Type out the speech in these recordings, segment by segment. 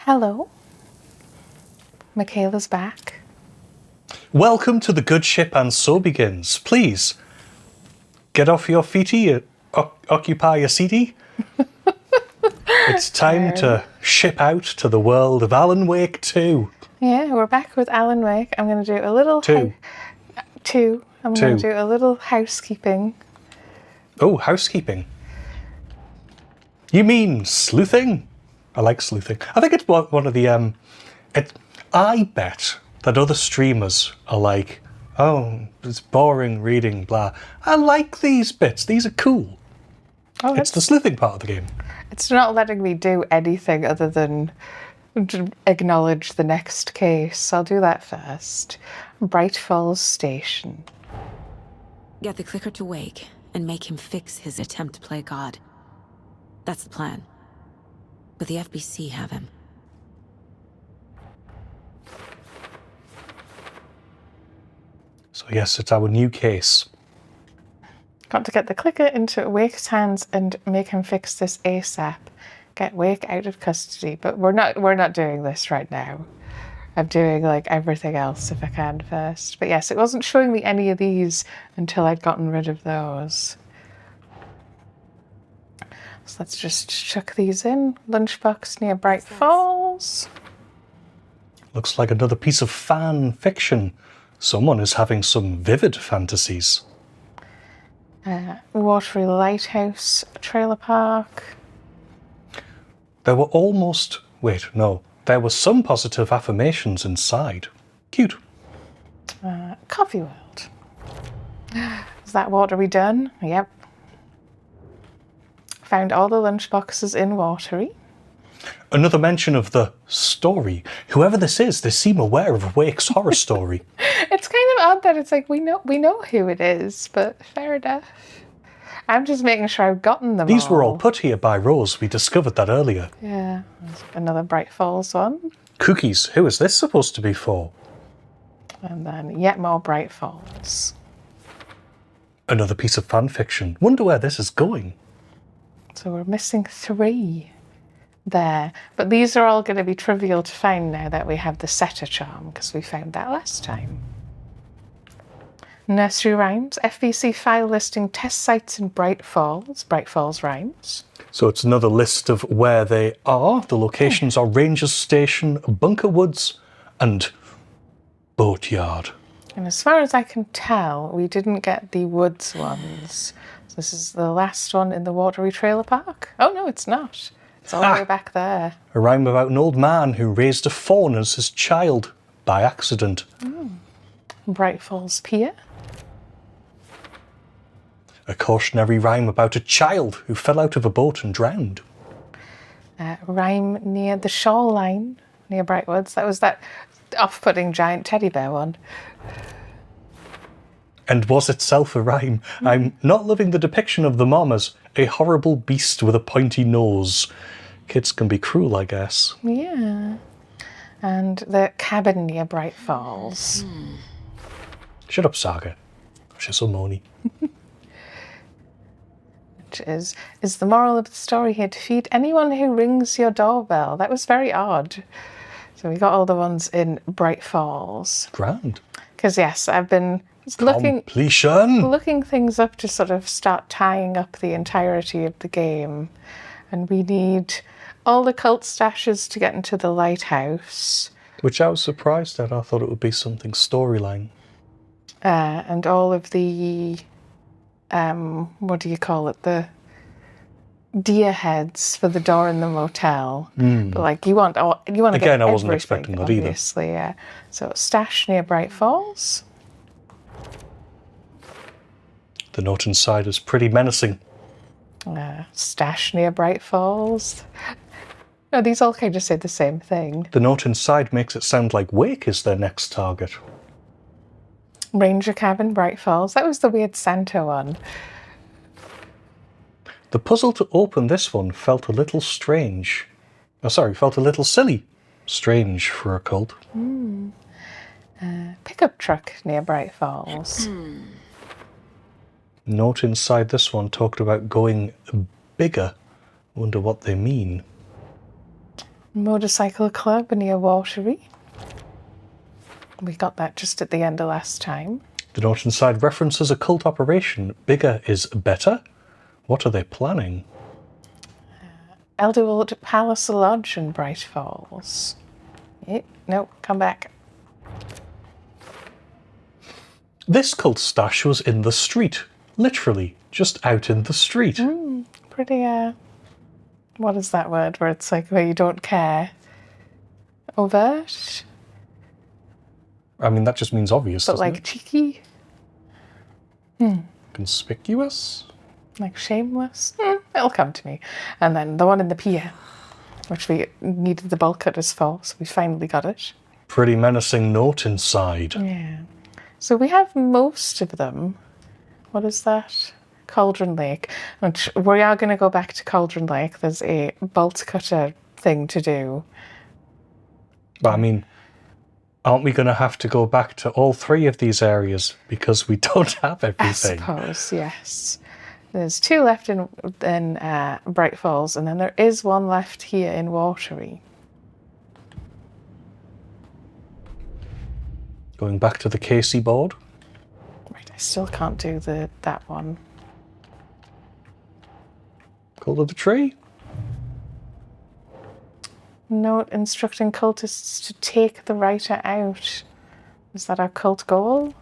Hello. Michaela's back. Welcome to the good ship, and so begins. Please, get off your feety, occupy your seaty. It's time to ship out to the world of Alan Wake 2. Yeah, we're back with Alan Wake. I'm going to do a little... Two. I'm going to do a little housekeeping. Oh, housekeeping. You mean sleuthing? I like sleuthing. I think it's one of the... I bet that other streamers are like, oh, it's boring reading, blah. I like these bits. These are cool. Oh, it's the sleuthing part of the game. It's not letting me do anything other than acknowledge the next case. I'll do that first. Bright Falls Station. Get the clicker to Wake and make him fix his attempt to play God. That's the plan. But the FBC have him. So yes, it's our new case. Got to get the clicker into Wake's hands and make him fix this ASAP. Get Wake out of custody. But we're not doing this right now. I'm doing like everything else if I can first. But yes, it wasn't showing me any of these until I'd gotten rid of those. So let's just chuck these in. Lunchbox near Bright Falls. Looks like another piece of fan fiction. Someone is having some vivid fantasies. Watery Lighthouse Trailer Park. There were almost... Wait, no. There were some positive affirmations inside. Cute. Coffee World. Is that Watery done? Yep. Found all the lunchboxes in Watery. Another mention of the story. Whoever this is, they seem aware of Wake's horror story. It's kind of odd that it's like we know who it is, but fair enough. I'm just making sure I've gotten them These were all put here by Rose. We discovered that earlier. Yeah, there's another Bright Falls one. Cookies. Who is this supposed to be for? And then yet more Bright Falls. Another piece of fan fiction. Wonder where this is going. So we're missing 3 there. But these are all going to be trivial to find now that we have the setter charm, because we found that last time. Nursery Rhymes, FBC file listing test sites in Bright Falls Rhymes. So it's another list of where they are. The locations are Rangers Station, Bunker Woods, and Boatyard. And as far as I can tell, we didn't get the Woods ones. So this is the last one in the Watery Trailer Park. Oh no, it's not. It's all the way back there. A rhyme about an old man who raised a fawn as his child by accident. Bright Falls Pier. A cautionary rhyme about a child who fell out of a boat and drowned. Rhyme near the shoreline, near Brightwoods. That was that off-putting giant teddy bear one. And was itself a rhyme. I'm not loving the depiction of the mom as a horrible beast with a pointy nose. Kids can be cruel, I guess. Yeah. And the cabin near Bright Falls. Shut up, Saga. She's so moany. Which is the moral of the story here, defeat anyone who rings your doorbell. That was very odd. So we got all the ones in Bright Falls. Grand. Because yes, I've been looking things up to sort of start tying up the entirety of the game. And we need all the cult stashes to get into the lighthouse. Which I was surprised at. I thought it would be something storyline. And all of the... what do you call it? The deer heads for the door in the motel. But like you want to Again, get I wasn't everything, expecting that either. Obviously, yeah. So stash near Bright Falls. The note inside is pretty menacing. Stash near Bright Falls. No, these all kind of say the same thing. The note inside makes it sound like Wake is their next target. Ranger Cabin, Bright Falls. That was the weird Santa one. The puzzle to open this one felt a little strange. Felt a little silly. Strange for a cult. Pickup truck near Bright Falls. Note inside this one talked about going bigger. Wonder what they mean. Motorcycle club near Watery. We got that just at the end of last time. The note inside references a cult operation. Bigger is better? What are they planning? Elderwood Palace Lodge in Bright Falls. No, come back. This cult stash was in the street. Literally, just out in the street. Pretty, what is that word where it's like where you don't care? Overt? I mean, that just means obvious, But doesn't like it? cheeky? Conspicuous? Like shameless? It'll come to me. And then the one in the pier, which we needed the bolt cutters for, so we finally got it. Pretty menacing note inside. Yeah. So we have most of them. What is that? Cauldron Lake. Which we are going to go back to Cauldron Lake. There's a bolt cutter thing to do. But I mean, aren't we going to have to go back to all 3 of these areas because we don't have I everything? suppose, yes. There's 2 left in Bright Falls, and then there is 1 left here in Watery. Going back to the Casey board. Right, I still can't do that one. Cult of the Tree. Note instructing cultists to take the writer out. Is that our cult goal?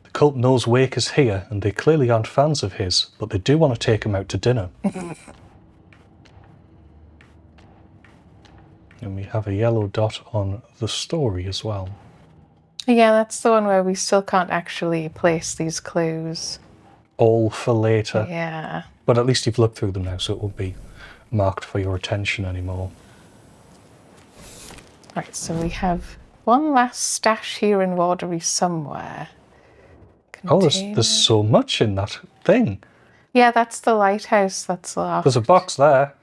The cult knows Wake is here, and they clearly aren't fans of his, but they do want to take him out to dinner. And we have a yellow dot on the story as well. Yeah, that's the one where we still can't actually place these clues. All for later. Yeah. But at least you've looked through them now, so it won't be marked for your attention anymore. Right, so we have 1 last stash here in Watery somewhere. Oh, Container. there's so much in that thing. Yeah, that's the lighthouse that's locked. There's a box there.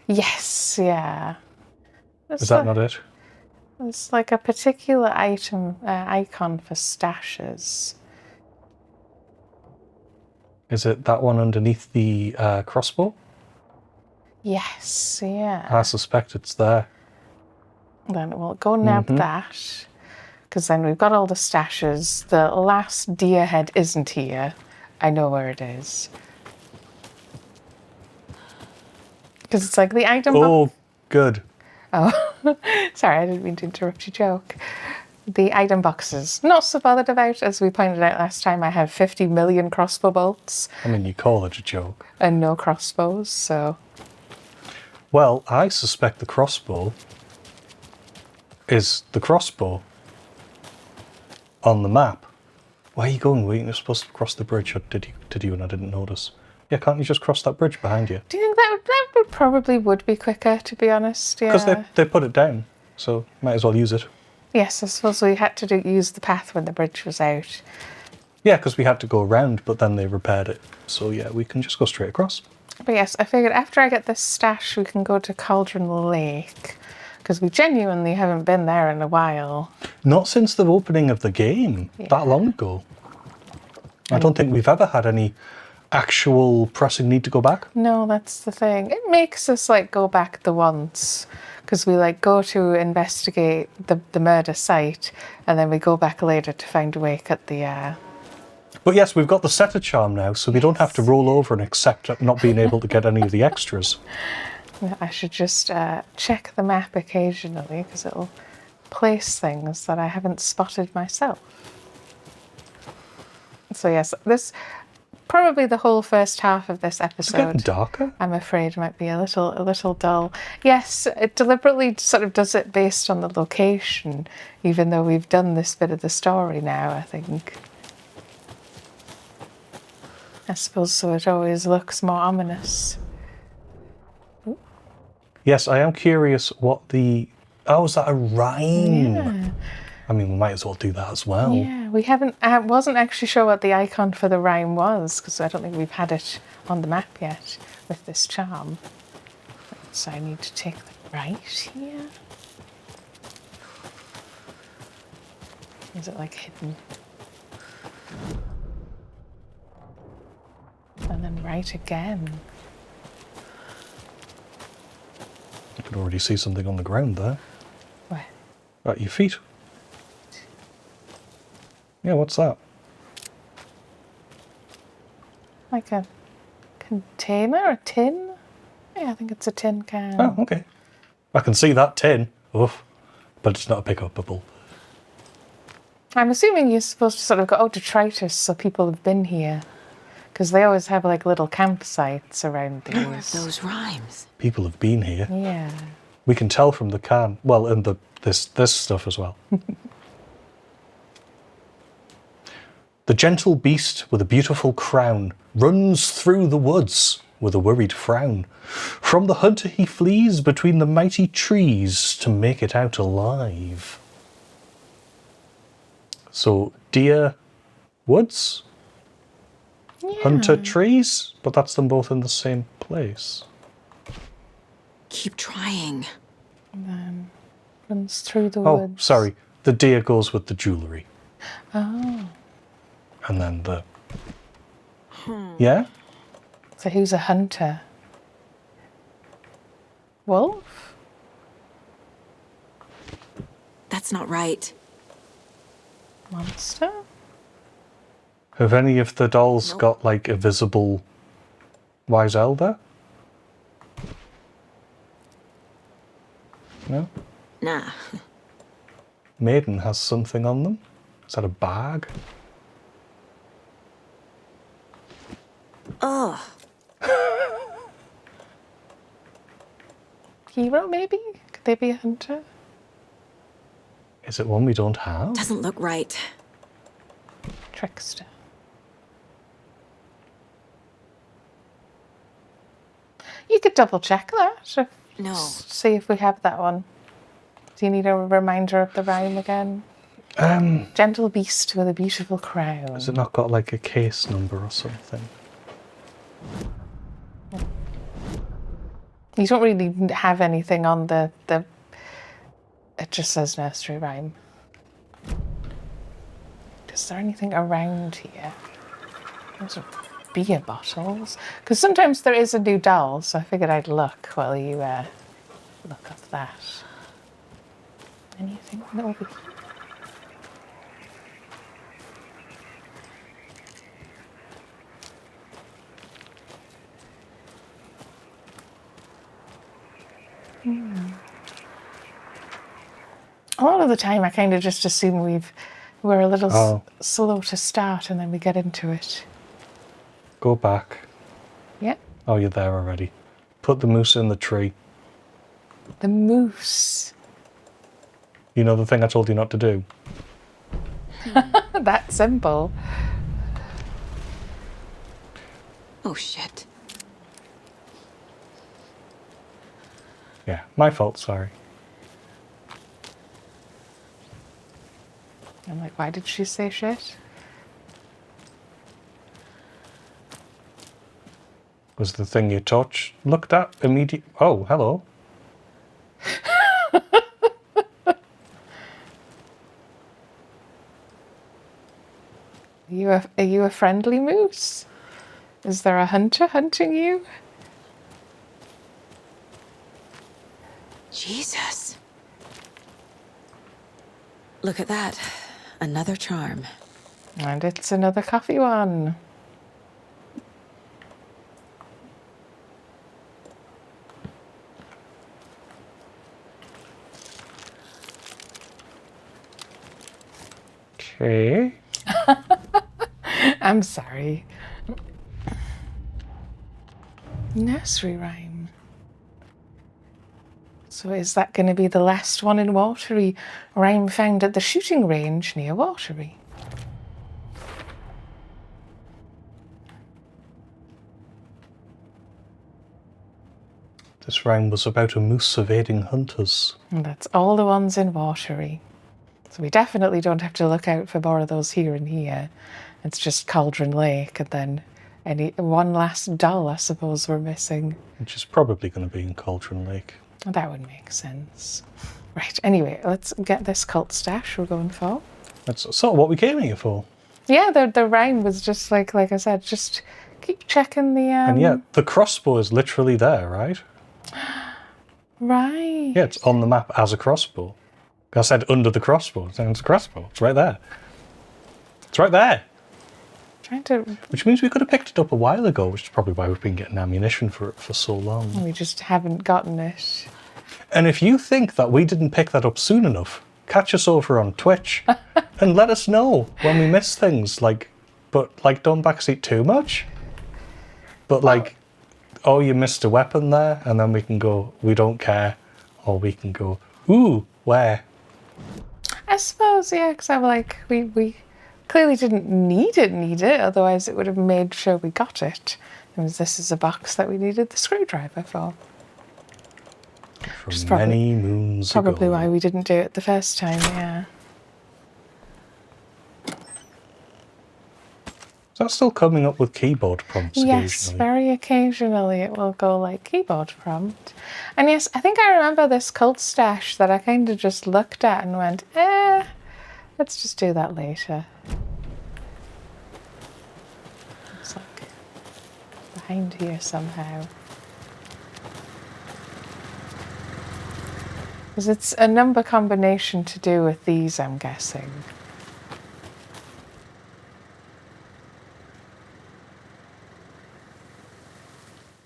Yes, yeah. Is that not it? It's like a particular item, icon for stashes. Is it that one underneath the crossbow? Yes, yeah. I suspect it's there. Then we'll go nab that, because then we've got all the stashes. The last deer head isn't here. I know where it is. Because it's like the item box. Oh, good. Oh, sorry, I didn't mean to interrupt your joke. The item boxes, not so bothered about. As we pointed out last time, I have 50 million crossbow bolts I mean, you call it a joke. and no crossbows, so... Well, I suspect the crossbow is the crossbow on the map. Why are you going? Were you supposed to cross the bridge, or did you and I didn't notice? Yeah, can't you just cross that bridge behind you? Do you think that would probably be quicker, to be honest? Yeah. Because they put it down, so might as well use it. Yes, I suppose we had to use the path when the bridge was out. Yeah, because we had to go around, but then they repaired it. So yeah, we can just go straight across. But yes, I figured after I get this stash, we can go to Cauldron Lake, because we genuinely haven't been there in a while. Not since the opening of the game, that long ago. I don't think we've ever had any actual pressing need to go back. No, that's the thing. It makes us like go back the once, because we like go to investigate the murder site, and then we go back later to find Wake at the... But yes, we've got the setter charm now, so we don't have to roll over and accept not being able to get any of the extras. I should just check the map occasionally, because it'll place things that I haven't spotted myself. So yes, this... Probably the whole first half of this It's getting episode, darker. I'm afraid, might be a little dull. Yes, it deliberately sort of does it based on the location, even though we've done this bit of the story now, I think. I suppose so it always looks more ominous. Yes, I am curious what the... Oh, is that a rhyme? Yeah. I mean, we might as well do that as well. Yeah, we haven't... I wasn't actually sure what the icon for the rhyme was, because I don't think we've had it on the map yet with this charm. So I need to take the right here. Is it like hidden? And then right again. can already see something on the ground there. Where? At your feet. Yeah, what's that? Like a container, a tin? Yeah, I think it's a tin can. Oh, okay. I can see that tin. Oof. But it's not a pick-upable. I'm assuming you're supposed to sort of go, oh, detritus, so people have been here. Because they always have like little campsites around these. Those rhymes. People have been here. Yeah. We can tell from the can. Well, and this stuff as well. The gentle beast with a beautiful crown runs through the woods with a worried frown. From the hunter he flees between the mighty trees to make it out alive. So, deer, woods, Yeah. hunter, trees, but that's them both in the same place. Keep trying. And then runs through the Oh, woods. sorry. The deer goes with the jewellery. Oh. And then the... Yeah? So who's a hunter? Wolf? That's not right. Monster? Have any of the dolls Nope. got like a visible wise elder? No? Nah. Maiden has something on them. Is that a bag? Ugh. Hero, maybe? Could they be a hunter? Is it one we don't have? Doesn't look right. Trickster. You could double check that. No. See if we have that one. Do you need a reminder of the rhyme again? Gentle beast with a beautiful crown. Has it not got like a case number or something? You don't really have anything on the it just says nursery rhyme. Is there anything around here? Those are beer bottles. Because sometimes there is a new doll, so I figured I'd look while you look up that. Anything? No. A lot of the time, I kind of just assume we're a little slow to start, and then we get into it. Go back. Yeah, Oh, you're there already. Put the moose in the tree. the moose. You know the thing I told you not to do? That simple. Oh, shit. Yeah, my fault, sorry. I'm like, why did she say shit? Was the thing you looked at immediately? Oh, hello. Are you a friendly moose? Is there a hunter hunting you? Jesus. Look at that. Another charm. And it's another coffee one. Okay. I'm sorry. Nursery rhyme. So is that going to be the last one in Watery? Rhyme found at the shooting range near Watery. This rhyme was about a moose evading hunters. And that's all the ones in Watery. So we definitely don't have to look out for more of those here and here. It's just Cauldron Lake, and then one last doll, I suppose, we're missing. Which is probably going to be in Cauldron Lake. That would make sense. Right, anyway, let's get this cult stash we're going for. That's sort of what we came here for. Yeah, the rhyme was just like I said, just keep checking the... And yet, the crossbow is literally there, right? Right. Yeah, it's on the map as a crossbow. I said under the crossbow. It's a crossbow. It's right there. It's right there. Trying to. Which means we could have picked it up a while ago, which is probably why we've been getting ammunition for it for so long. We just haven't gotten it. And if you think that we didn't pick that up soon enough, catch us over on Twitch and let us know when we miss things. Don't backseat too much. But oh, you missed a weapon there, and then we can go, we don't care. Or we can go, ooh, where? I suppose, yeah, because I'm like, we clearly didn't need it, otherwise it would have made sure we got it. This is a box that we needed the screwdriver for. From many moons ago. Probably why we didn't do it the first time, yeah. Is that still coming up with keyboard prompts Yes, occasionally? very occasionally it will go like keyboard prompt. And yes, I think I remember this cult stash that I kind of just looked at and went, let's just do that later. It's like behind here somehow. Because it's a number combination to do with these, I'm guessing.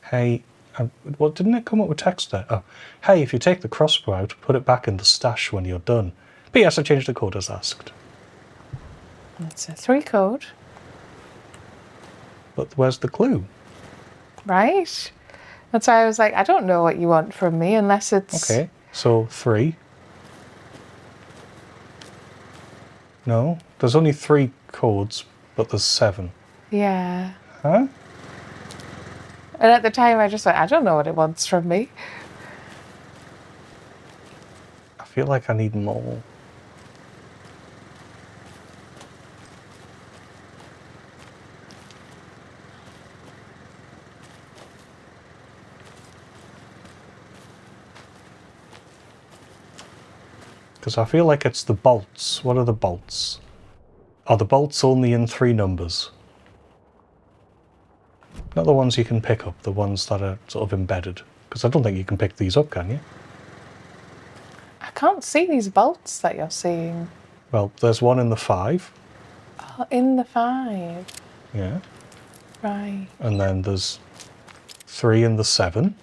Hey, well, didn't it come up with text there? Oh, hey, if you take the crossbow out, put it back in the stash when you're done. P.S. I changed the code as asked. It's a 3 code. But where's the clue? Right? That's why I was like, I don't know what you want from me unless it's... Okay, so 3. No, there's only 3 codes, but there's 7. Yeah. Huh? And at the time I just went, I don't know what it wants from me. I feel like I need more. Because I feel like it's the bolts. What are the bolts? Are the bolts only in 3 numbers? Not the ones you can pick up, the ones that are sort of embedded. Because I don't think you can pick these up, can you? I can't see these bolts that you're seeing. Well, there's one in the 5. Oh, in the 5. Yeah. Right. And then there's 3 in the 7.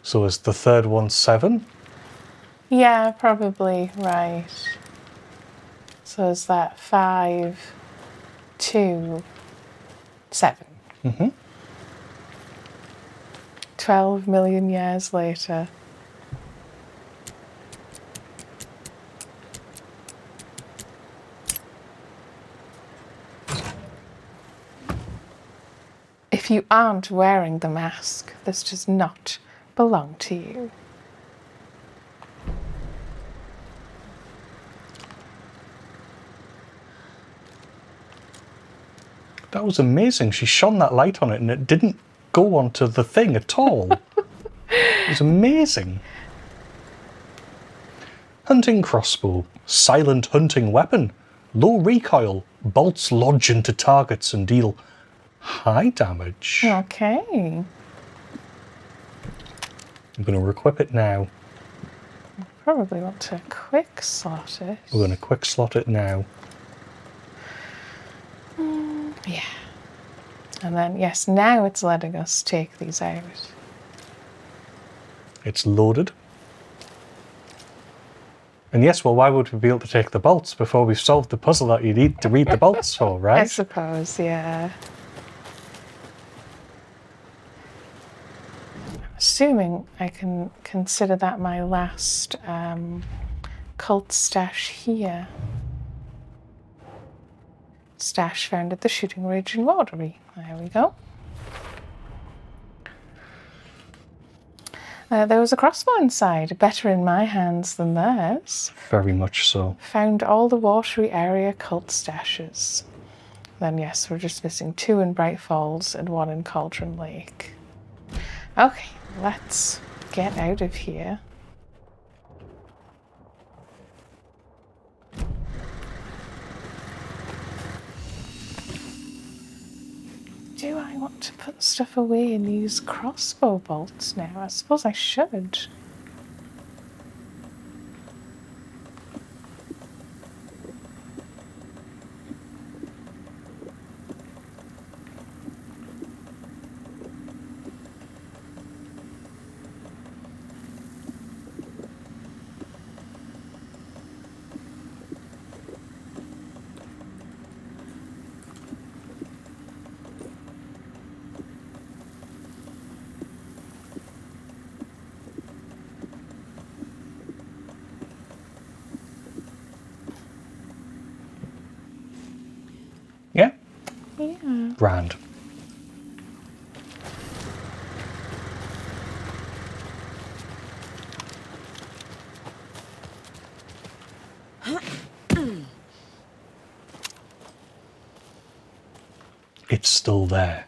So is the third one 7? Yeah, probably. Right. So is that 5, 2, 7? Mm-hmm. 12 million years later. If you aren't wearing the mask, this does not belong to you. That was amazing. She shone that light on it and it didn't go onto the thing at all. It was amazing. Hunting crossbow. Silent hunting weapon. Low recoil. Bolts lodge into targets and deal high damage. Okay. I'm going to equip it now. Probably want to quick slot it. We're going to quick slot it now. Yeah. And then, yes, now it's letting us take these out. It's loaded. And yes, well, why would we be able to take the bolts before we've solved the puzzle that you need to read the bolts for, right? I suppose, yeah. Assuming I can consider that my last cult stash here. Stash found at the shooting range in Watery. There we go. There was a crossbow inside, better in my hands than theirs. Very much so. Found all the Watery area cult stashes. Then yes, we're just missing 2 in Bright Falls and 1 in Cauldron Lake. Okay, let's get out of here. Do I want to put stuff away in these crossbow bolts now? I suppose I should. Yeah? Yeah. Grand. It's still there.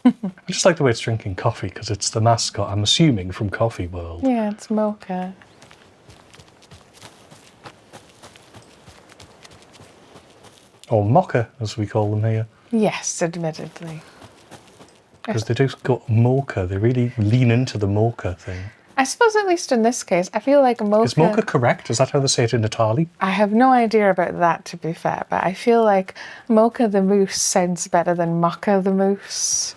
I just like the way it's drinking coffee because it's the mascot, I'm assuming, from Coffee World. Yeah, it's mocha. Or mocha, as we call them here. Yes, admittedly. Because they do go mocha. They really lean into the mocha thing. I suppose at least in this case, I feel like mocha... Is mocha correct? Is that how they say it in Italy? I have no idea about that, to be fair, but I feel like mocha the moose sounds better than mocha the moose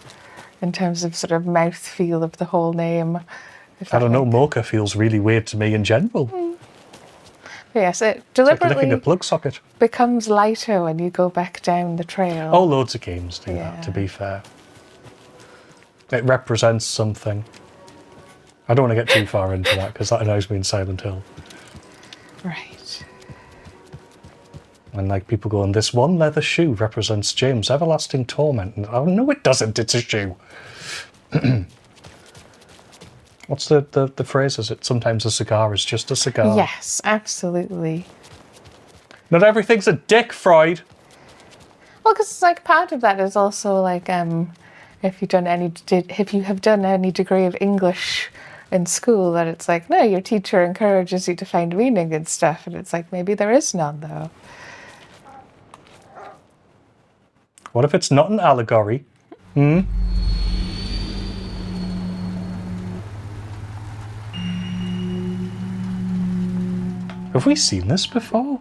in terms of sort of mouthfeel of the whole name. I don't know, mocha feels really weird to me in general. But yes, it It's like deliberately licking a plug socket. becomes lighter when you go back down the trail. Oh, loads of games do Yeah. that, to be fair. It represents something. I don't want to get too far into that because that annoys me in Silent Hill. Right. And like people going, this one leather shoe represents James' everlasting torment. And, oh, no, it doesn't. It's a shoe. What's the phrase? Is it sometimes a cigar is just a cigar? Yes, absolutely. Not everything's a dick, Freud. Well, because it's like part of that is also like if you have done any degree of English in school, that it's like, no, your teacher encourages you to find meaning in stuff, and it's like maybe there is none though. What if it's not an allegory? Have we seen this before?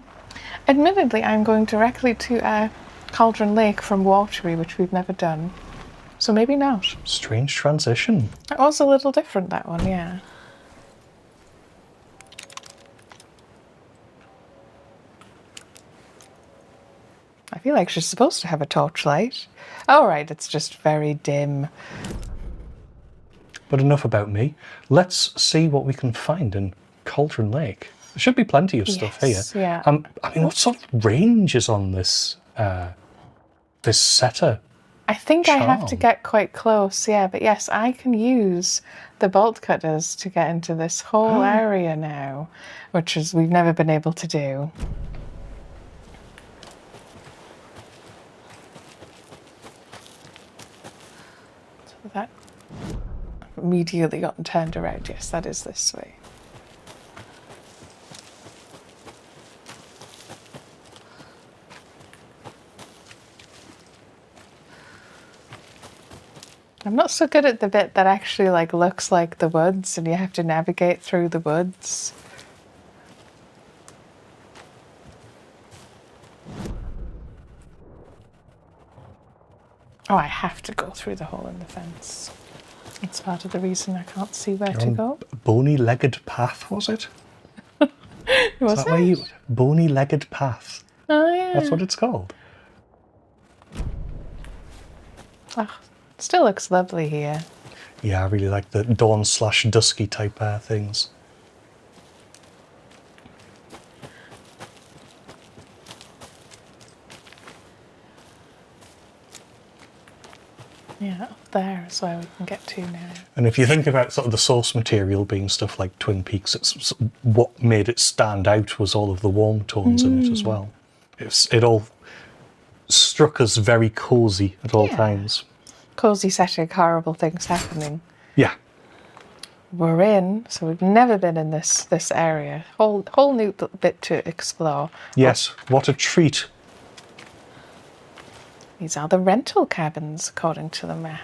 Admittedly, I'm going directly to Cauldron Lake from Watery, which we've never done. So maybe not. Strange transition. It was a little different, that one, yeah. I feel like she's supposed to have a torchlight. Oh, right, it's just very dim. But enough about me. Let's see what we can find in Cauldron Lake. There should be plenty of stuff Yes, here. yeah. I mean, what sort of range is on this this setter? I think I have to Charm. get quite close, yeah, but yes, I can use the bolt cutters to get into this whole area now, which is we've never been able to do. So that immediately got turned around. Yes, that is this way. I'm not so good at the bit that actually like looks like the woods and you have to navigate through the woods. Oh, I have to go through the hole in the fence. That's part of the reason I can't see where to go. Bony-legged path, was it? Was Is that where you... it? Bony-legged path. Oh, yeah. That's what it's called. Oh, still looks lovely here. Yeah, I really like the dawn/dusky type things. Yeah, up there is where we can get to now. And if you think about sort of the source material being stuff like Twin Peaks, it's what made it stand out was all of the warm tones in it as well. It all struck us very cozy at all times. Cozy setting, horrible things happening. Yeah. We're in, so we've never been in this area. Whole new bit to explore. Yes, what a treat. These are the rental cabins, according to the map.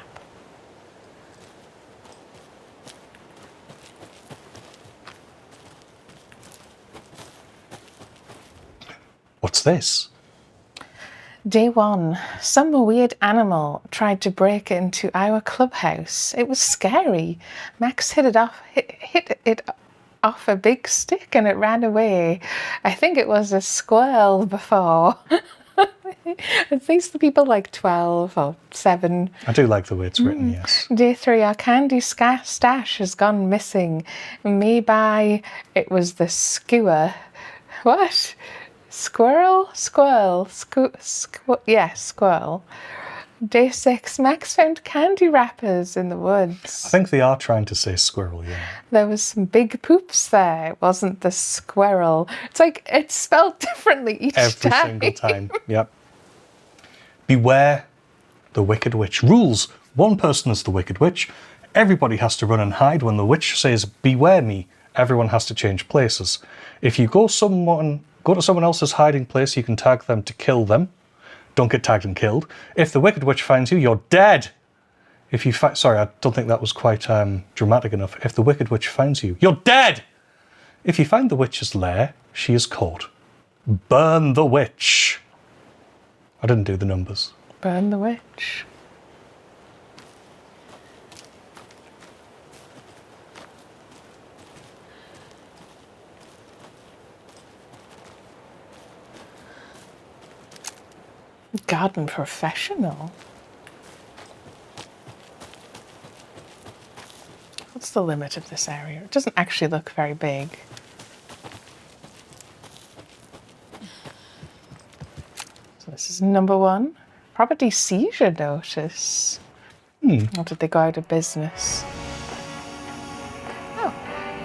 What's this? Day 1. Some weird animal tried to break into our clubhouse. It was scary. Max hit it off a big stick and it ran away. I think it was a squirrel before. At least the people like 12 or 7. I do like the way it's written, yes. Day 3, our candy stash has gone missing. Maybe it was the skewer. What? Squirrel? Squirrel. Yeah, squirrel. Day 6, Max found candy wrappers in the woods. I think they are trying to say squirrel, yeah. There was some big poops there. It wasn't the squirrel. It's like it's spelled differently each time. Every single time, yep. Beware the Wicked Witch. Rules. One person is the Wicked Witch. Everybody has to run and hide. When the witch says, beware me, everyone has to change places. If you go to someone else's hiding place, you can tag them to kill them. Don't get tagged and killed. If the Wicked Witch finds you, you're dead. If you sorry, I don't think that was quite dramatic enough. If the Wicked Witch finds you, you're dead. If you find the witch's lair, she is caught. Burn the witch. I didn't do the numbers. Burn the witch. Garden professional. What's the limit of this area? It doesn't actually look very big. So this is number 1. Property seizure notice. Or did they go out of business? Oh,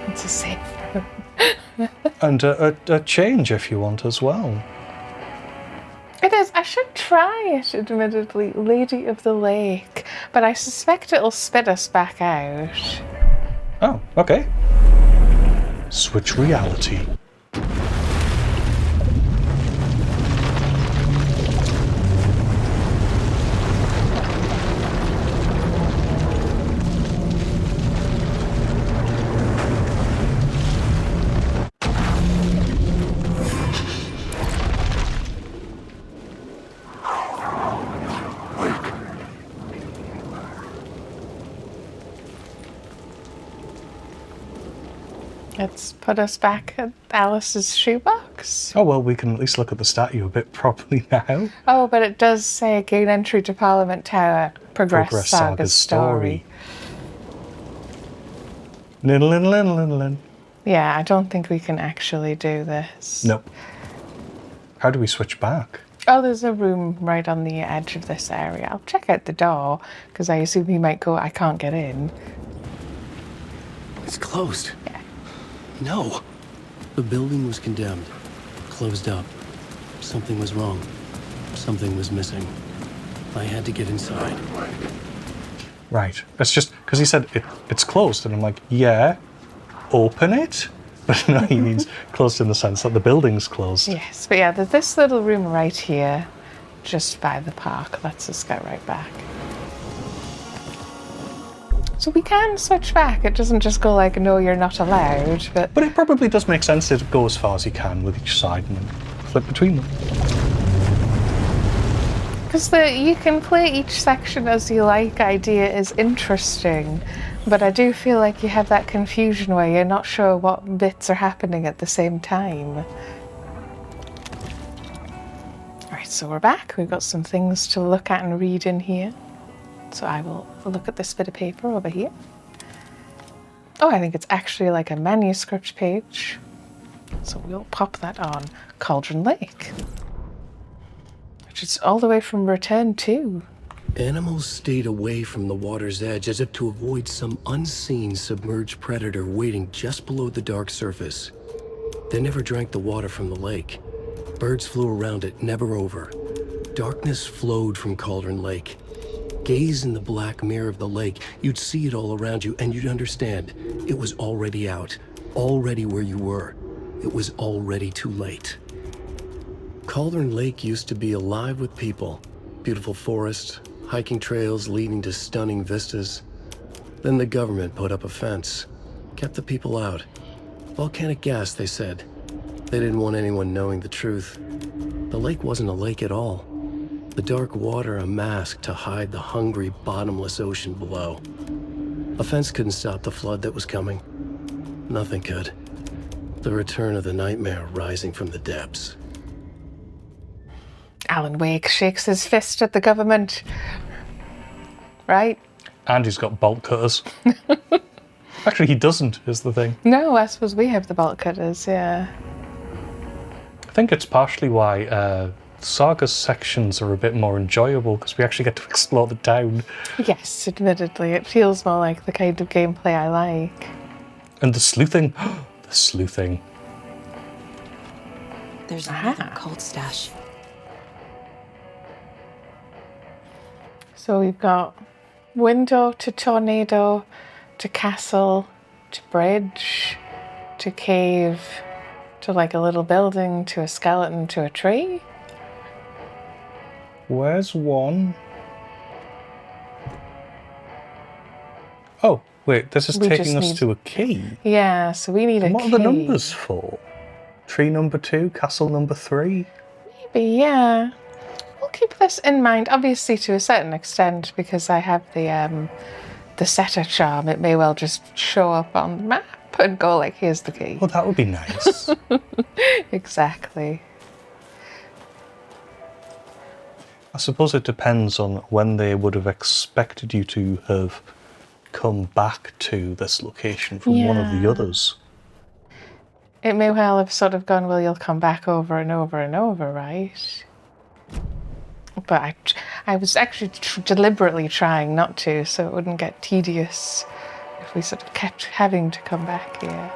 it's a safe room. And a change if you want as well. It is. I should try it, admittedly. Lady of the Lake. But I suspect it'll spit us back out. Oh, okay. Switch reality. Let's put us back at Alice's shoebox. Oh, well, we can at least look at the statue a bit properly now. Oh, but it does say gain entry to Parliament Tower. Progress Saga's story. Yeah, I don't think we can actually do this. Nope. How do we switch back? Oh, there's a room right on the edge of this area. I'll check out the door, because I assume he might go, I can't get in. It's closed. Yeah. No. The building was condemned. Closed up. Something was wrong. Something was missing. I had to get inside. Right. It's just because he said it's closed, and I'm like, yeah, open it. But no, he means closed in the sense that the building's closed. Yes, but yeah, there's this little room right here, just by the park. Let's just go right back. So we can switch back. It doesn't just go like, no, you're not allowed. But it probably does make sense to go as far as you can with each side and then flip between them. Because you can play each section as you like idea is interesting. But I do feel like you have that confusion where you're not sure what bits are happening at the same time. Alright, so we're back. We've got some things to look at and read in here. So I will look at this bit of paper over here. Oh, I think it's actually like a manuscript page. So we'll pop that on. Cauldron Lake. Which is all the way from Return 2. Animals stayed away from the water's edge as if to avoid some unseen submerged predator waiting just below the dark surface. They never drank the water from the lake. Birds flew around it, never over. Darkness flowed from Cauldron Lake. Gaze in the black mirror of the lake, you'd see it all around you, and you'd understand. It was already out, already where you were. It was already too late. Cauldron Lake used to be alive with people. Beautiful forests, hiking trails leading to stunning vistas. Then the government put up a fence, kept the people out. Volcanic gas, they said. They didn't want anyone knowing the truth. The lake wasn't a lake at all. The dark water a mask to hide the hungry, bottomless ocean below. A fence couldn't stop the flood that was coming. Nothing could. The return of the nightmare rising from the depths. Alan Wake shakes his fist at the government. Right? And he's got bolt cutters. Actually, he doesn't, is the thing. No, I suppose we have the bolt cutters, yeah. I think it's partially why Saga's sections are a bit more enjoyable, because we actually get to explore the town. Yes, admittedly, it feels more like the kind of gameplay I like. And the sleuthing. The sleuthing. There's another cold stash. So we've got window to tornado to castle to bridge to cave to like a little building to a skeleton to a tree. Where's one? Oh, wait, this is We taking just us need- to a key. Yeah, so we need a What key. are the numbers for? Tree number 2, castle number 3. Maybe, yeah. We'll keep this in mind, obviously to a certain extent, because I have the setter charm. It may well just show up on the map and go like, here's the key. Well, that would be nice. Exactly. I suppose it depends on when they would have expected you to have come back to this location from one of the Yeah. others. It may well have sort of gone, well, you'll come back over and over and over, right? But I was actually deliberately trying not to, so it wouldn't get tedious if we sort of kept having to come back here.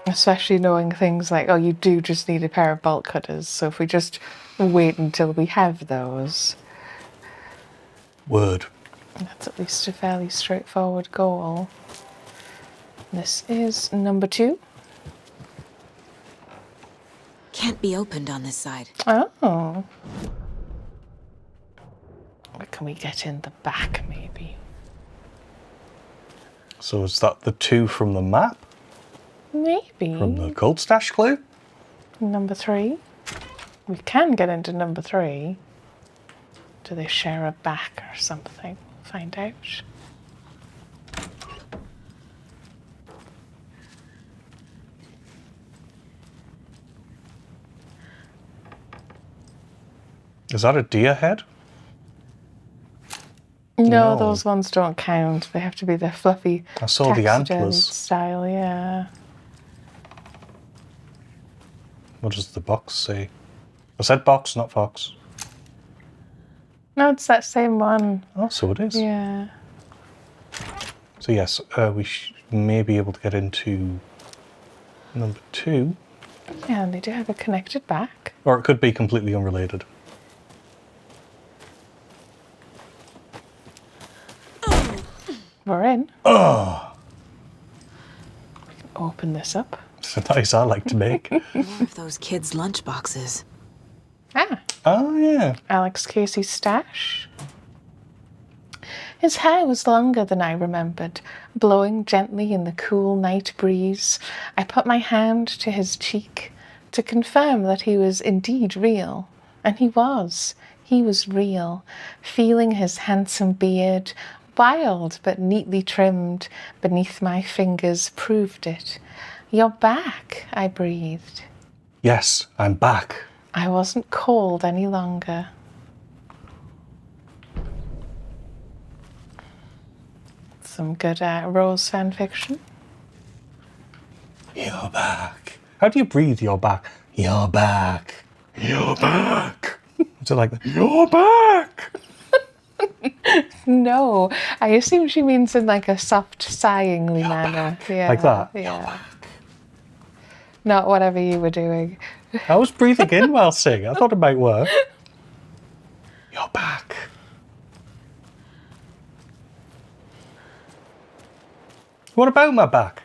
Especially knowing things like, oh, you do just need a pair of bolt cutters, so if we just wait until we have those, Word. that's at least a fairly straightforward goal. This is number 2. Can't be opened on this side. Oh. Or can we get in the back, maybe? So is that the 2 from the map? Maybe. From the gold stash clue? Number 3. We can get into number 3. Do they share a back or something? Find out. Is that a deer head? No, No. those ones don't count. They have to be the fluffy I saw the taxidermied antlers. style, yeah. What does the box say? I said box, not fox. No, it's that same one. Oh, so it is. Yeah. So yes, we may be able to get into number 2. Yeah, and they do have a connected back. Or it could be completely unrelated. We're in. Oh. We can open this up. It's a nice I like to make. More of those kids' lunchboxes. Ah. Oh, yeah. Alex Casey's stash. His hair was longer than I remembered, blowing gently in the cool night breeze. I put my hand to his cheek to confirm that he was indeed real. And he was. He was real, feeling his handsome beard, wild but neatly trimmed, beneath my fingers proved it. You're back, I breathed. Yes, I'm back. I wasn't cold any longer. Some good Rose fan fiction. You're back. How do you breathe you're back? You're back. You're back. Is it like that? You're back. No, I assume she means in like a soft, sighingly manner. Yeah, Like that? Yeah. Not whatever you were doing. I was breathing in while singing. I thought it might work. You're back. What about my back?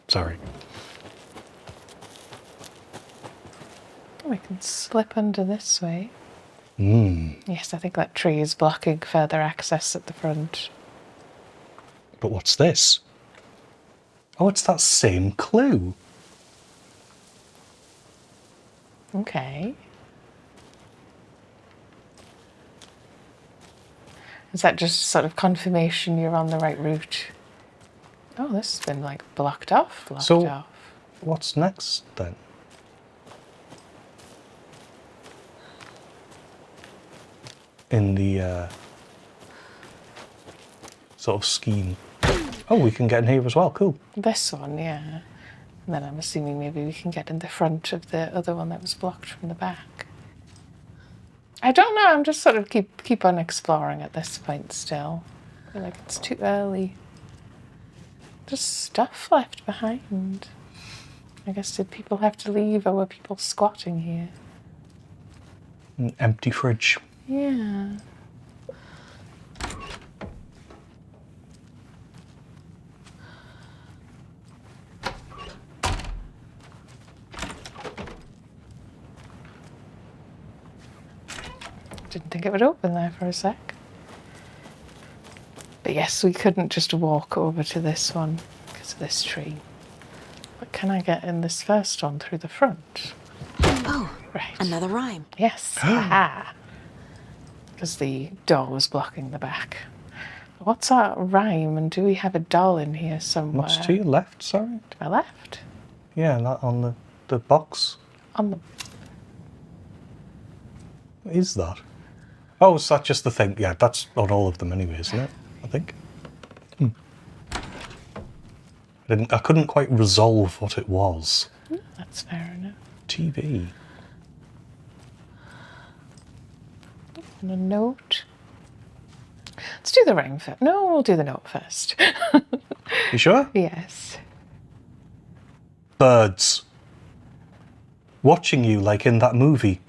Sorry. We can slip under this way. Yes, I think that tree is blocking further access at the front. But what's this? Oh, it's that same clue. Okay. Is that just sort of confirmation you're on the right route? Oh, this has been like blocked off. So, what's next then? In the sort of scheme. Oh, we can get in here as well. Cool. This one, yeah. And then I'm assuming maybe we can get in the front of the other one that was blocked from the back. I don't know. I'm just sort of keep on exploring at this point still. I feel like it's too early. Just stuff left behind. I guess did people have to leave or were people squatting here? An empty fridge. Yeah. Didn't think it would open there for a sec. But yes, we couldn't just walk over to this one because of this tree. But can I get in this first one through the front? Oh, Right. another rhyme. Yes. Aha. Because the door was blocking the back. What's our rhyme? And do we have a doll in here somewhere? What's to your left, sorry? To my left? Yeah, that on the box. On the... What is that? Oh, is that just the thing? Yeah, that's on all of them anyway, isn't it? I think. I couldn't quite resolve what it was. That's fair enough. TV. And a note. Let's do the rhyme first. No, we'll do the note first. You sure? Yes. Birds. Watching you like in that movie.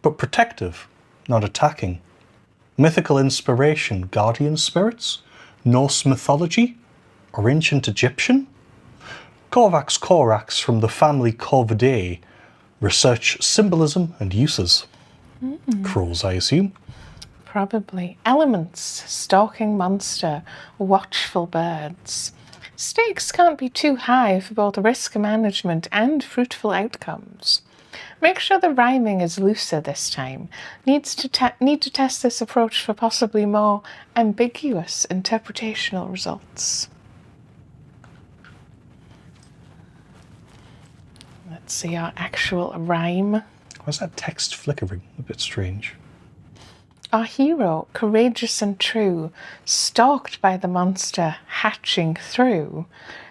But protective, not attacking. Mythical inspiration, guardian spirits, Norse mythology, or ancient Egyptian? Korvax Korax from the family Corvidae. Research symbolism and uses. Crows, I assume. Probably. Elements. Stalking monster. Watchful birds. Stakes can't be too high for both risk management and fruitful outcomes. Make sure the rhyming is looser this time. Need to test this approach for possibly more ambiguous interpretational results. Let's see our actual rhyme. Why's that text flickering? A bit strange. Our hero, courageous and true, stalked by the monster hatching through.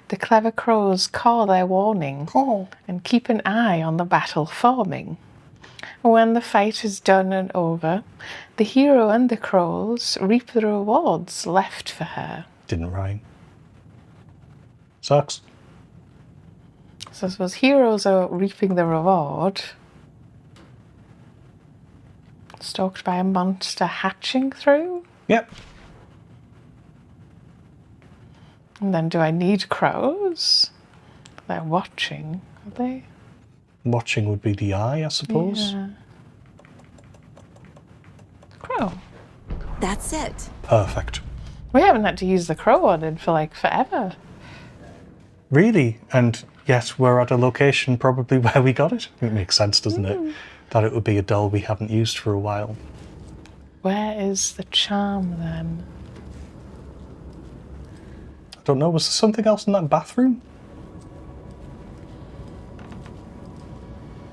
The clever crows call their warning and keep an eye on the battle forming. When the fight is done and over, the hero and the crows reap the rewards left for her. Didn't rhyme. Sucks. So I suppose heroes are reaping the reward. Stalked by a monster hatching through? Yep. And then do I need crows? They're watching, are they? Watching would be the eye, I suppose. Yeah. Crow. That's it. Perfect. We haven't had to use the crow one in for like forever. Really? And yet we're at a location probably where we got it. It makes sense, doesn't it? That it would be a doll we haven't used for a while. Where is the charm then? I don't know, was there something else in that bathroom?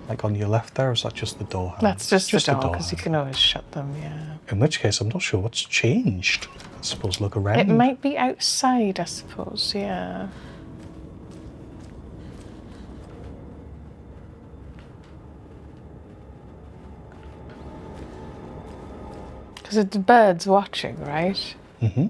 Like on your left there, or is that just the door handle? That's just the door, because you handle. can always shut them, yeah. In which case, I'm not sure what's changed. I suppose look around. It might be outside, I suppose, yeah. Because it's birds watching, right? Mm-hmm.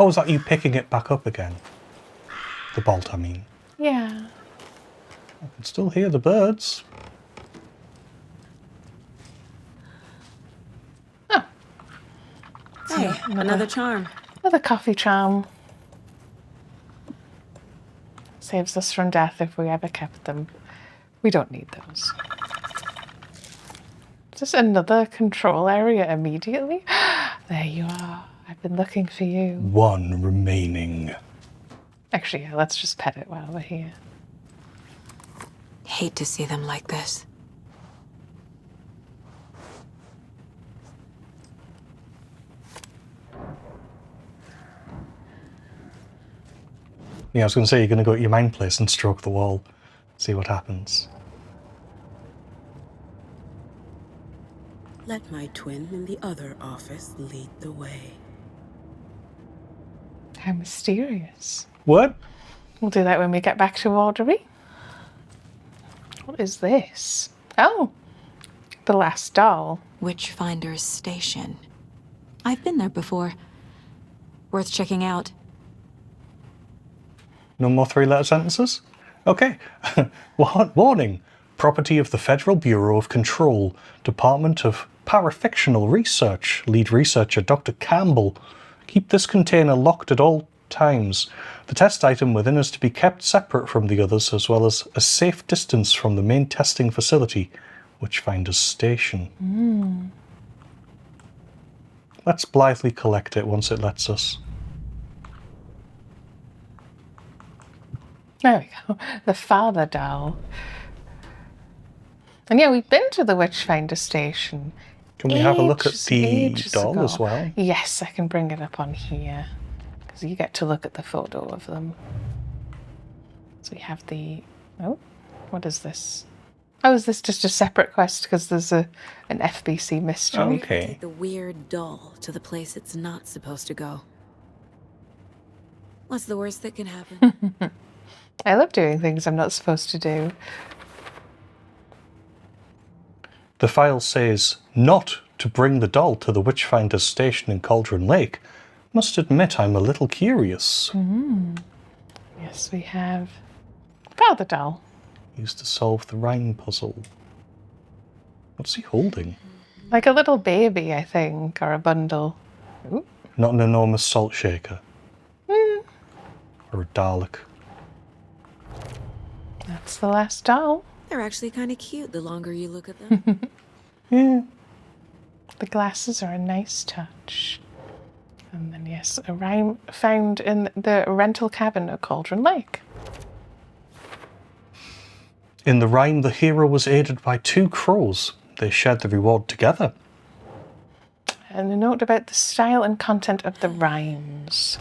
Oh, is that you picking it back up again? The bolt, I mean. Yeah. I can still hear the birds. Oh. Hey, another charm. Another coffee charm. Saves us from death if we ever kept them. We don't need those. Just another control area immediately. There you are. I've been looking for you. One remaining. Actually, yeah, let's just pet it while we're here. Hate to see them like this. Yeah, I was going to say, you're going to go to your mind place and stroke the wall. See what happens. Let my twin in the other office lead the way. How mysterious. What? We'll do that when we get back to Watery. What is this? Oh, the last doll. Witchfinder's Station. I've been there before. Worth checking out. No more three-letter sentences? Okay. Warning. Property of the Federal Bureau of Control, Department of Parafictional Research. Lead researcher Dr. Campbell. Keep this container locked at all times. The test item within is to be kept separate from the others, as well as a safe distance from the main testing facility, Witchfinder's Station. Let's blithely collect it once it lets us. There we go. The father doll. And yeah, we've been to the Witchfinder Station. Can we have a look at the ages doll ago. as well? Yes, I can bring it up on here. Because you get to look at the photo of them. So we have the... Oh, what is this? Oh, is this just a separate quest because there's an FBC mystery? Okay. Take the weird doll to the place it's not supposed to go. What's the worst that can happen? I love doing things I'm not supposed to do. The file says not to bring the doll to the Witchfinder's Station in Cauldron Lake. Must admit I'm a little curious. Yes, we have father doll. Used to solve the rhyme puzzle. What's he holding? Like a little baby, I think, or a bundle. Ooh. Not an enormous salt shaker. Or a Dalek. That's the last doll. They're actually kind of cute the longer you look at them. Yeah. The glasses are a nice touch. And then, yes, a rhyme found in the rental cabin at Cauldron Lake. In the rhyme, the hero was aided by two crows. They shared the reward together. And a note about the style and content of the rhymes.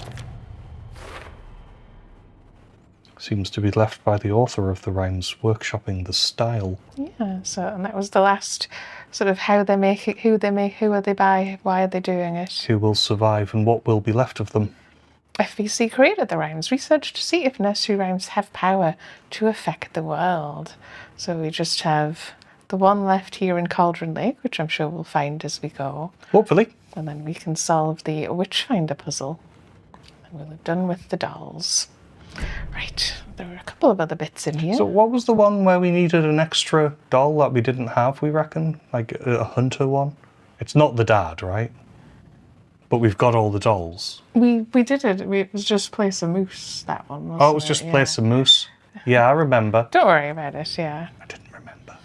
Seems to be left by the author of the rhymes, workshopping the style. Yeah, so, and that was the last sort of how they make it, who they make, who are they by, why are they doing it. Who will survive and what will be left of them? FBC created the rhymes, research to see if nursery rhymes have power to affect the world. So we just have the one left here in Cauldron Lake, which I'm sure we'll find as we go. Hopefully. And then we can solve the Witchfinder puzzle. And we'll have done with the dolls. Right, there were a couple of other bits in here. So what was the one where we needed an extra doll that we didn't have, we reckon? Like a hunter one? It's not the dad, right? But we've got all the dolls. We did it. It was just Place a Moose, that one, wasn't Oh, it was just Place a Moose. Yeah, I remember. Don't worry about it, yeah. I didn't remember.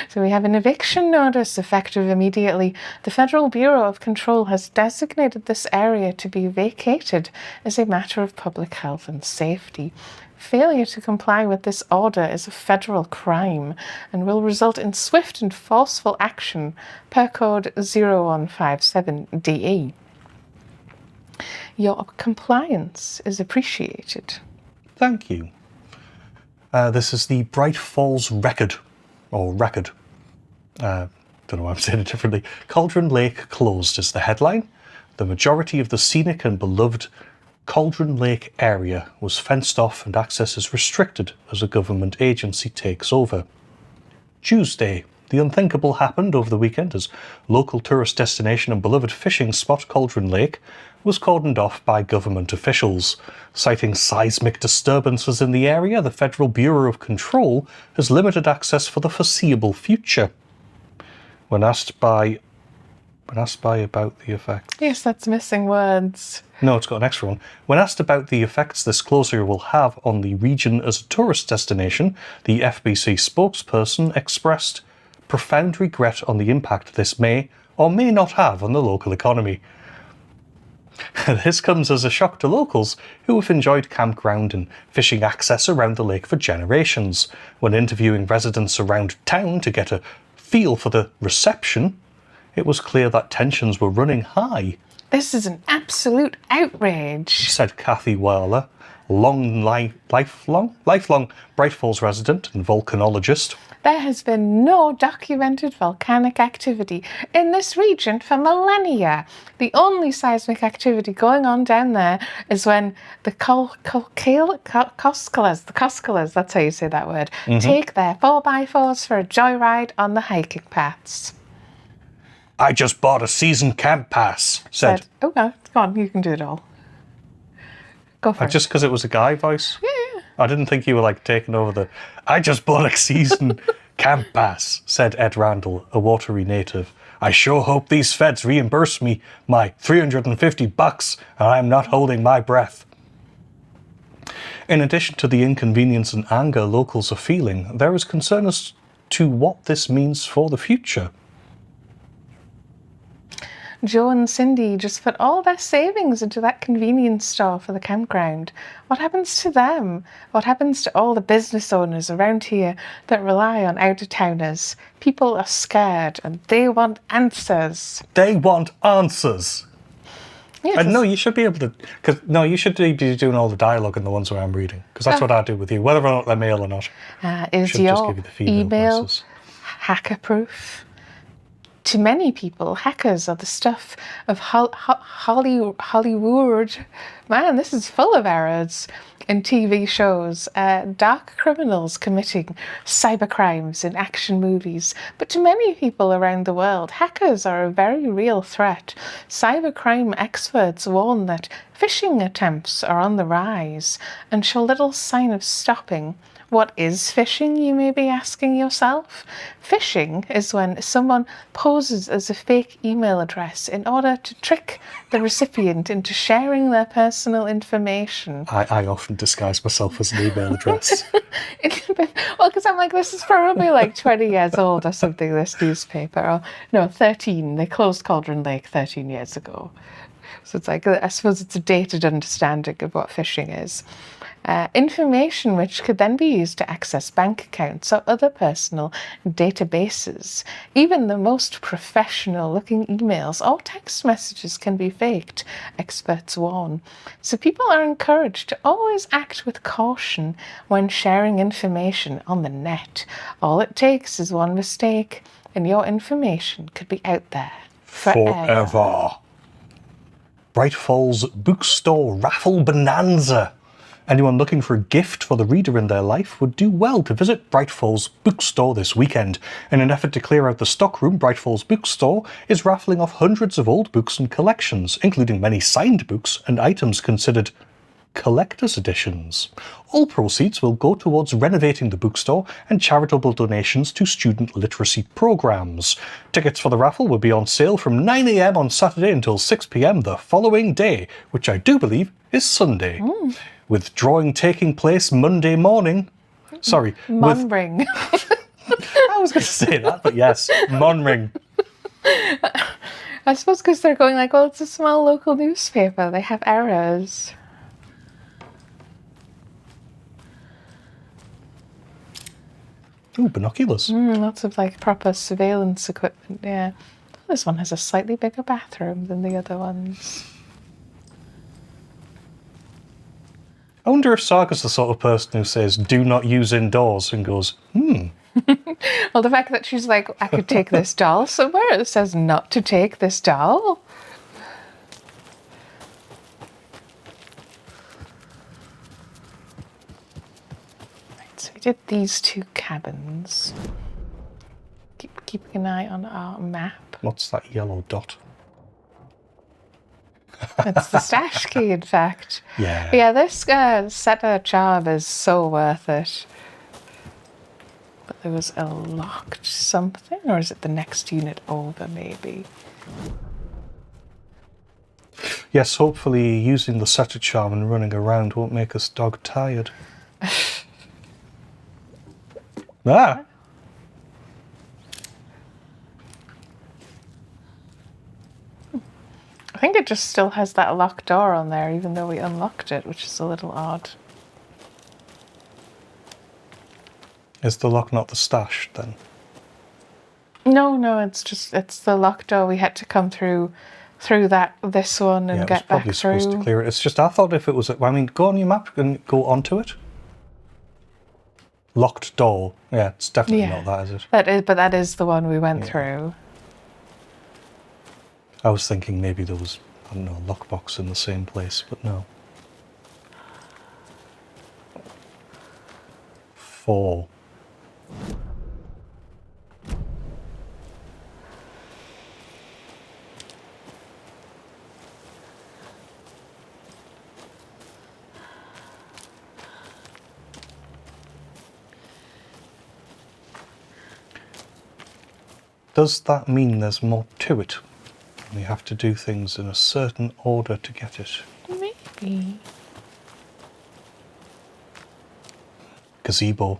So we have an eviction notice effective immediately. The Federal Bureau of Control has designated this area to be vacated as a matter of public health and safety. Failure to comply with this order is a federal crime and will result in swift and forceful action per code 0157DE. Your compliance is appreciated. Thank you. This is the Bright Falls Record. Or record. Don't know why I'm saying it differently. Cauldron Lake closed is the headline. The majority of the scenic and beloved Cauldron Lake area was fenced off and access is restricted as a government agency takes over. Tuesday, The unthinkable happened over the weekend as local tourist destination and beloved fishing spot Cauldron Lake was cordoned off by government officials. Citing seismic disturbances in the area, the Federal Bureau of Control has limited access for the foreseeable future. When asked by about the effects... Yes, that's missing words. No, it's got an extra one. When asked about the effects this closure will have on the region as a tourist destination, the FBC spokesperson expressed profound regret on the impact this may or may not have on the local economy. This comes as a shock to locals who have enjoyed campground and fishing access around the lake for generations. When interviewing residents around town to get a feel for the reception, it was clear that tensions were running high. This is an absolute outrage, said Kathy Weiler, lifelong Bright Falls resident and volcanologist. There has been no documented volcanic activity in this region for millennia. The only seismic activity going on down there is when the Koskelas, that's how you say that word, take their 4x4s for a joyride on the hiking paths. I just bought a season camp pass, said... Oh, no, come on, you can do it all. Go for it. Just because it was a guy voice? Yeah. I didn't think you were like taking over the... I just bought a season camp pass, said Ed Randall, a Watery native. I sure hope these feds reimburse me my $350 and I'm not holding my breath. In addition to the inconvenience and anger locals are feeling, there is concern as to what this means for the future. Joe and Cindy just put all their savings into that convenience store for the campground. What happens to them? What happens to all the business owners around here that rely on out-of-towners? People are scared and they want answers. They want answers. Yes. No, you should be able to... you should be doing all the dialogue in the ones where I'm reading. Because that's what I do with you, whether or not they're male or not. Is should your just give you the female email voices. hacker-proof? To many people, hackers are the stuff of Hollywood. Man, this is full of errors in TV shows. Dark criminals committing cybercrimes in action movies. But to many people around the world, hackers are a very real threat. Cybercrime experts warn that phishing attempts are on the rise and show little sign of stopping. What is phishing, you may be asking yourself? Phishing is when someone poses as a fake email address in order to trick the recipient into sharing their personal information. I often disguise myself as an email address. Well, because I'm like, this is probably like 20 years old or something, this newspaper. Or no, 13. They closed Cauldron Lake 13 years ago. So it's like, I suppose it's a dated understanding of what phishing is. Information which could then be used to access bank accounts or other personal databases. Even the most professional looking emails or text messages can be faked, experts warn. So people are encouraged to always act with caution when sharing information on the net. All it takes is one mistake and your information could be out there forever. Bright Falls Bookstore Raffle Bonanza. Anyone looking for a gift for the reader in their life would do well to visit Bright Falls Bookstore this weekend. In an effort to clear out the stockroom, Bright Falls Bookstore is raffling off hundreds of old books and collections, including many signed books and items considered collector's editions. All proceeds will go towards renovating the bookstore and charitable donations to student literacy programs. Tickets for the raffle will be on sale from 9 a.m. on Saturday until 6 p.m. the following day, which I do believe is Sunday. With drawing taking place Monday morning. Sorry. Monring. I was going to say that, but yes, Monring. I suppose because they're going like, well, it's a small local newspaper. They have errors. Ooh, binoculars. Lots of like proper surveillance equipment, yeah. This one has a slightly bigger bathroom than the other ones. I wonder if Saga's the sort of person who says, do not use indoors, and goes, Well, the fact that she's like, I could take this doll somewhere, it says not to take this doll. Right, so we did these two cabins. keeping an eye on our map. What's that yellow dot? It's the stash key, in fact. Yeah. Yeah, this set of charm is so worth it. But there was a locked something, or is it the next unit over, maybe? Yes, hopefully using the set of charm and running around won't make us dog tired. Ah! I think it just still has that locked door on there, even though we unlocked it, which is a little odd. Is the lock not the stash then? No, it's the locked door. We had to come through this one and Yeah, it was get back probably supposed to through. clear it. It's just I thought if it was, I mean, go on your map and go onto it. Locked door. Yeah, it's definitely not that, is it? But that is the one we went through. I was thinking maybe there was, I don't know, a lockbox in the same place, but no. 4. Does that mean there's more to it? We have to do things in a certain order to get it. Maybe. Gazebo.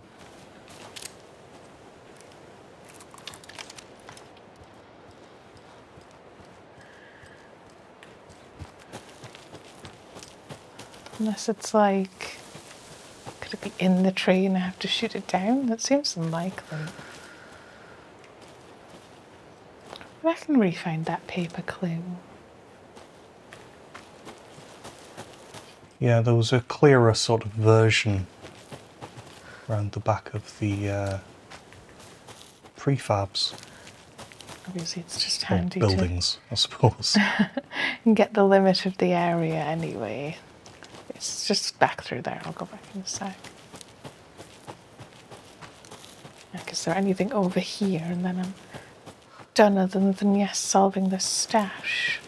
Unless it's like, could it be in the tree and I have to shoot it down? That seems unlikely. But I can re-find that paper clue. Yeah, there was a clearer sort of version around the back of the prefabs. Obviously, it's just Or handy buildings, I suppose. to get the limit of the area anyway. It's just back through there. I'll go back in a sec. Like, is there anything over here? And then I'm done other than, yes, solving the stash.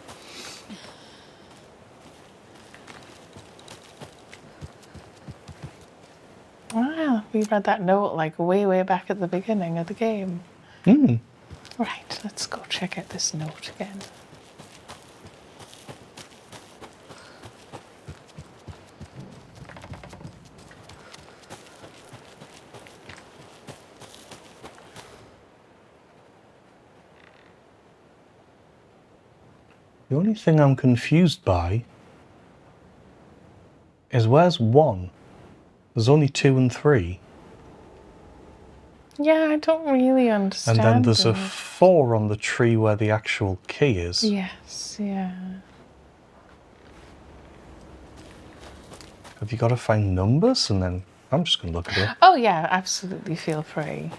Wow, we read that note like way back at the beginning of the game. Right, let's go check out this note again. The only thing I'm confused by is where's 1? There's only 2 and 3. Yeah, I don't really And understand. then there's a it. 4 on the tree where the actual key is. Yes, yeah. Have you got to find numbers? And then I'm just going to look it up. Oh yeah, absolutely, feel free.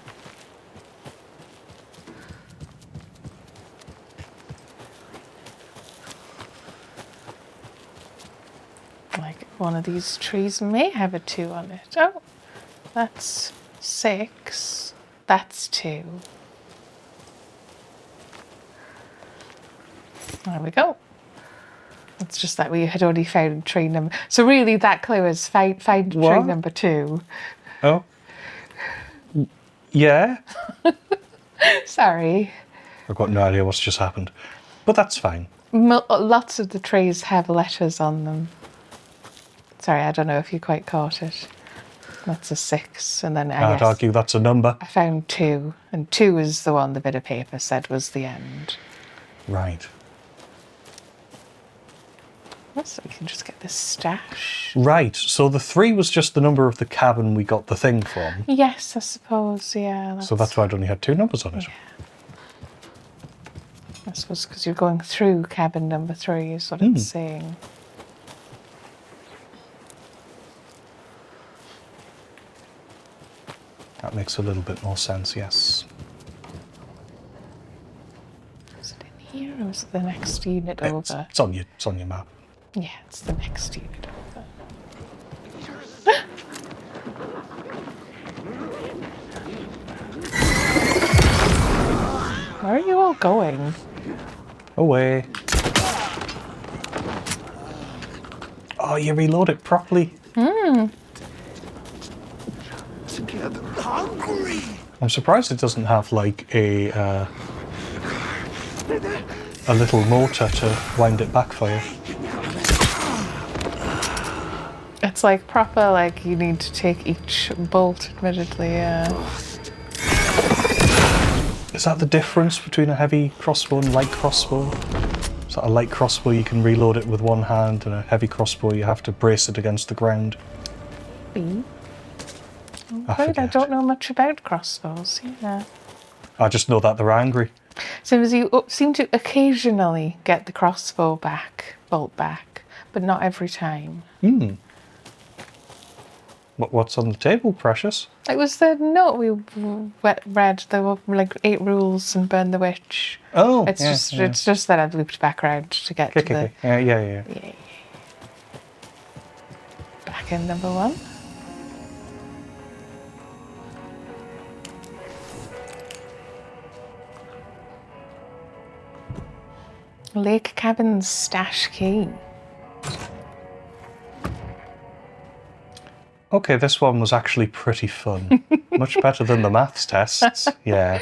Like, one of these trees may have a 2 on it. Oh, that's 6. That's 2. There we go. It's just that we had already found tree number. So really, that clue is find tree What? number 2. Oh. Yeah? Sorry. I've got no idea what's just happened. But that's fine. Lots of the trees have letters on them. Sorry, I don't know if you quite caught it. That's a 6, and then I'd argue that's a number. I found 2, and 2 is the one the bit of paper said was the end. Right. So we can just get this stash. Right, so the 3 was just the number of the cabin we got the thing from. Yes, I suppose, yeah. So that's why it only had 2 numbers on it. Yeah. I suppose because you're going through cabin number 3 is what it's saying. That makes a little bit more sense, yes. Is it in here or is it the next unit over? It's on your map. Yeah, it's the next unit over. not going. Away. Oh, you reload it properly. Together. Hungry! I'm surprised it doesn't have like a little motor to wind it back for you. It's like proper, like you need to take each bolt, admittedly, Is that the difference between a heavy crossbow and light crossbow? So a light crossbow you can reload it with one hand, and a heavy crossbow you have to brace it against the ground. B. I Right, I forget. don't know much about crossbows, yeah. I just know that they're angry. So as you seem to occasionally get the crossbow bolt back, but not every time. What's on the table, precious? It was the note we read. There were like 8 rules and burn the witch. Oh, It's yeah, just yeah. it's just that I've looped back around to get to the Okay. Yeah. back in number 1. Lake Cabin's stash key. Okay, this one was actually pretty fun. Much better than the maths tests. Yeah.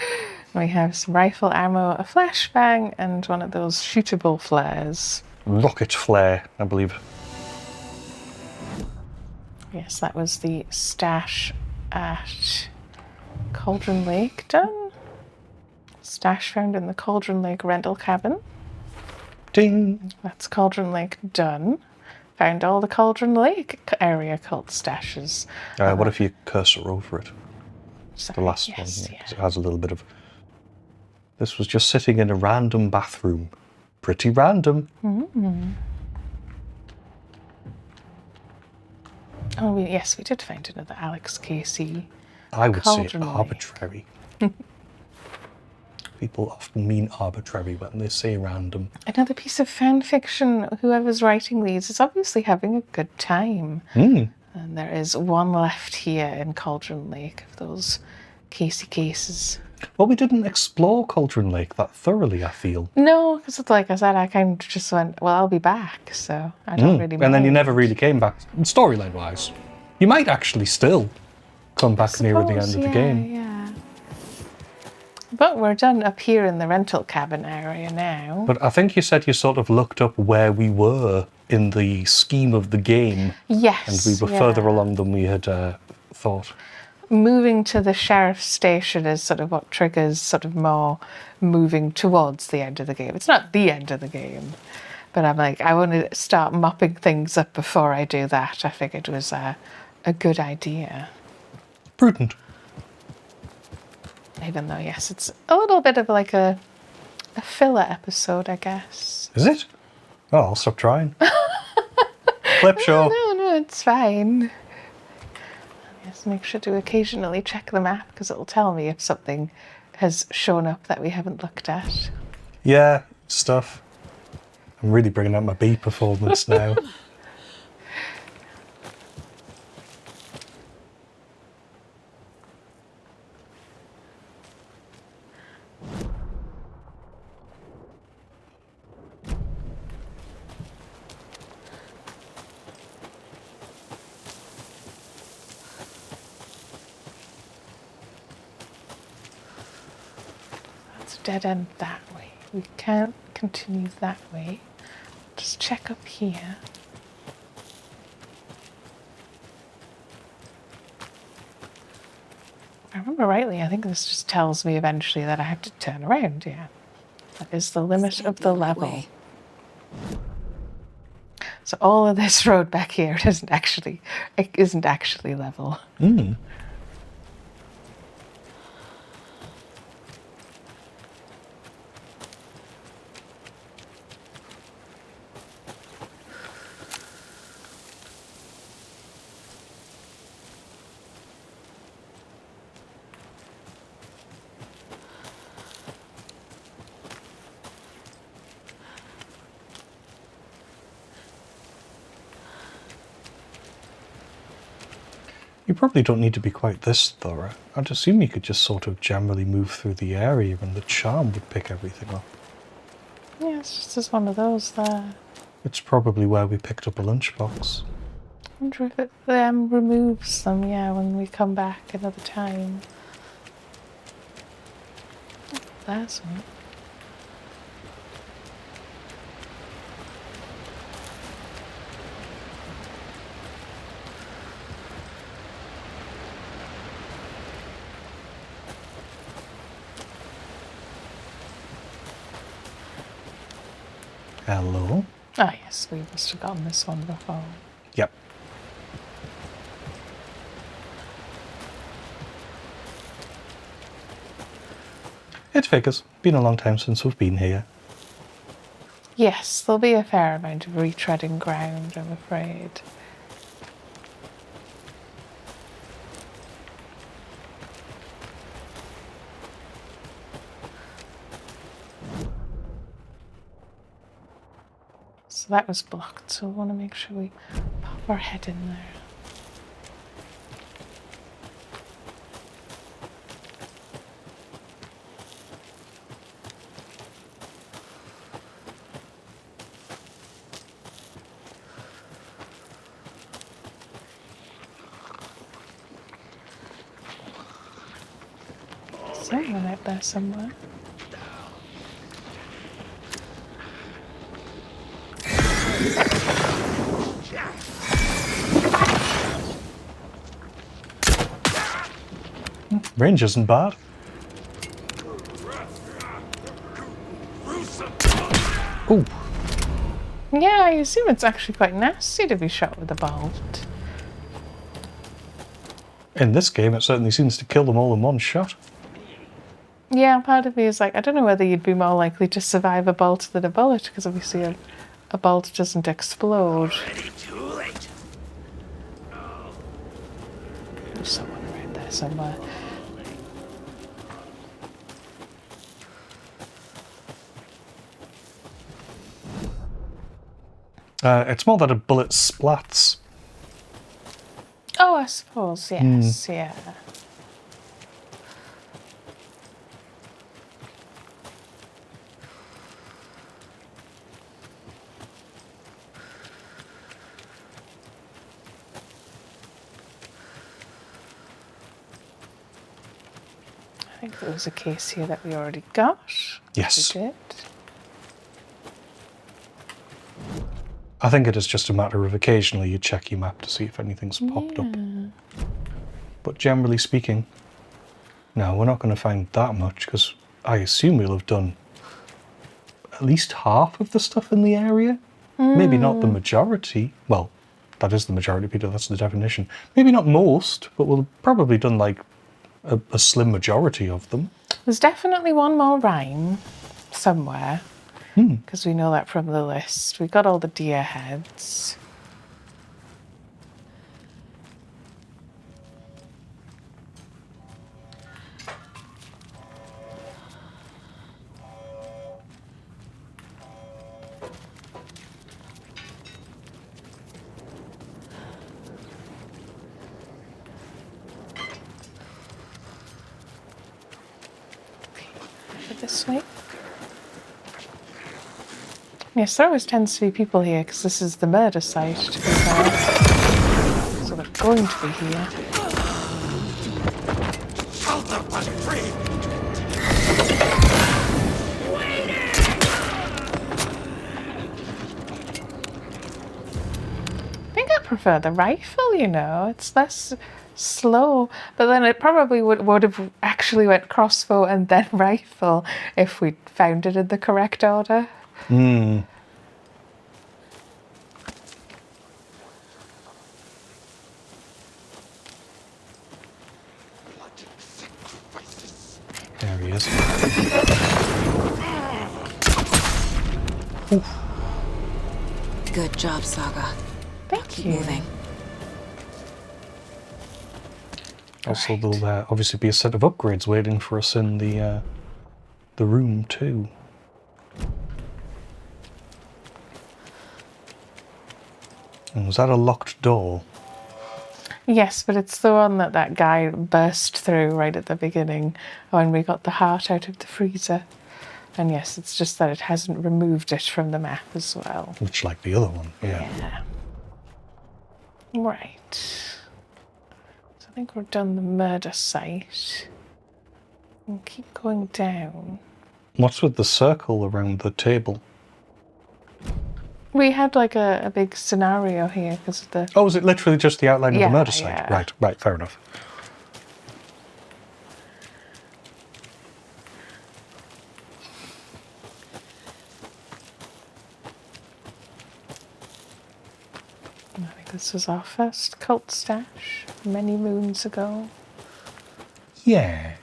We have some rifle ammo, a flashbang, and one of those shootable flares. Rocket flare, I believe. Yes, that was the stash at Cauldron Lake done. Stash found in the Cauldron Lake rental cabin. Ding. That's Cauldron Lake done. Found all the Cauldron Lake area cult stashes. What if you cursor over it? Sorry, The last yes, one, yeah. 'cause it has a little bit of... This was just sitting in a random bathroom. Pretty random. Oh, yes, we did find another Alex Casey. I would Cauldron say Lake. arbitrary. People often mean arbitrary when they say random. Another piece of fan fiction. Whoever's writing these is obviously having a good time. Mm. And there is one left here in Cauldron Lake of those Casey cases. Well, we didn't explore Cauldron Lake that thoroughly, I feel. No, because like I said, I kind of just went, well, I'll be back, so I don't really mind. And then you never really came back, storyline-wise. You might actually still come back nearer the end of the game. Yeah. But we're done up here in the rental cabin area now. But I think you said you sort of looked up where we were in the scheme of the game. Yes. And we were further along than we had thought. Moving to the sheriff's station is sort of what triggers sort of more moving towards the end of the game. It's not the end of the game, but I'm like, I want to start mopping things up before I do that. I figured it was a good idea. Prudent. Even though, yes, it's a little bit of like a filler episode, I guess. Is it? Oh, I'll stop trying. Clip show. No, it's fine. Just make sure to occasionally check the map because it'll tell me if something has shown up that we haven't looked at. Yeah, stuff. I'm really bringing out my B performance now. Dead end that way. We can't continue that way. Just check up here. If I remember rightly, I think this just tells me eventually that I have to turn around, yeah. That is the limit of the level. So all of this road back here isn't actually level. Mm. You probably don't need to be quite this thorough. I'd assume you could just sort of generally move through the area and the charm would pick everything up. Yeah, it's just as one of those there. It's probably where we picked up a lunchbox. I wonder if it removes them, yeah, when we come back another time. Oh, there's one. Hello? Ah, yes, we must have gotten this one before. Yep. It figures. Been a long time since we've been here. Yes, there'll be a fair amount of retreading ground, I'm afraid. So that was blocked, so we want to make sure we pop our head in there. Someone out there somewhere. Range isn't bad. Ooh. Yeah, I assume it's actually quite nasty to be shot with a bolt. In this game, it certainly seems to kill them all in one shot. Yeah, part of me is like, I don't know whether you'd be more likely to survive a bolt than a bullet, because obviously a bolt doesn't explode. There's someone right there somewhere. It's more that a bullet splats. Oh, I suppose, yes, yeah. I think there was a case here that we already got. Yes. We did. I think it is just a matter of occasionally you check your map to see if anything's popped up. But generally speaking, no, we're not going to find that much because I assume we'll have done at least half of the stuff in the area. Maybe not the majority. Well, that is the majority, Peter, that's the definition. Maybe not most, but we'll have probably done like a slim majority of them. There's definitely one more rhyme somewhere, because we know that from the list. We got all the deer heads. This way. Yes, there always tends to be people here because this is the murder site, to be fair. So they're going to be here. I think I prefer the rifle, you know. It's less slow, but then it probably would have actually went crossbow and then rifle if we'd found it in the correct order. There he is. Oof. Good job, Saga. Thank Keep you. moving. Also, Right. there'll obviously be a set of upgrades waiting for us in the room too. And was that a locked door? Yes, but it's the one that guy burst through right at the beginning when we got the heart out of the freezer. And yes, it's just that it hasn't removed it from the map as well. Much like the other one, yeah. Right. So I think we're done the murder site. We'll keep going down. What's with the circle around the table? We had like a big scenario here because of the... Oh, is it literally just the outline of the murder site? Yeah. Right, fair enough. I think this was our first cult stash many moons ago. Yeah.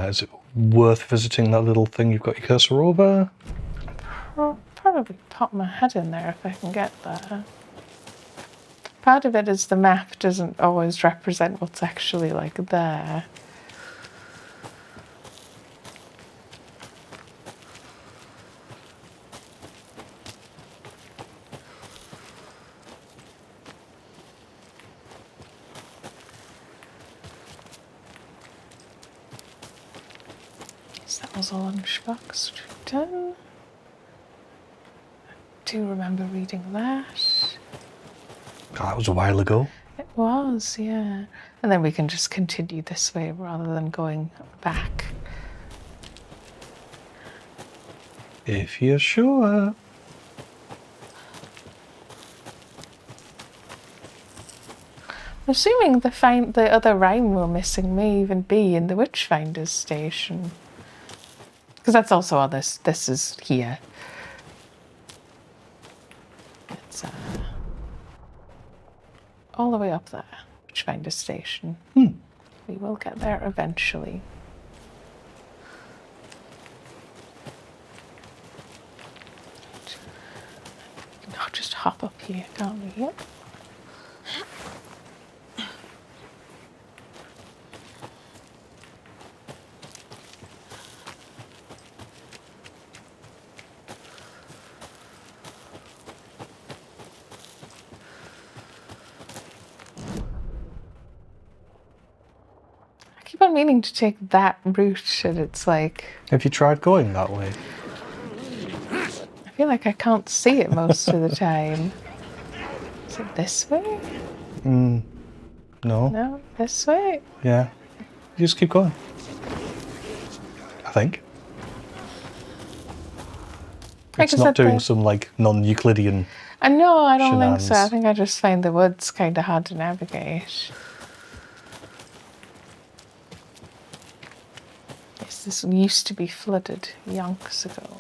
Is it worth visiting that little thing you've got your cursor over? I'll probably pop my head in there if I can get there. Part of it is the map doesn't always represent what's actually like there. So that was a lunchbox done. I do remember reading that. Oh, that was a while ago. It was, yeah. And then we can just continue this way rather than going back. If you're sure. I'm assuming the other rhyme we're missing may even be in the Witchfinder's station. Because that's also on this. This is here. It's all the way up there. Witchfinder's station. We will get there eventually. I'll just hop up here, can't we? Yep. I keep on meaning to take that route, and it's like... Have you tried going that way? I feel like I can't see it most of the time. Is it this way? No. No, this way? Yeah. You just keep going. I think. It's not doing some like non-Euclidean. No, I don't think so. I shenanigans. think I just find the woods kind of hard to navigate. Yes, this used to be flooded yonks ago.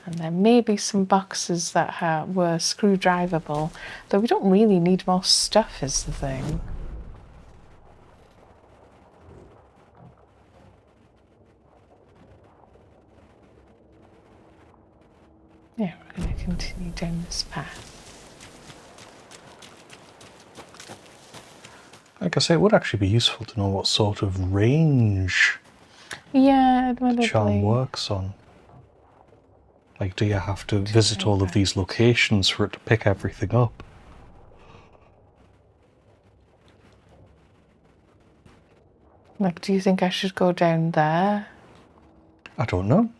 And there may be some boxes that were screwdriverable, though we don't really need more stuff is the thing. Yeah, we're going to continue down this path. Like I say, it would actually be useful to know what sort of range Yeah, admittedly. charm works on. Like, do you have to visit all of these locations for it to pick everything up? Like, do you think I should go down there? I don't know.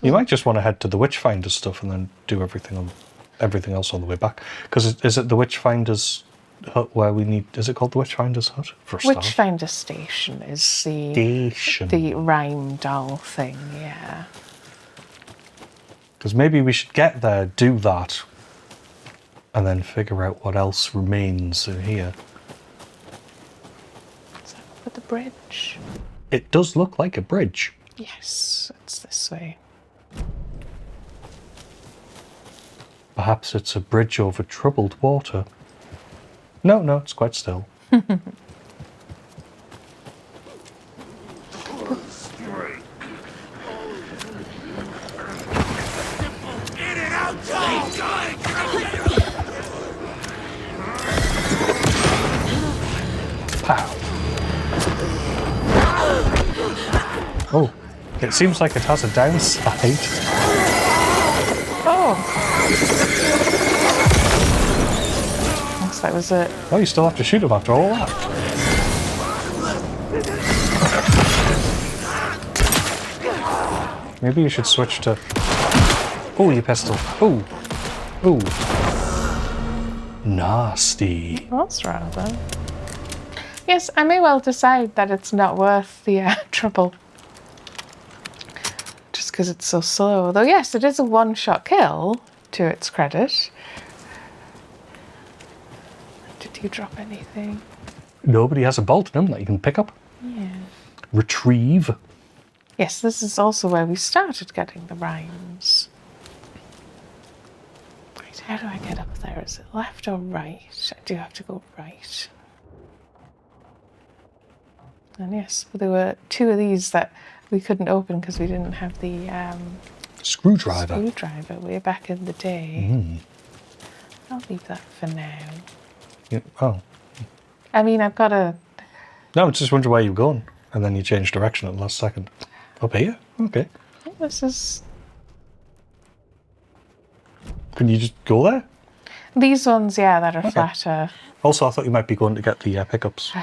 You might just want to head to the Witchfinder stuff and then do everything else on the way back. Because is it the Witchfinder's hut where we need? Is it called the Witchfinder's hut for a start? Witchfinder Station is Station. the rhyme doll thing, yeah. Because maybe we should get there, do that, and then figure out what else remains in here. Is that over the bridge? It does look like a bridge. Yes, it's this way. Perhaps it's a bridge over troubled water. No, it's quite still. Pow. Oh, It seems like it has a downside. Oh! Yes, that was it. Oh, you still have to shoot him after all that. Maybe you should switch to... Oh, your pistol. Oh. Oh. Nasty. That's rather. Yes, I may well decide that it's not worth the trouble. Just because it's so slow. Though, yes, it is a one-shot kill, to its credit. Did you drop anything? Nobody has a bolt in him that you can pick up. Yeah. Retrieve. Yes, this is also where we started getting the rhymes. Right, how do I get up there? Is it left or right? I do have to go right. And yes, there were two of these that we couldn't open because we didn't have the Screwdriver. way back in the day. I'll leave that for now. Yeah. Oh. I mean, I've got a... No, I just wonder where you're going. And then you change direction at the last second. Up here? Okay. This is... Can you just go there? These ones, yeah, that are flatter. Also, I thought you might be going to get the pickups.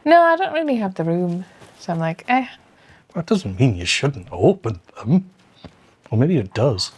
No, I don't really have the room. So I'm like, eh. That doesn't mean you shouldn't open them. Or maybe it does.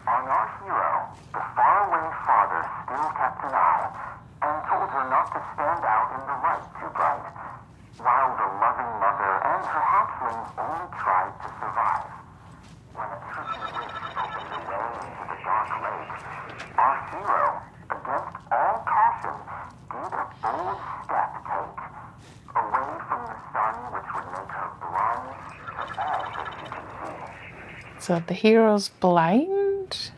On our hero, the faraway father still kept an eye and told her not to stand out in the light too bright, while the loving mother and her hatchling only tried to survive. When a tricky witch opened the way into the dark lake, our hero, against all caution, did a bold step take, away from the sun which would make her blind to all that she could see. So the hero's blind?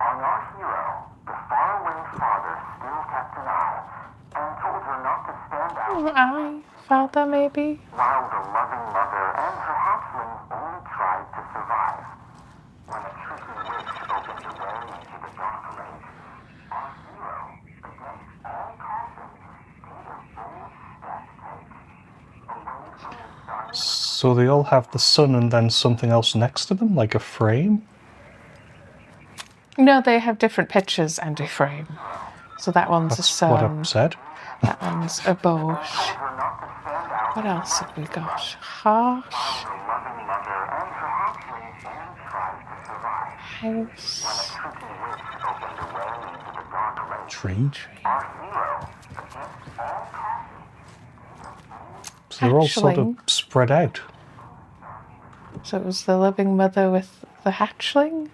On our hero, the faraway father still kept an eye and told her not to stand out, I, father, maybe? while the loving mother and her hatchling only tried to survive. When a tricky witch opened the way into the dark lake, our hero, against all caution, did a bold step take, away from the sun. So they all have the sun and then something else next to them, like a frame? No, they have different pictures and a frame. So that one's a That's what sun, I've said. that one's a boat. Her not to stand out, What else have we got? Heart, the loving mother and her hatchling only tried to survive. house, Tricky witch opened the way into the dark lake. Tree. Our hero, against all caution, So they're all sort of Hatchling. spread out. So it was the loving mother with the hatchling?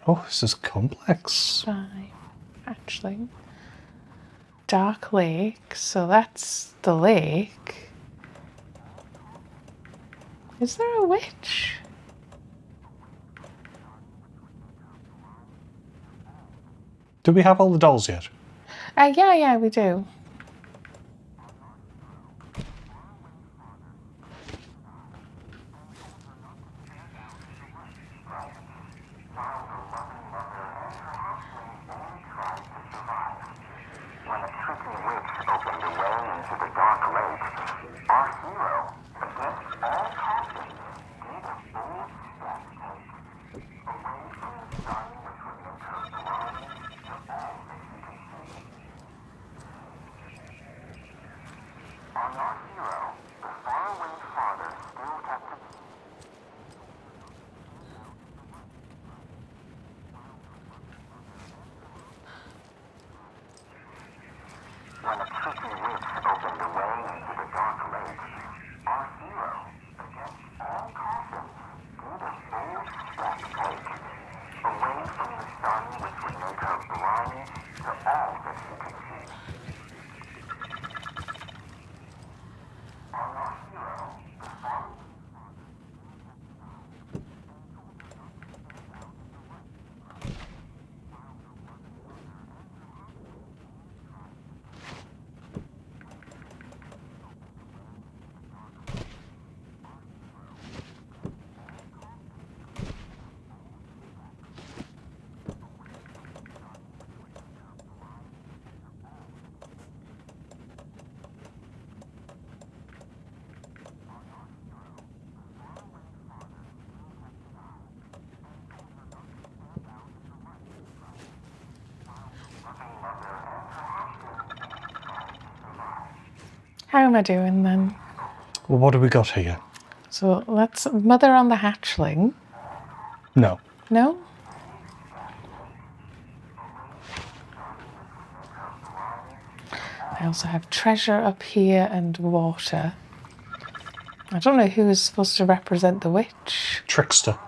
Oh, this is complex. 5. Hatchling. Dark lake, so that's the lake. Is there a witch? Do we have all the dolls yet? Yeah, we do. when a tricky witch opened the way into the dark lake, our hero, against all caution, did a bold step take, away from the sun which would make her blind to all that she could see. sun which would make her blind to all that she could see. On our hero, the father. How am I doing then? Well, what do we got here? So let's mother on the hatchling. No. No? I also have treasure up here and water. I don't know who is supposed to represent the witch. Trickster.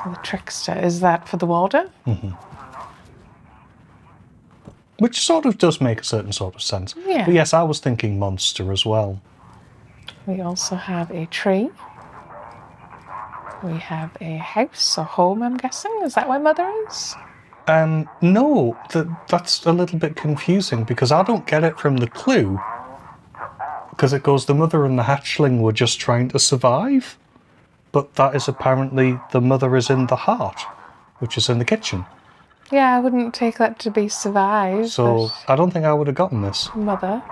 Or the trickster. Is that for the warder? Which sort of does make a certain sort of sense. Yeah. But yes, I was thinking monster as well. We also have a tree. We have a house or home, I'm guessing. Is that where mother is? No, that's a little bit confusing because I don't get it from the clue. Because it goes, the mother and the hatchling were just trying to survive. But that is apparently the mother is in the heart, which is in the kitchen. Yeah, I wouldn't take that to be survive. So I don't think I would have gotten this. But mother.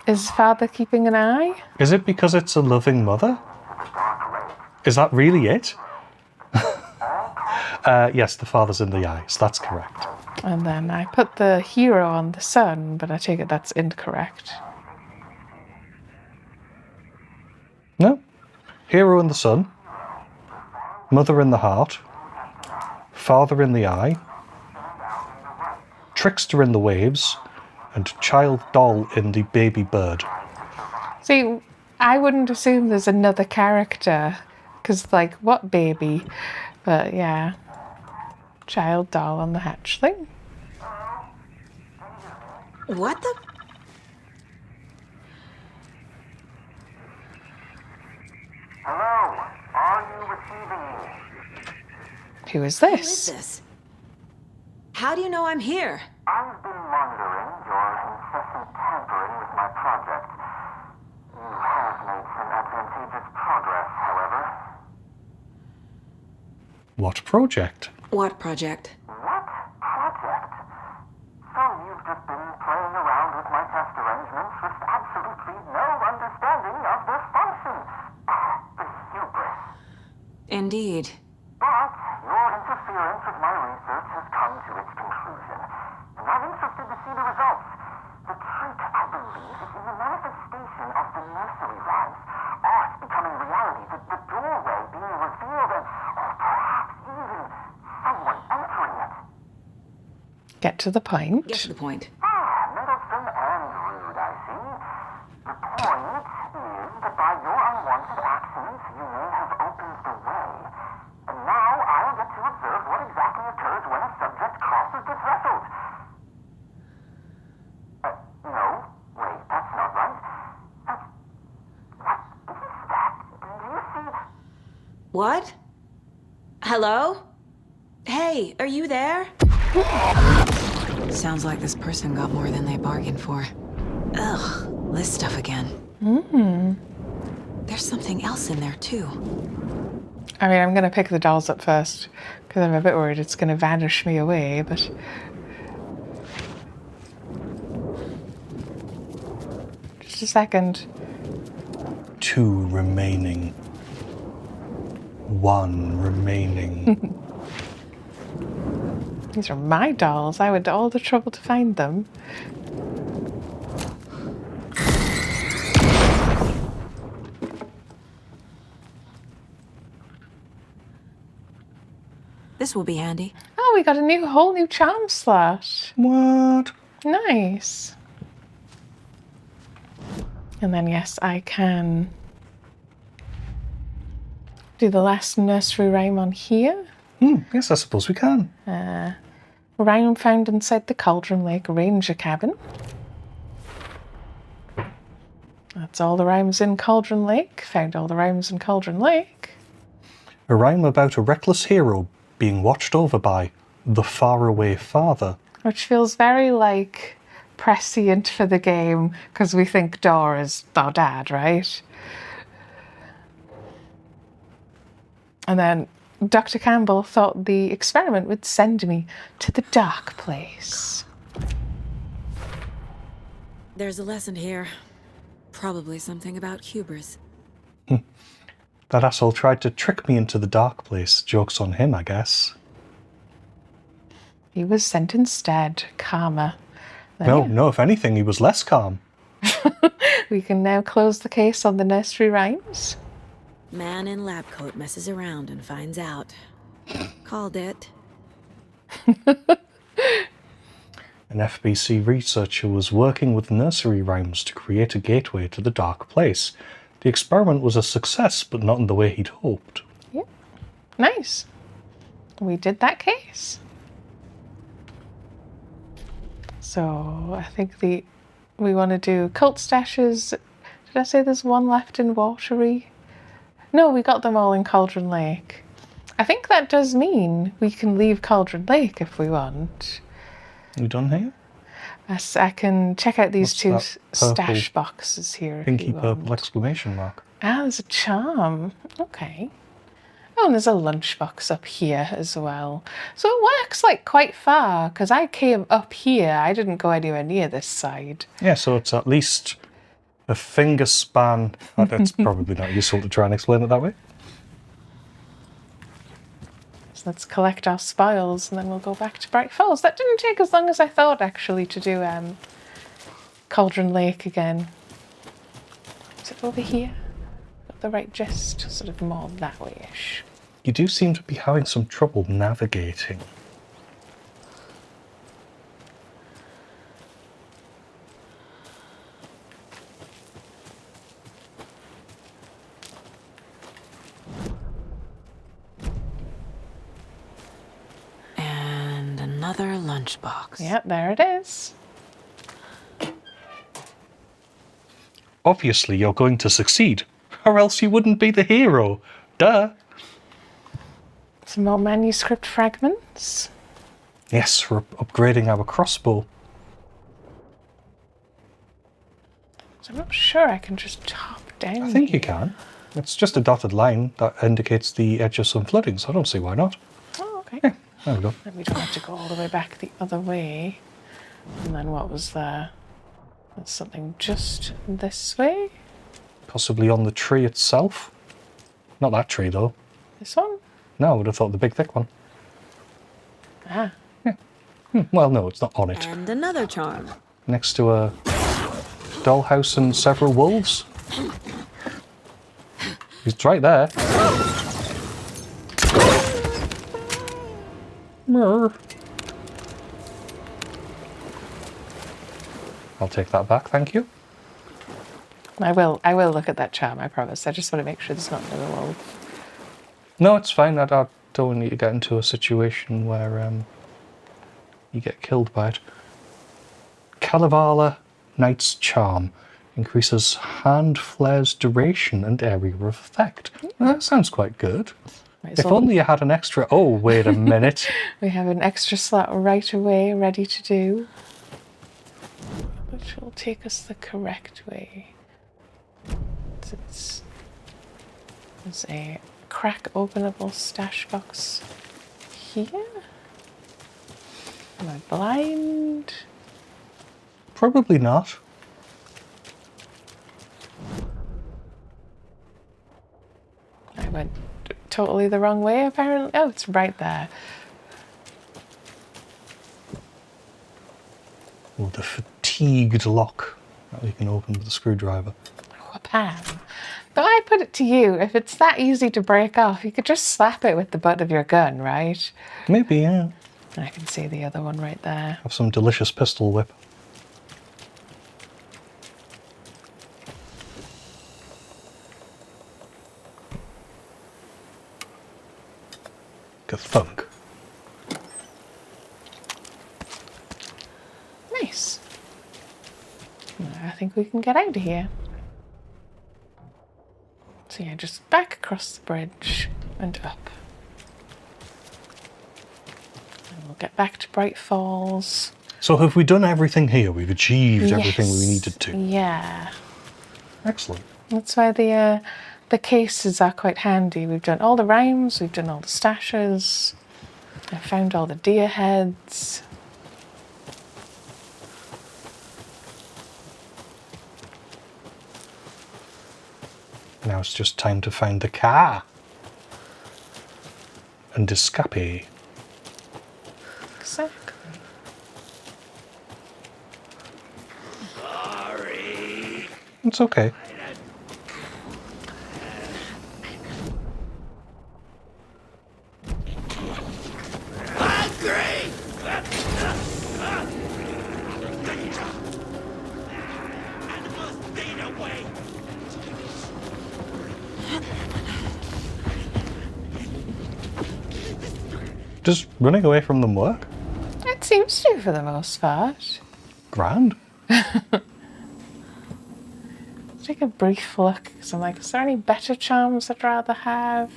Is father keeping an eye? Is it because it's a loving mother? Is that really it? Yes, the father's in the eyes. That's correct. And then I put the hero on the sun, but I take it that's incorrect. No. Hero in the sun. Mother in the heart. Father in the eye. Trickster in the waves. And child doll in the baby bird. See, I wouldn't assume there's another character, because, like, what baby? But yeah, child doll on the hatchling. What the? Hello, are you receiving me? Who is Who is this? this? How do you know I'm here? I've been monitoring your incessant tampering with my project. You have made some advantageous progress, however. What project? What project? What project? So you've just been playing around with my test arrangements with absolutely no understanding of their function. The hubris. Indeed. But your interference with my research has come to its conclusion, and I'm interested to see the results. The trick, I believe, is in the manifestation of the nursery rhymes, art becoming reality, the doorway being revealed, and perhaps even someone entering it. Get to the point. Get to the point. Meddlesome and rude, I see. The point is that by your unwanted actions, you may have opened the way. And now I'll get to observe what exactly occurs when a subject crosses the threshold. No. Wait, that's not right. What is that? Do you see? What? Hello? Hey, are you there? Sounds like this person got more than they bargained for. Ugh, this stuff again. There's something else in there, too. I mean, I'm going to pick the dolls up first, because I'm a bit worried it's going to vanish me away, but... Just a second. 2 remaining. 1 remaining. These are my dolls. I went to all the trouble to find them. This will be handy. Oh, we got a whole new charm slot. What? Nice. And then, yes, I can do the last nursery rhyme on here. Yes, I suppose we can. Rhyme found inside the Cauldron Lake Ranger cabin. That's all the rhymes in Cauldron Lake. Found all the rhymes in Cauldron Lake. A rhyme about a reckless hero being watched over by the faraway father. Which feels very like prescient for the game because we think Dor is our dad, right? And then Dr. Campbell thought the experiment would send me to the dark place. There's a lesson here. Probably something about hubris. That asshole tried to trick me into the dark place. Joke's on him, I guess. He was sent instead, calmer. No, if anything, he was less calm. We can now close the case on the nursery rhymes. Man in lab coat messes around and finds out. Called it. An FBC researcher was working with nursery rhymes to create a gateway to the dark place. The experiment was a success, but not in the way he'd hoped. Yep. Nice. We did that case. So I think we want to do cult stashes. Did I say there's one left in Watery? No, we got them all in Cauldron Lake. I think that does mean we can leave Cauldron Lake if we want. You done here? Yes, I can check out these What's two that purple- stash boxes here. Pinky if you purple want. exclamation mark. Ah, there's a charm. Okay. Oh, and there's a lunchbox up here as well. So it works like quite far because I came up here. I didn't go anywhere near this side. Yeah, so it's at least a finger span. Oh, that's probably not useful to try and explain it that way. So let's collect our spoils and then we'll go back to Bright Falls. That didn't take as long as I thought actually to do Cauldron Lake again. Is it over here? Got the right gist? Sort of more that way-ish. You do seem to be having some trouble navigating. And another lunchbox. Yep, there it is. Obviously, you're going to succeed, or else you wouldn't be the hero. Duh. Some more manuscript fragments. Yes, we're upgrading our crossbow. So I'm not sure I can just top down. I think you here. can. It's just a dotted line that indicates the edge of some flooding, so I don't see why not. Oh, okay. Yeah, there we go. Then we don't have to go all the way back the other way. And then what was there? There's something just this way. Possibly on the tree itself. Not that tree, though. This one? No, I would have thought the big thick one. Ah. Well, no, it's not on it. And another charm. Next to a dollhouse and several wolves. It's right there. Murr. I'll take that back, thank you. I will look at that charm, I promise. I just want to make sure there's not another wolf. No, it's fine. I don't want you to get into a situation where you get killed by it. Kalevala Knight's Charm increases hand flare's duration and area of effect. Well, that sounds quite good. Might as If well- only you had an extra... Oh, wait a minute. We have an extra slot right away ready to do. Which will take us the correct way. There's a crack openable stash box here. Am I blind? Probably not. I went totally the wrong way apparently. Oh, it's right there. Oh, the fatigued lock that we can open with a screwdriver. Pam. But I put it to you, if it's that easy to break off, you could just slap it with the butt of your gun, right? Maybe, yeah. And I can see the other one right there. Have some delicious pistol whip. Thunk. I think we can get out of here. So yeah, just back across the bridge and up. And we'll get back to Bright Falls. So have we done everything here? We've achieved everything we Yes. needed to. Yeah. Excellent. That's why the cases are quite handy. We've done all the rhymes, we've done all the stashes. I found all the deer heads. Now it's just time to find the car. And escape. Exactly. It's okay. Does running away from them work? It seems to for the most part. Grand. Take a brief look because I'm like, is there any better charms I'd rather have?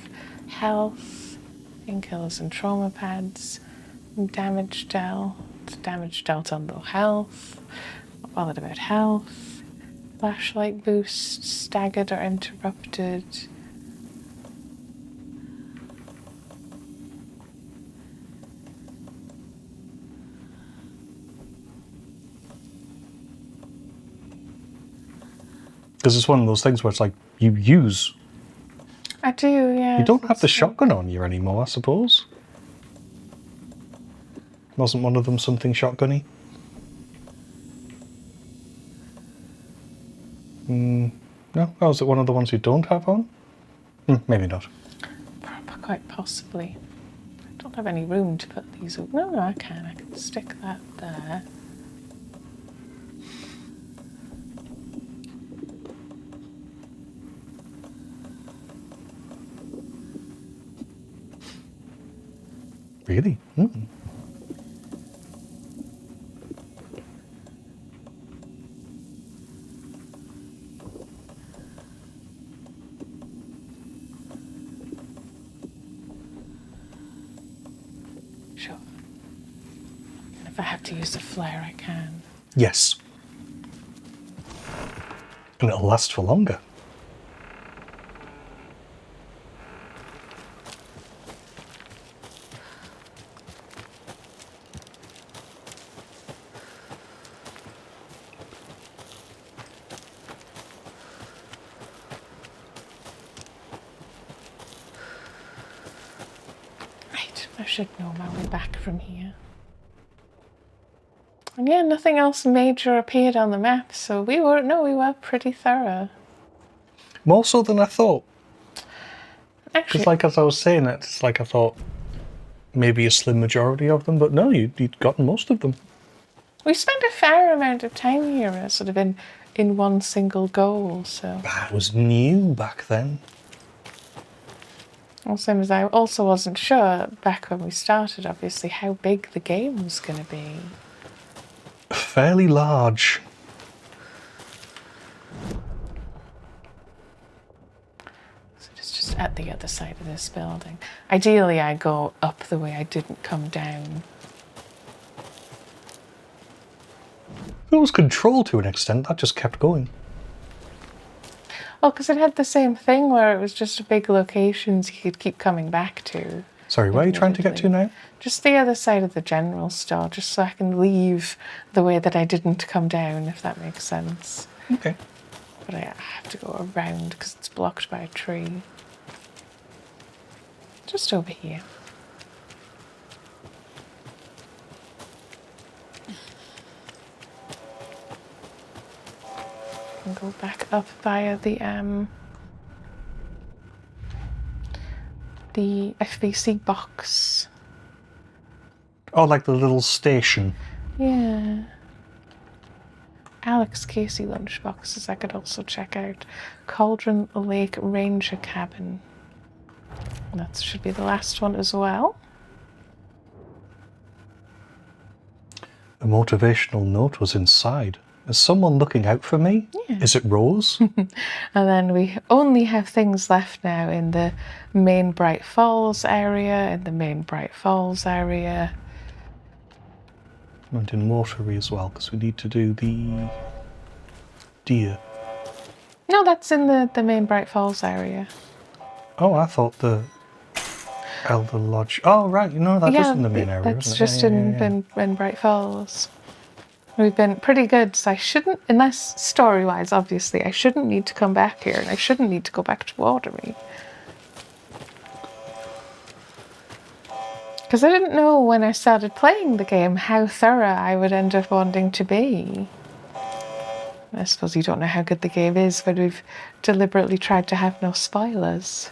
Health, painkillers and trauma pads, damage dealt on low health, not bothered about health, flashlight boost, staggered or interrupted. Because it's one of those things where it's like, you use. I do, yeah. You don't have the shotgun on you anymore, I suppose. Wasn't one of them something shotgunny? No? Oh, is it one of the ones you don't have on? Maybe not. Quite possibly. I don't have any room to put these. No, I can. I can stick that there. Really? Sure. And if I have to use the flare, I can. Yes. And it'll last for longer. I should know my way back from here. And yeah, nothing else major appeared on the map, so we were pretty thorough. More so than I thought. Actually, Because like as I was saying it, it's like I thought maybe a slim majority of them, but no, you'd gotten most of them. we spent a fair amount of time here, sort of in one single goal, so. That was new back then. Well, same as I also wasn't sure back when we started, obviously, how big the game was going to be. Fairly large. So it's just at the other side of this building. Ideally, I go up the way I didn't come down. It was control to an extent, that just kept going. Well, because it had the same thing where it was just big locations you could keep coming back to. Sorry, where are you trying to get to now? Just the other side of the general store, just so I can leave the way that I didn't come down, if that makes sense. Okay. But I have to go around because it's blocked by a tree. Just over here. And go back up via the FVC box. Oh, like the little station. Yeah. Alex Casey lunchboxes I could also check out. Cauldron Lake Ranger Cabin. And that should be the last one as well. A motivational note was inside. Is someone looking out for me? Yeah. Is it Rose? And then we only have things left now in the main Bright Falls area, and in Watery as well, because we need to do the deer. No, that's in the main Bright Falls area. Oh, I thought the Elder Lodge. Oh, right. That is in the main area. That's isn't it? just Yeah. in Bright Falls. We've been pretty good, so I shouldn't, unless story-wise, obviously, I shouldn't need to come back here, and I shouldn't need to go back to Watery. Because I didn't know when I started playing the game how thorough I would end up wanting to be. I suppose you don't know how good the game is when we've deliberately tried to have no spoilers.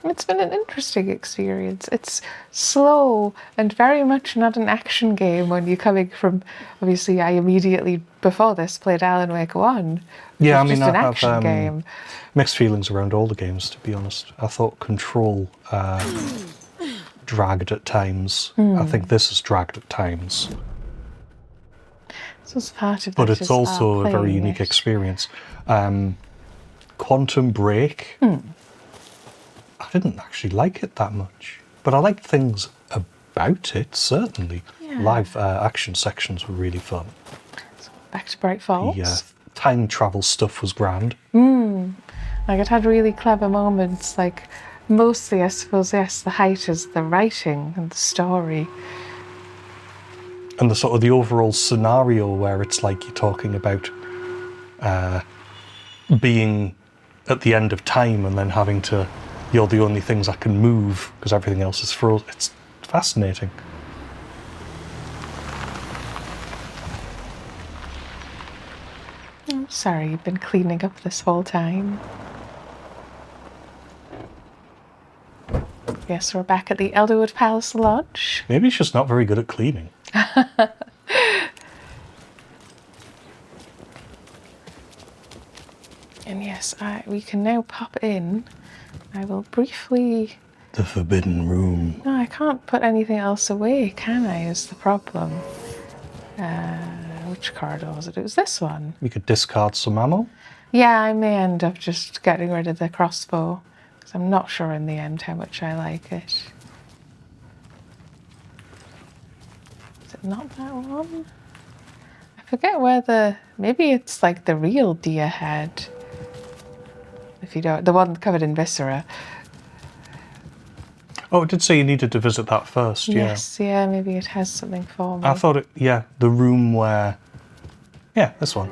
It's been an interesting experience. It's slow and very much not an action game when you're coming from... Obviously, I immediately, before this, played Alan Wake 1. Yeah, I It's mean, just an I action have game. mixed feelings around all the games, to be honest. I thought Control dragged at times. I think this has dragged at times. This was part of But that it's is also a very playing unique it. experience. Quantum Break, I didn't actually like it that much. But I liked things about it, certainly. Yeah. Live action sections were really fun. Back to Bright Falls. The time travel stuff was grand. Like, it had really clever moments, like, mostly, I suppose, yes, the height is the writing and the story. And the sort of the overall scenario where it's like you're talking about being at the end of time and then having to, you're the only things that can move because everything else is frozen. It's fascinating. I'm sorry, you've been cleaning up this whole time. Yes, we're back at the Elderwood Palace Lodge. Maybe it's just not very good at cleaning. And yes, we can now pop in. I will briefly... The Forbidden Room. No, I can't put anything else away, can I, is the problem. Which corridor was it? It was this one. We could discard some ammo. Yeah, I may end up just getting rid of the crossbow, because I'm not sure in the end how much I like it. Is it not that one? I forget where maybe it's like the real deer head. If you don't, the one covered in viscera. Oh, it did say you needed to visit that first, yeah. Yes, yeah, maybe it has something for me. I thought it, yeah, the room where... Yeah, this one.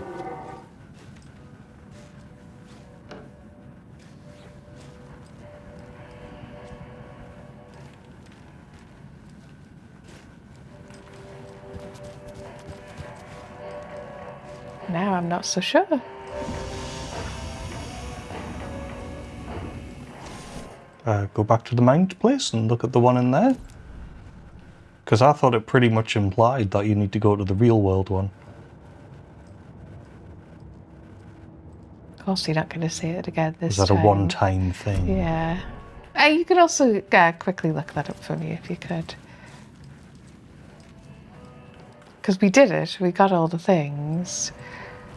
Now I'm not so sure. Go back to the mind place and look at the one in there. Because I thought it pretty much implied that you need to go to the real world one. Of course, you're not going to say it again this Is that time. a one-time thing? Yeah. You could also quickly look that up for me if you could. Because we did it. We got all the things.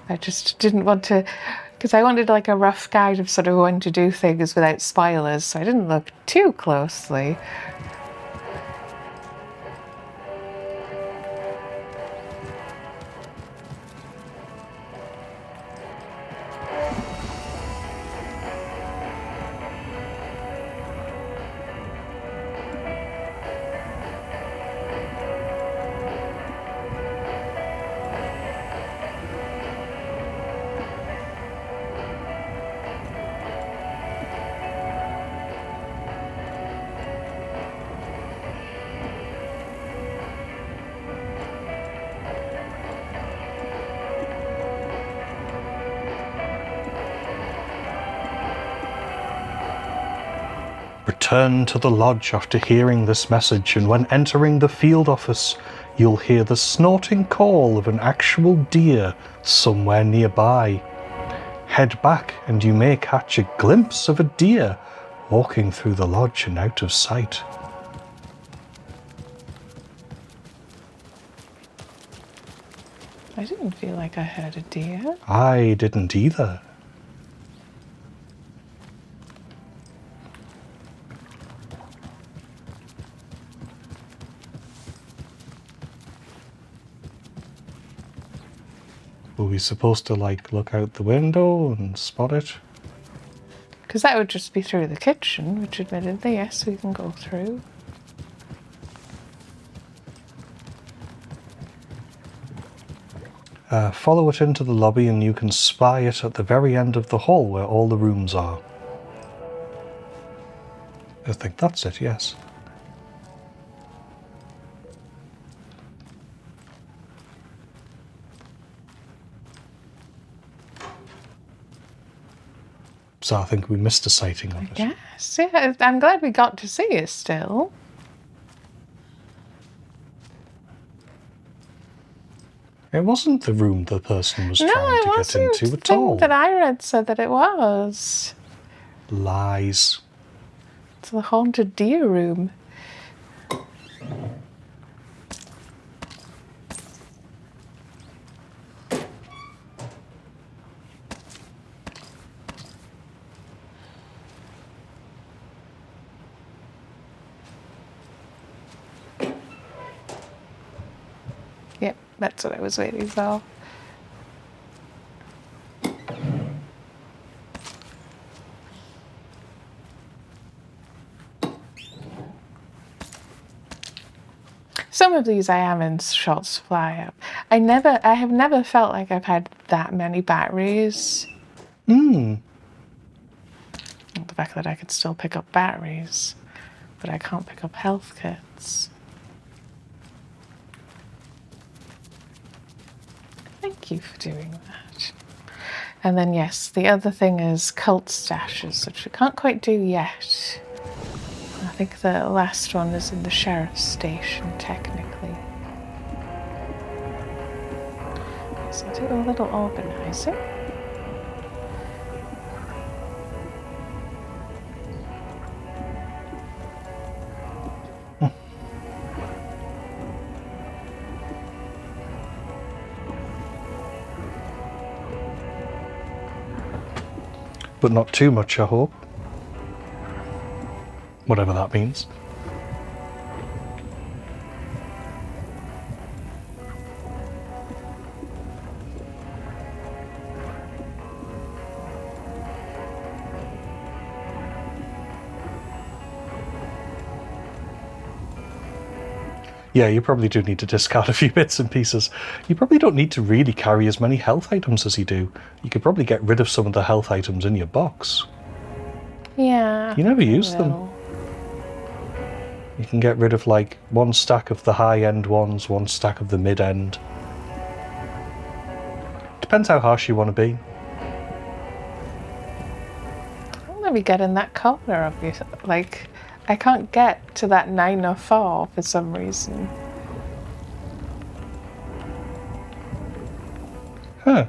I just didn't want to... Because I wanted like a rough guide of sort of when to do things without spoilers, so I didn't look too closely. Return to the lodge after hearing this message, and when entering the field office, you'll hear the snorting call of an actual deer somewhere nearby. Head back and you may catch a glimpse of a deer walking through the lodge and out of sight. I didn't feel like I heard a deer. I didn't either. Were we supposed to, like, look out the window and spot it? Because that would just be through the kitchen, which admittedly, yes, we can go through. Follow it into the lobby and you can spy it at the very end of the hall where all the rooms are. I think that's it, yes. So I think we missed a sighting of it. Yes, yeah, I'm glad we got to see it still. It wasn't the room the person was No, trying it to get wasn't. into The at thing all. that I read said that it was. Lies. It's the haunted deer room. Yep, that's what I was waiting for. Some of these I am in short supply of. I have never felt like I've had that many batteries. The fact that I could still pick up batteries, but I can't pick up health kits. Thank you for doing that. And then yes, the other thing is cult stashes, which we can't quite do yet. I think the last one is in the sheriff's station, technically. So I'll do a little organizing. But not too much, I hope. Whatever that means. Yeah, you probably do need to discard a few bits and pieces. You probably don't need to really carry as many health items as you do. You could probably get rid of some of the health items in your box. Yeah. You never I use them. will. You can get rid of like one stack of the high-end ones, one stack of the mid-end. Depends how harsh you want to be. I'm gonna be getting that corner of you. Like, I can't get to that 904 for some reason. Huh.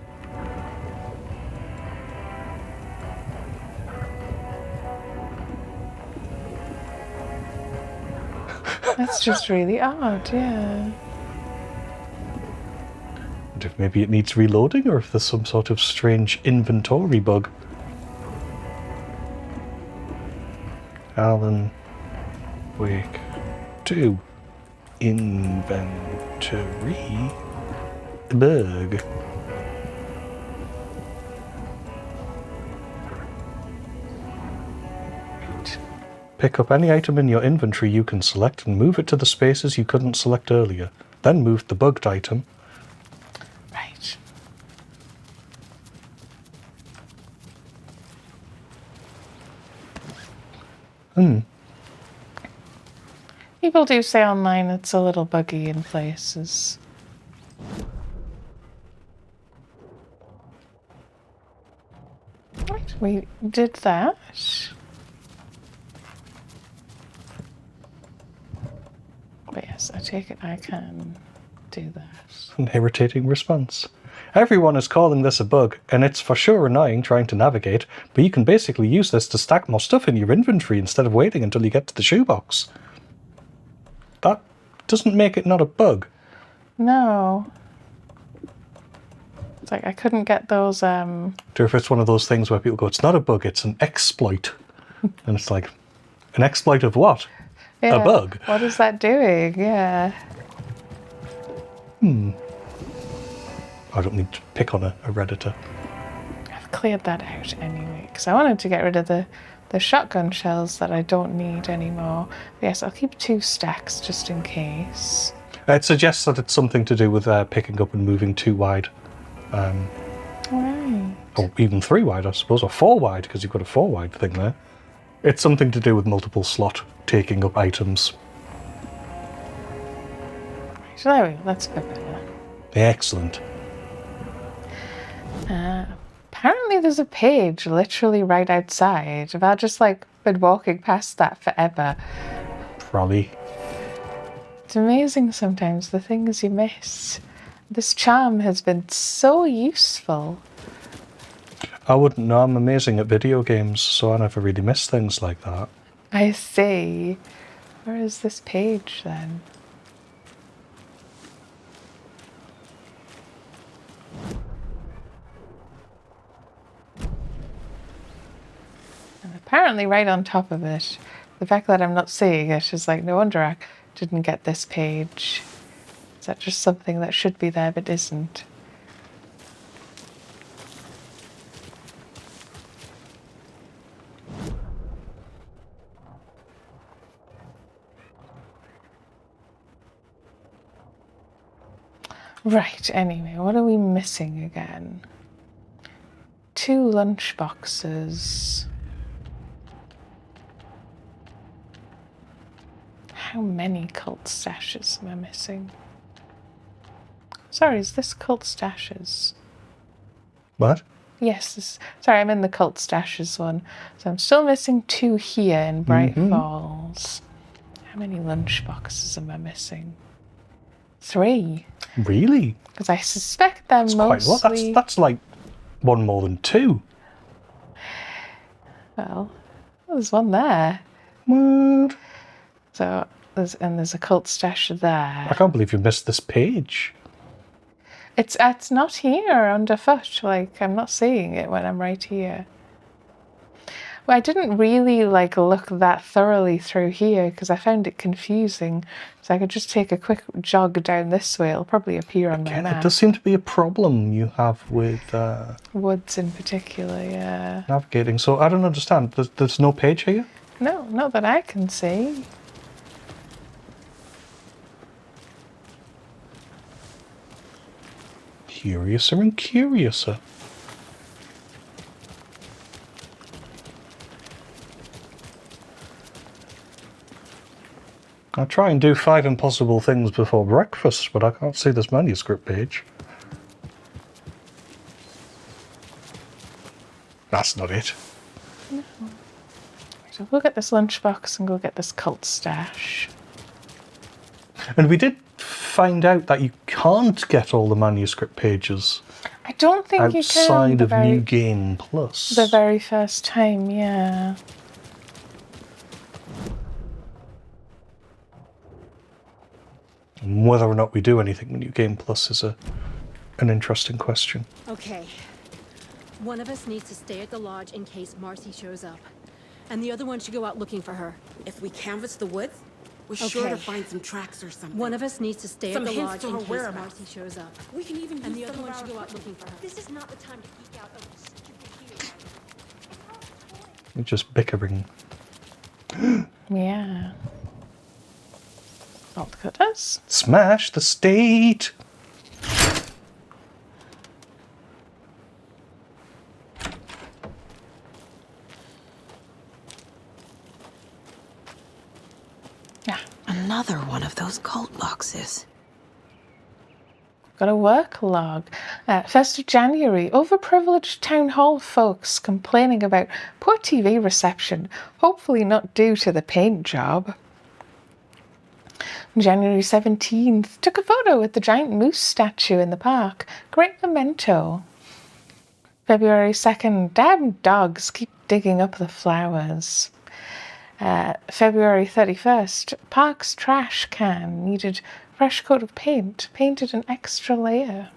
That's just really odd, yeah. And if maybe it needs reloading, or if there's some sort of strange inventory bug. Alan Wake 2 inventory bug. Pick up any item in your inventory you can select and move it to the spaces you couldn't select earlier. Then move the bugged item. Right. People do say online it's a little buggy in places. Right, we did that. But yes, I take it I can do that. An irritating response. Everyone is calling this a bug, and it's for sure annoying trying to navigate, but you can basically use this to stack more stuff in your inventory instead of waiting until you get to the shoebox. That doesn't make it not a bug. No. It's like I couldn't get those. Do if it's one of those things where people go, it's not a bug, it's an exploit. And it's like, an exploit of what? Yeah, A bug? what is that doing? Yeah. I don't need to pick on a Redditor. I've cleared that out anyway because I wanted to get rid of the shotgun shells that I don't need anymore. But yes, I'll keep 2 stacks just in case. It suggests that it's something to do with picking up and moving 2 wide. Right. Or even 3 wide, I suppose, or 4 wide, because you've got a 4 wide thing there. It's something to do with multiple slot taking up items. So there we go, that's a bit better. Excellent. Apparently there's a page literally right outside. Have I just like been walking past that forever? Probably. It's amazing sometimes the things you miss. This charm has been so useful. I wouldn't know, I'm amazing at video games, so I never really miss things like that. I see. Where is this page then? And apparently right on top of it. The fact that I'm not seeing it is like, no wonder I didn't get this page. Is that just something that should be there but isn't? Right, anyway, what are we missing again? 2 lunch boxes. How many cult stashes am I missing? Sorry, is this cult stashes? What? Yes, sorry, I'm in the cult stashes one. So I'm still missing 2 here in Bright Falls. How many lunch boxes am I missing? 3. Really? Because I suspect they're Quite a lot. mostly... That's like 1 more than 2. Well, there's one there. What? So, there's a cult stash there. I can't believe you missed this page. It's not here underfoot. Like, I'm not seeing it when I'm right here. Well, I didn't really like look that thoroughly through here because I found it confusing. So I could just take a quick jog down this way. It'll probably appear on my Again, map. it does seem to be a problem you have with Woods in particular, yeah. navigating. So I don't understand. There's no page here? No, not that I can see. Curiouser and curiouser. I try and do 5 impossible things before breakfast, but I can't see this manuscript page. That's not it. So we'll get this lunchbox and go get this cult stash. And we did find out that you can't get all the manuscript pages I don't think you can outside of New Game Plus. the very first time, yeah. And whether or not we do anything with New Game Plus is an interesting question. Okay. One of us needs to stay at the lodge in case Marcy shows up. And the other one should go out looking for her. If we canvass the woods, we're sure to Okay. find some tracks or something. One of us needs to stay Some at the hints lodge to in her case whereabouts. Marcy shows up. We can even And use the other some one of should our go out looking equipment. for her. This is not the time to geek out over stupid heroes. We're just bickering. Yeah. Vault cutters. Smash the state! Yeah. Another one of those cult boxes. Got a work log. 1st of January, overprivileged town hall folks complaining about poor TV reception, hopefully not due to the paint job. January 17th, took a photo with the giant moose statue in the park. Great memento. February 2nd, damn dogs keep digging up the flowers. February 31st, park's trash can needed fresh coat of paint, painted an extra layer.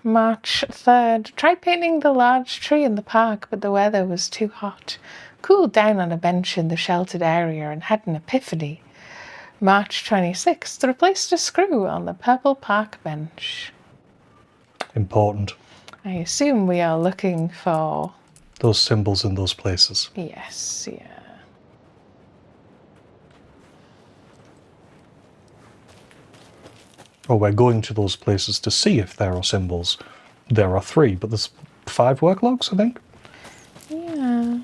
March 3rd. Tried painting the large tree in the park, but the weather was too hot. Cooled down on a bench in the sheltered area and had an epiphany. March 26th. Replaced a screw on the purple park bench. Important. I assume we are looking for... Those symbols in those places. Yes, yeah. Or we're going to those places to see if there are symbols. There are 3, but there's 5 work logs, I think. Yeah.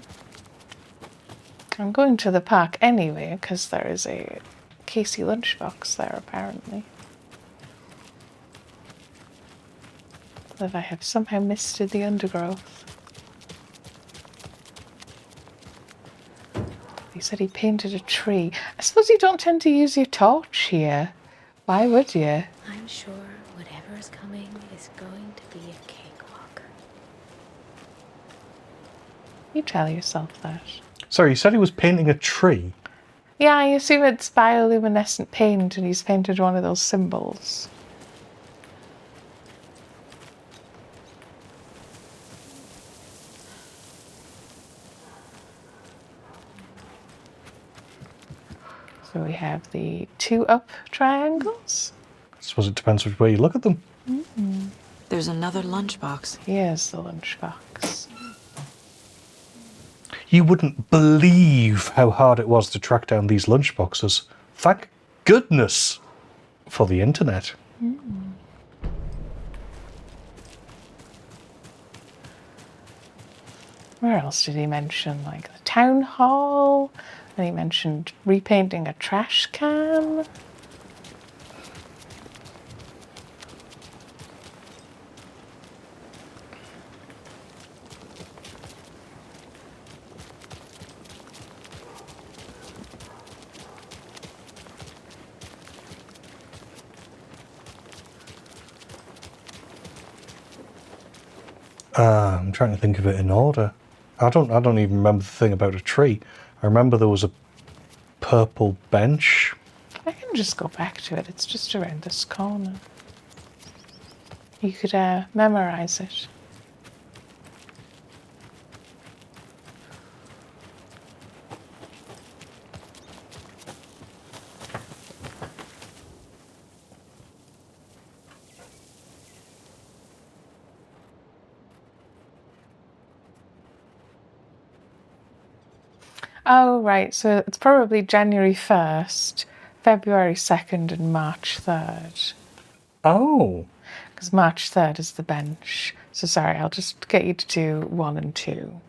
I'm going to the park anyway, because there is a Casey lunchbox there, apparently. That I have somehow misted the undergrowth. He said he painted a tree. I suppose you don't tend to use your torch here. Why would you? I'm sure whatever is coming is going to be a cakewalk. You tell yourself that. Sorry, you said he was painting a tree? Yeah, I assume it's bioluminescent paint and he's painted one of those symbols. So we have the 2 up triangles. I suppose it depends which way you look at them. There's another lunchbox. Here's the lunchbox. You wouldn't believe how hard it was to track down these lunchboxes. Thank goodness for the internet. Where else did he mention? Like the town hall? And he mentioned repainting a trash can. I'm trying to think of it in order. I don't even remember the thing about a tree. I remember there was a purple bench. I can just go back to it. It's just around this corner. You could memorize it. Oh, right. So it's probably January 1st, February 2nd, and March 3rd. Oh. Because March 3rd is the bench. So sorry, I'll just get you to do 1 and 2.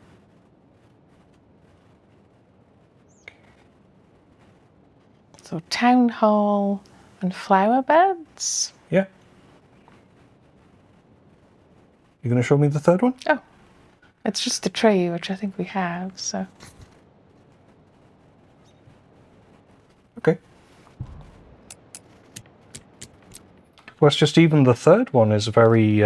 So town hall and flower beds. Yeah. You going to show me the third one? Oh, it's just the tree, which I think we have, so... Okay. Well, it's just even the third one is very...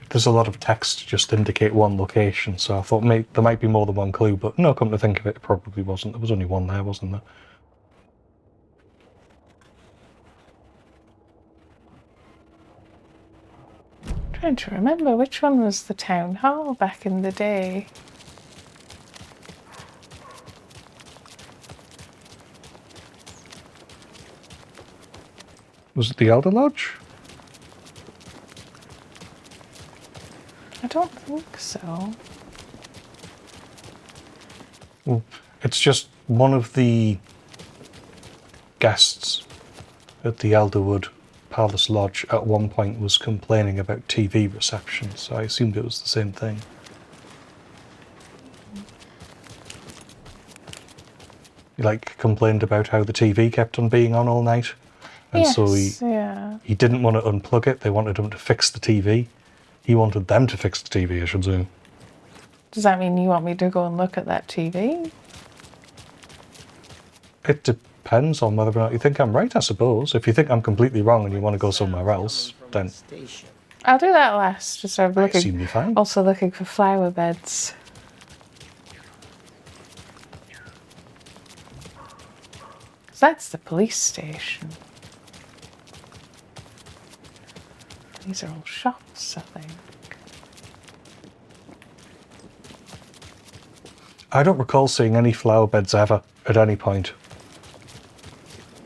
There's a lot of text to just indicate one location, so I thought there might be more than one clue, but no, come to think of it, it probably wasn't. There was only one there, wasn't there? Trying to remember which one was the town hall back in the day. Was it the Elder Lodge? I don't think so. Well, it's just one of the guests at the Elderwood Palace Lodge at one point was complaining about TV reception, so I assumed it was the same thing. He complained about how the TV kept on being on all night, and Yes, so yeah. he didn't want to unplug it. They wanted him to fix the TV. He wanted them to fix the TV, I should say. Does that mean you want me to go and look at that TV? It depends on whether or not you think I'm right, I suppose. If you think I'm completely wrong and you want to go somewhere else, then I'll do that last. Just I'm I looking. assume you're fine. Also looking for flower beds. that's the police station. These are all shops, I think. I don't recall seeing any flower beds ever at any point.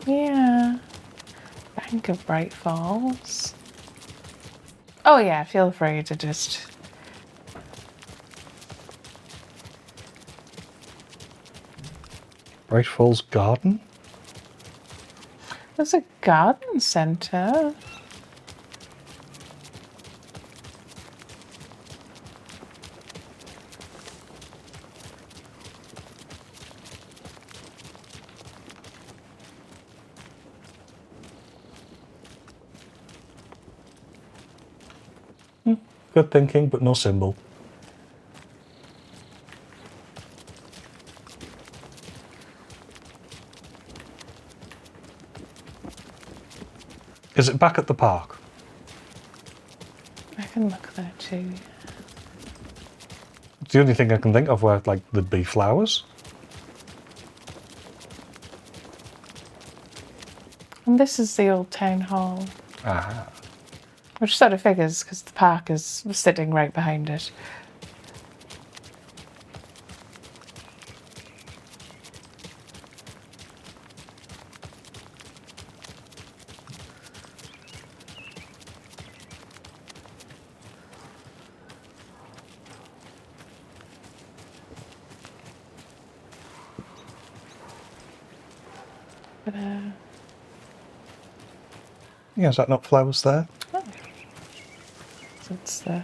Yeah. Bank of Bright Falls. Oh yeah, feel free to just... Bright Falls Garden? There's a garden centre. Good thinking, but no symbol. Is it back at the park? I can look there too. It's the only thing I can think of where, like, there'd be flowers. And this is the old town hall. Ah. Which sort of figures, because the park is sitting right behind it. But, Yeah, is that not flowers there? oh. So it's the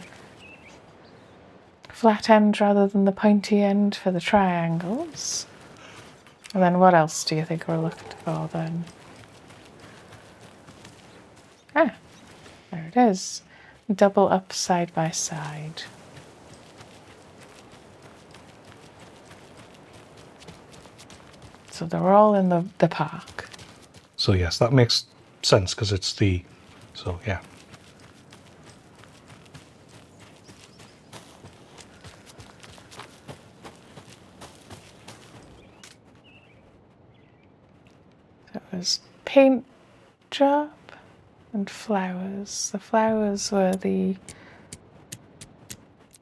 flat end rather than the pointy end for the triangles. And then what else do you think we're looking for then? Ah, there it is. Double up side by side. So they're all in the park. So yes, that makes sense because it's the... So yeah. It was paint job and flowers. The flowers were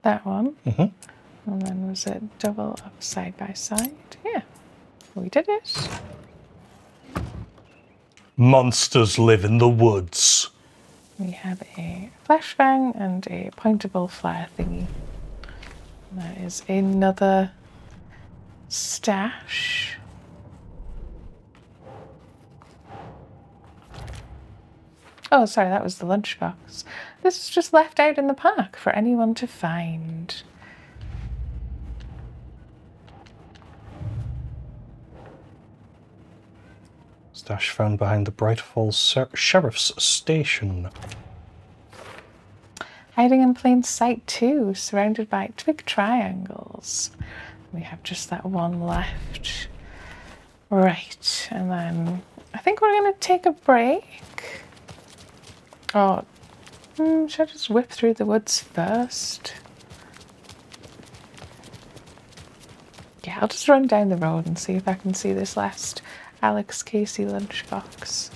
that one. Mm-hmm. And then was it double up side by side? Yeah, we did it. Monsters live in the woods. We have a flashbang and a pointable flare thingy. And that is another stash. Oh, sorry, that was the lunchbox. This is just left out in the park for anyone to find. Stash found behind the Bright Falls Sheriff's Station. Hiding in plain sight too, surrounded by twig triangles. We have just that one left. Right, and then I think we're going to take a break. Oh, should I just whip through the woods first? Yeah, I'll just run down the road and see if I can see this last Alex Casey lunchbox.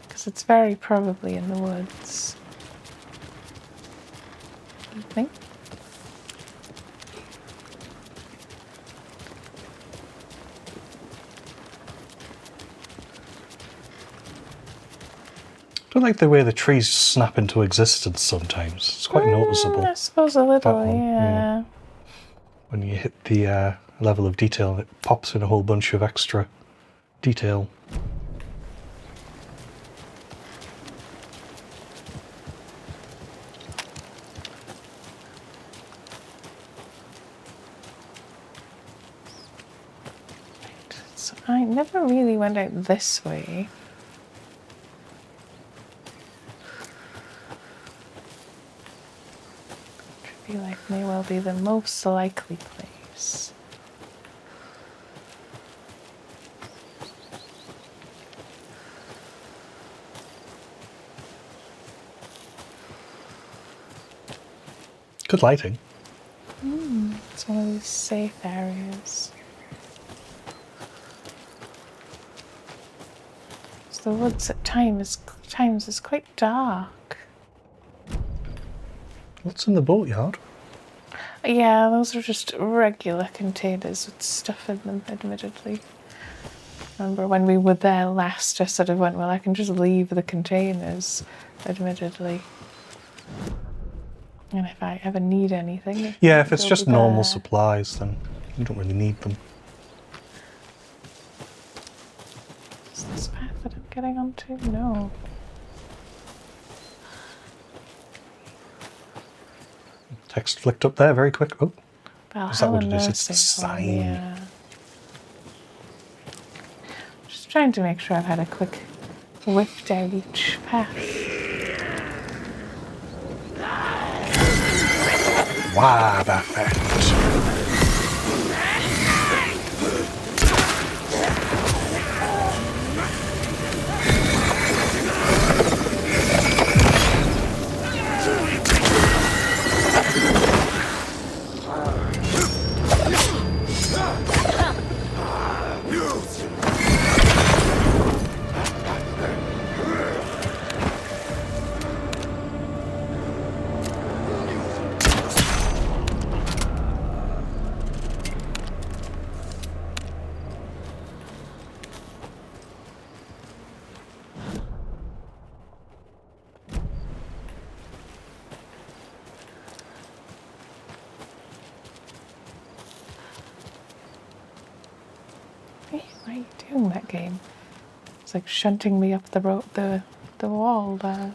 Because it's very probably in the woods. You think? I don't like the way the trees snap into existence sometimes. It's quite noticeable. I suppose a little, That one, yeah. When you hit the level of detail, it pops in a whole bunch of extra detail. So I never really went out this way. I feel like may well be the most likely place. Good lighting. It's one of these safe areas. The woods at times is quite dark. What's in the boatyard? Yeah, those are just regular containers with stuff in them, admittedly. Remember when we were there last, I sort of went, well, I can just leave the containers, admittedly. And if I ever need anything... Yeah, if it's they'll just be normal there. supplies, then you don't really need them. Is this path that I'm getting onto? No. Text flicked up there very quick. Oh, Well, is that what it Helen is? It's the nursing home, sign. yeah. Just trying to make sure I've had a quick whip down each path. Wow, that fact. Hey, why are you doing that game? It's like shunting me up the wall there.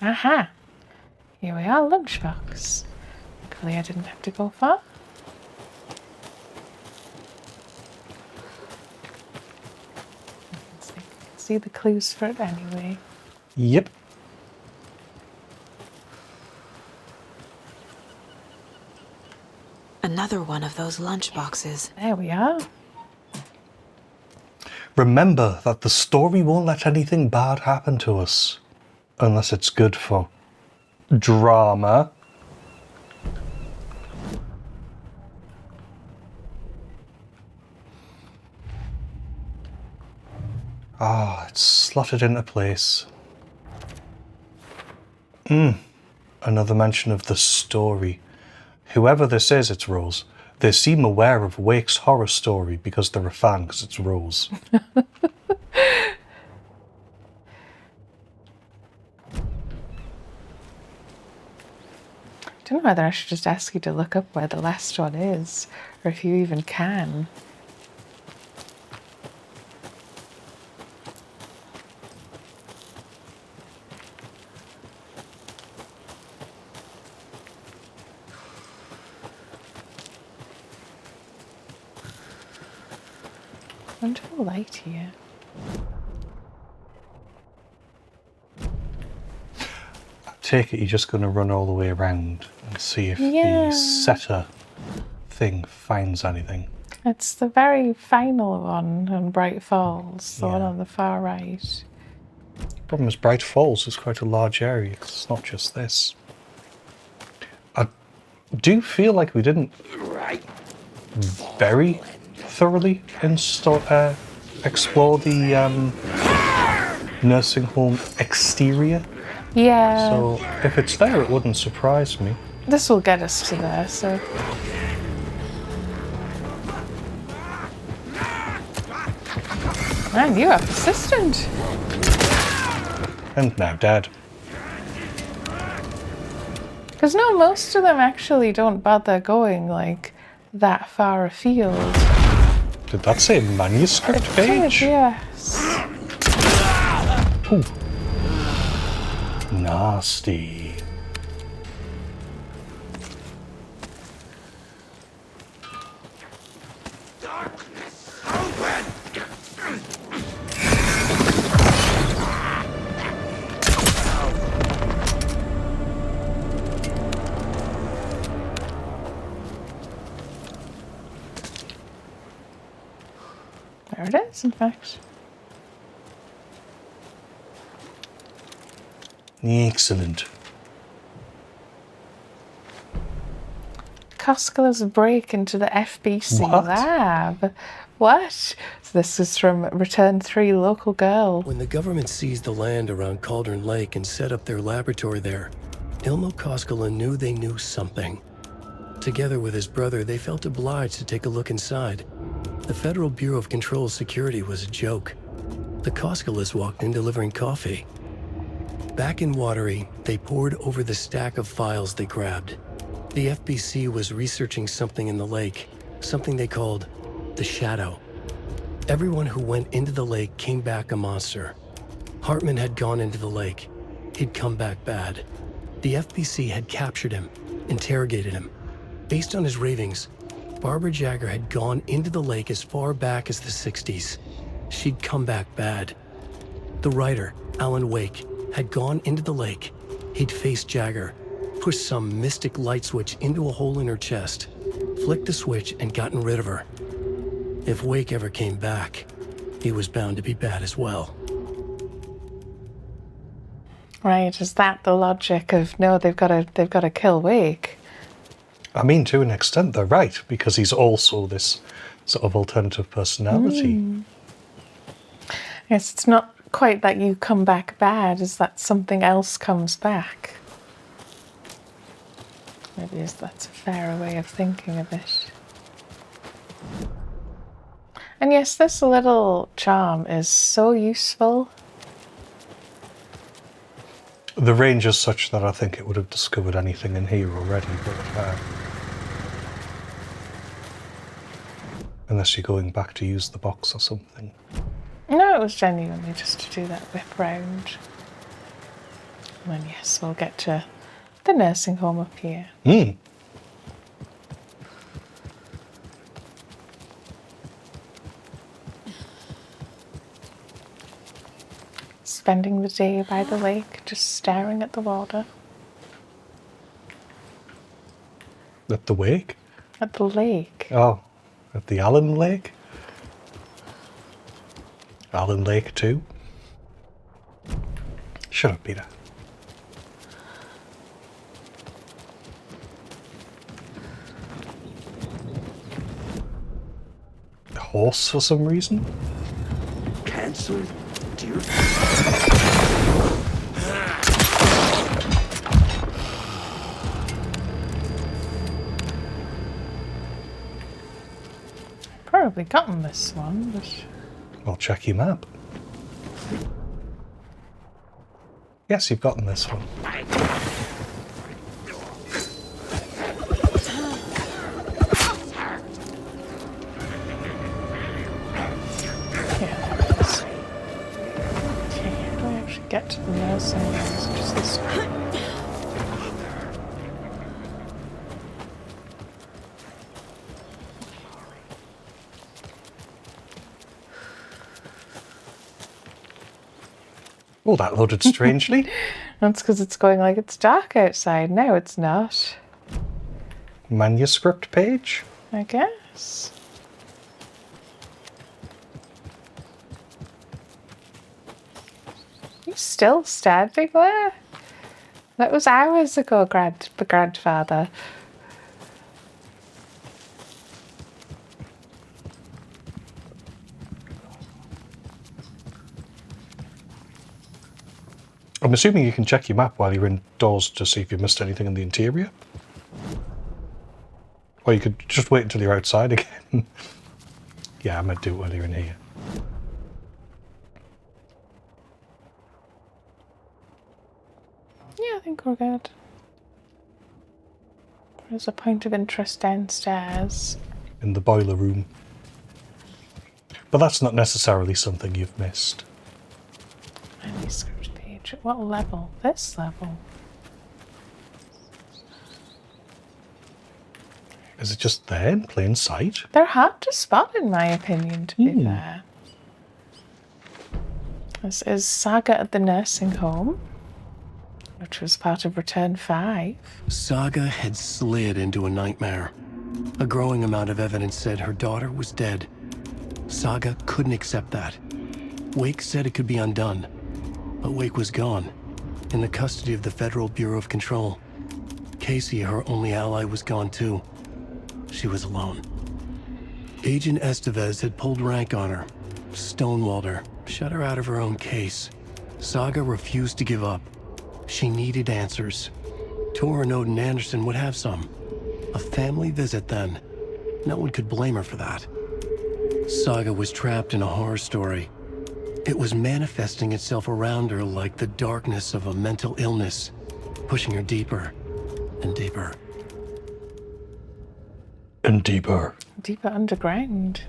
Aha! Here we are, lunchbox. Luckily I didn't have to go far. See the clues for it anyway. Yep. Another one of those lunch boxes. There we are. Remember that the story won't let anything bad happen to us. Unless it's good for drama. Ah, it's slotted into place. Another mention of the story. Whoever this is, it's Rose. They seem aware of Wake's horror story because they're a fan, because it's Rose. I don't know whether I should just ask you to look up where the last one is, or if you even can. Under the light here. I take it you're just going to run all the way around and see if Yeah. the setter thing finds anything. It's the very final one on Bright Falls, the one Yeah. on the far right. Problem is, Bright Falls is quite a large area because it's not just this. I do feel like we didn't very thoroughly explore the nursing home exterior. Yeah, So if it's there, it wouldn't surprise me. this will get us to there, so... Man, you are persistent. And now dead. Because no, most of them actually don't bother going, like, that far afield. Did that say manuscript page? Yes. Ooh. Nasty. There it is, in fact. Excellent. Koskela's break into the FBC What? lab. What? So this is from Return 3 Local Girl. When the government seized the land around Cauldron Lake and set up their laboratory there, Ilmo Koskela knew they knew something. Together with his brother, they felt obliged to take a look inside. The Federal Bureau of Control Security was a joke. The Koskelas walked in delivering coffee. Back in Watery, they pored over the stack of files they grabbed. The FBC was researching something in the lake, something they called the Shadow. Everyone who went into the lake came back a monster. Hartman had gone into the lake. He'd come back bad. The FBC had captured him, interrogated him. Based on his ravings, Barbara Jagger had gone into the lake as far back as the 60s. She'd come back bad. The writer, Alan Wake, had gone into the lake. He'd faced Jagger, pushed some mystic light switch into a hole in her chest, flicked the switch and gotten rid of her. If Wake ever came back, he was bound to be bad as well. Right, is that the logic of no, they've got to kill Wake? I mean, to an extent, they're right, because he's also this sort of alternative personality. Yes, it's not quite that you come back bad, is that something else comes back. Maybe that's a fairer way of thinking of it. And yes, this little charm is so useful. The range is such that I think it would have discovered anything in here already, but unless you're going back to use the box or something. No, it was genuinely just to do that whip round. And then yes, we'll get to the nursing home up here. Spending the day by the lake, just staring at the water. At the wake? At the lake. Oh, at the Allen Lake? Allen Lake 2? Shut up, Peter. A horse for some reason? Cancel, dear. Probably gotten this one, but I'll check your map. Yes, you've gotten this one. yeah, there it is. Okay, how do I actually get to the nursing home? Is it just this way? Oh, that loaded strangely. That's because it's going like it's dark outside. No, it's not. Manuscript page? I guess. You still standing there? That was hours ago, grandfather. I'm assuming you can check your map while you're indoors to see if you missed anything in the interior. Or you could just wait until you're outside again. Yeah, I might do it while you're in here. Yeah, I think we're good. There's a point of interest downstairs. In the boiler room. But that's not necessarily something you've missed. Manuscript page. At what level? This level. Is it just there in plain sight? They're hard to spot, in my opinion, to be fair. This is Saga at the nursing home, which was part of Return 5. Saga had slid into a nightmare. A growing amount of evidence said her daughter was dead. Saga couldn't accept that. Wake said it could be undone, but Wake was gone. in the custody of the Federal Bureau of Control. Casey, her only ally, was gone too. She was alone. Agent Estevez had pulled rank on her, stonewalled her, shut her out of her own case. Saga refused to give up. She needed answers. Tor and Odin Anderson would have some. A family visit then. No one could blame her for that. Saga was trapped in a horror story. It was manifesting itself around her like the darkness of a mental illness, pushing her deeper and deeper. And deeper. Deeper underground.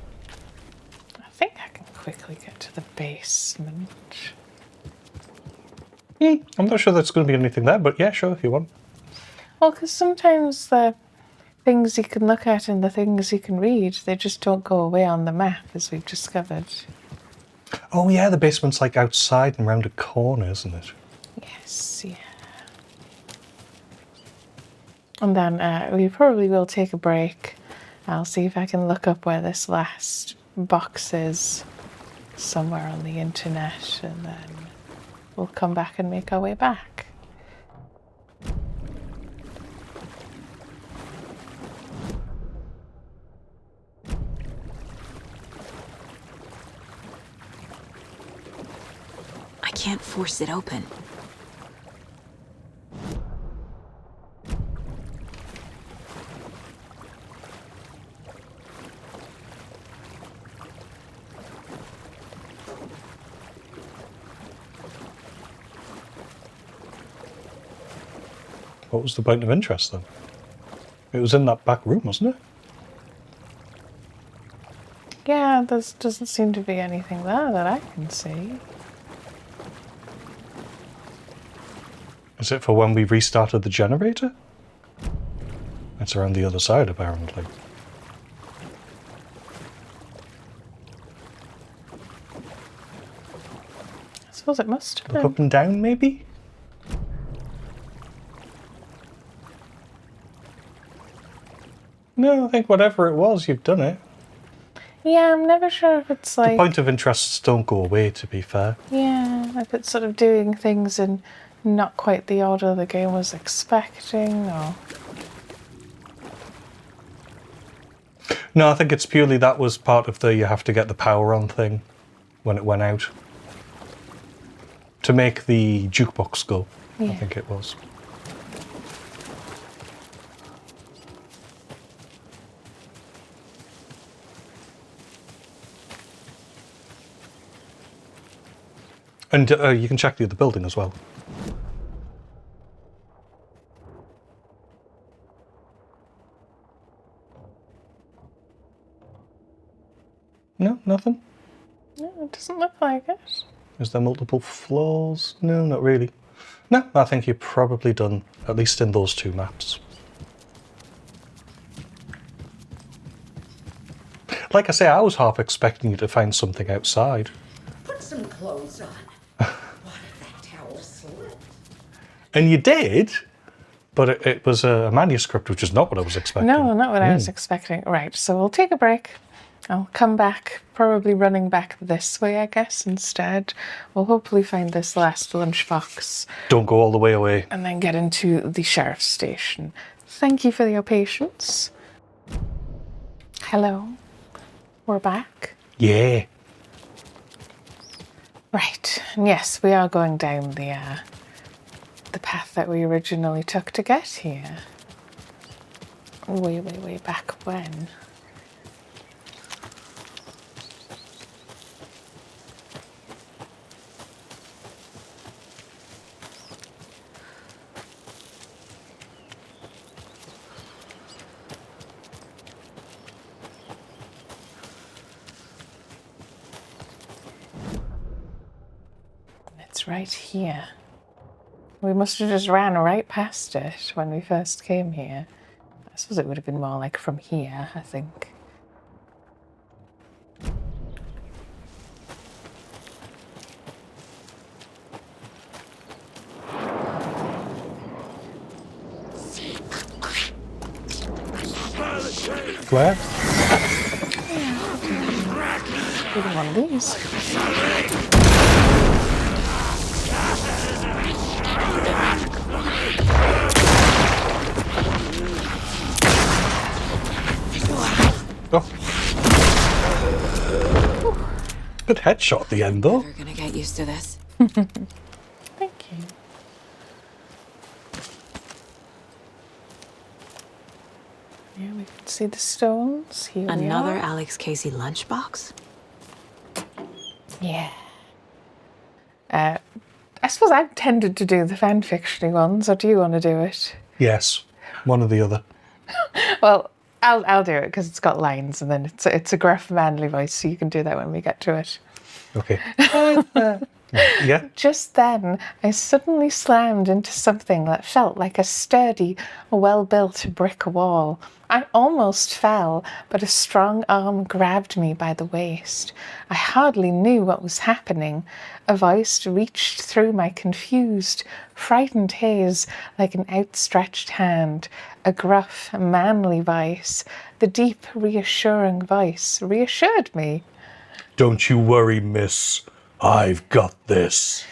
I think I can quickly get to the basement. I'm not sure there's going to be anything there, but yeah, sure, if you want. Well, because sometimes the things you can look at and the things you can read, they just don't go away on the map, as we've discovered. Oh yeah, the basement's like outside and round a corner, isn't it? Yes, yeah. And then we probably will take a break. I'll see if I can look up where this last box is somewhere on the internet, and then we'll come back and make our way back. I can't force it open. What was the point of interest then? It was in that back room, wasn't it? Yeah, there doesn't seem to be anything there that I can see. Is it for when we restarted the generator? It's around the other side, apparently. I suppose it must have Look been. up and down, maybe? No, I think whatever it was, you've done it. Yeah, I'm never sure if it's The like... point of interests don't go away, to be fair. Yeah, if it's sort of doing things in not quite the order the game was expecting, or... No, I think it's purely that was part of the you have to get the power on thing when it went out. To make the jukebox go, Yeah. I think it was. And you can check the other building as well. No, nothing? No, it doesn't look like it. Is there multiple floors? No, not really. No, I think you're probably done, at least in those two maps. Like I say, I was half expecting you to find something outside. Put some clothes on. What if that towel slipped? And you did, but it was a manuscript, which is not what I was expecting. No, not what I was expecting. Right, so we'll take a break. I'll come back, probably running back this way, I guess, instead. We'll hopefully find this last lunchbox Don't go all the way away. and then get into the sheriff's station. Thank you for your patience. Hello. We're back. Yeah. Right, and yes, we are going down the path that we originally took to get here. Way, way, way back when. It's right here. We must have just ran right past it when we first came here. I suppose it would have been more like from here, I think. Where? Even one of these. Good headshot at the end, though. Never gonna get used to this. Thank you. Yeah, we can see the stones. Here Another we are. Alex Casey lunchbox? Yeah. I suppose I've tended to do the fanfiction ones, or do you want to do it? Yes, one or the other. Well, I'll do it because it's got lines, and then it's a gruff manly voice, so you can do that when we get to it. Okay. Yeah. Just then, I suddenly slammed into something that felt like a sturdy, well-built brick wall. I almost fell, but a strong arm grabbed me by the waist. I hardly knew what was happening. A voice reached through my confused, frightened haze like an outstretched hand. A gruff, manly voice. The deep, reassuring voice reassured me. Don't you worry, miss. I've got this.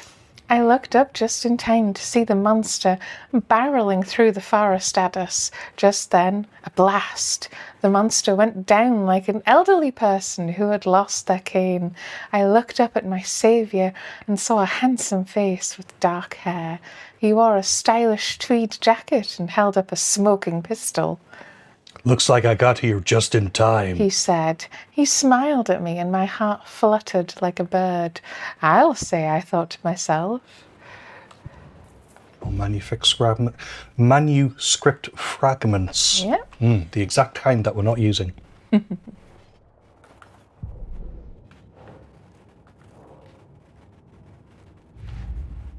I looked up just in time to see the monster barreling through the forest at us. Just then, a blast. The monster went down like an elderly person who had lost their cane. I looked up at my saviour and saw a handsome face with dark hair. He wore a stylish tweed jacket and held up a smoking pistol. Looks like I got here just in time. He said. He smiled at me and my heart fluttered like a bird. I'll say, I thought to myself. Oh, manuscript fragments. Yeah. The exact kind that we're not using.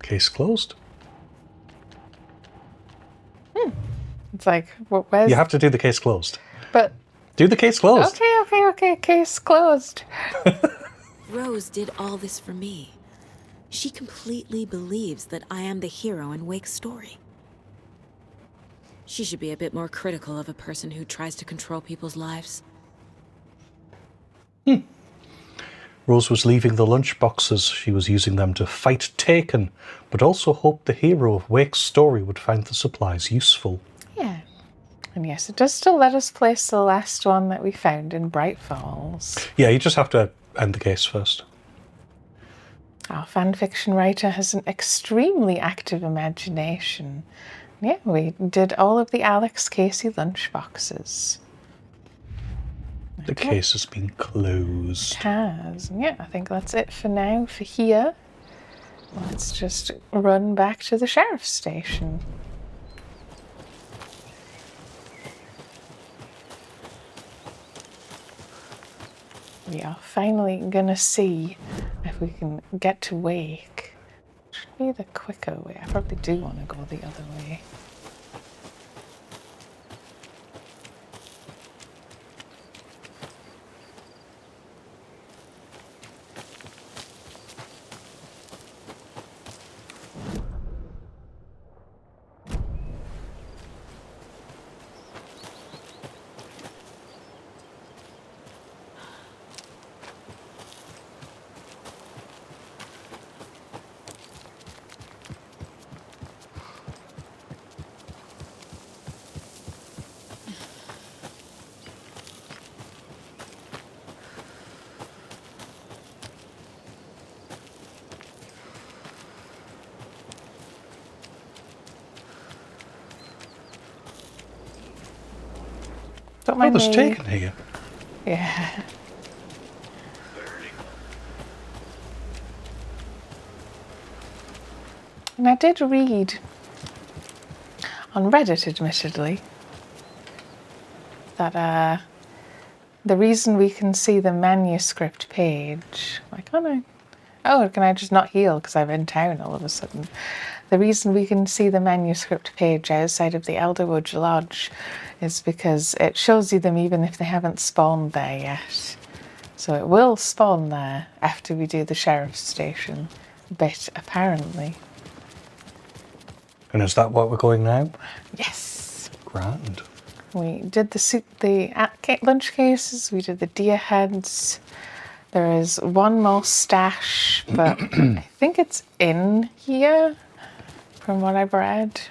Case closed. It's like, where's... You have to do the case closed. But... Do the case closed. Okay. Case closed. Rose did all this for me. She completely believes that I am the hero in Wake's story. She should be a bit more critical of a person who tries to control people's lives. Rose was leaving the lunch boxes. She was using them to fight Taken, but also hoped the hero of Wake's story would find the supplies useful. Yeah. And yes, it does still let us place the last one that we found in Bright Falls. Yeah, you just have to end the case first. Our fanfiction writer has an extremely active imagination. Yeah, we did all of the Alex Casey lunchboxes. The case has been closed. It has. Yeah, I think that's it for now for here. Let's just run back to the sheriff's station. We are finally gonna see if we can get to Wake. Should be the quicker way. I probably do want to go the other way. Don't mind There's me. Taken here. Yeah. And I did read on Reddit, admittedly, that the reason we can see the manuscript page, like, can I just not heal because I'm in town all of a sudden? The reason we can see the manuscript page outside of the Elderwood Lodge is because it shows you them even if they haven't spawned there yet. So it will spawn there after we do the sheriff's station bit, apparently. And is that what we're going now? Yes. Grand. We did the lunch cases, we did the deer heads. There is one more stash, but I think it's in here, from what I've read.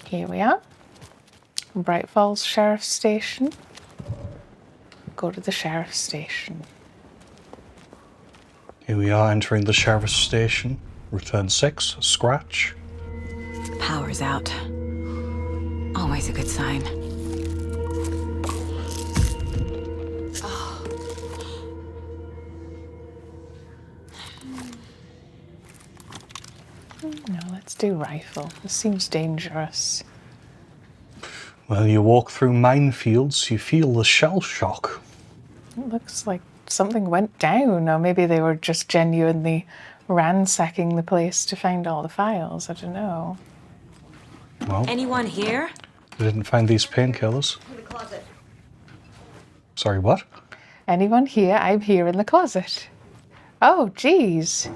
Here we are. Bright Falls Sheriff's Station. Go to the sheriff's station. Here we are entering the sheriff's station. Return 6, scratch. Power's out. Always a good sign. No, let's do rifle. This seems dangerous. Well, you walk through minefields, you feel the shell shock. It looks like something went down, or maybe they were just genuinely ransacking the place to find all the files. I don't know. Well, Anyone here? we didn't find these painkillers. In the closet. Sorry, what? Anyone here? I'm here in the closet. Oh, geez.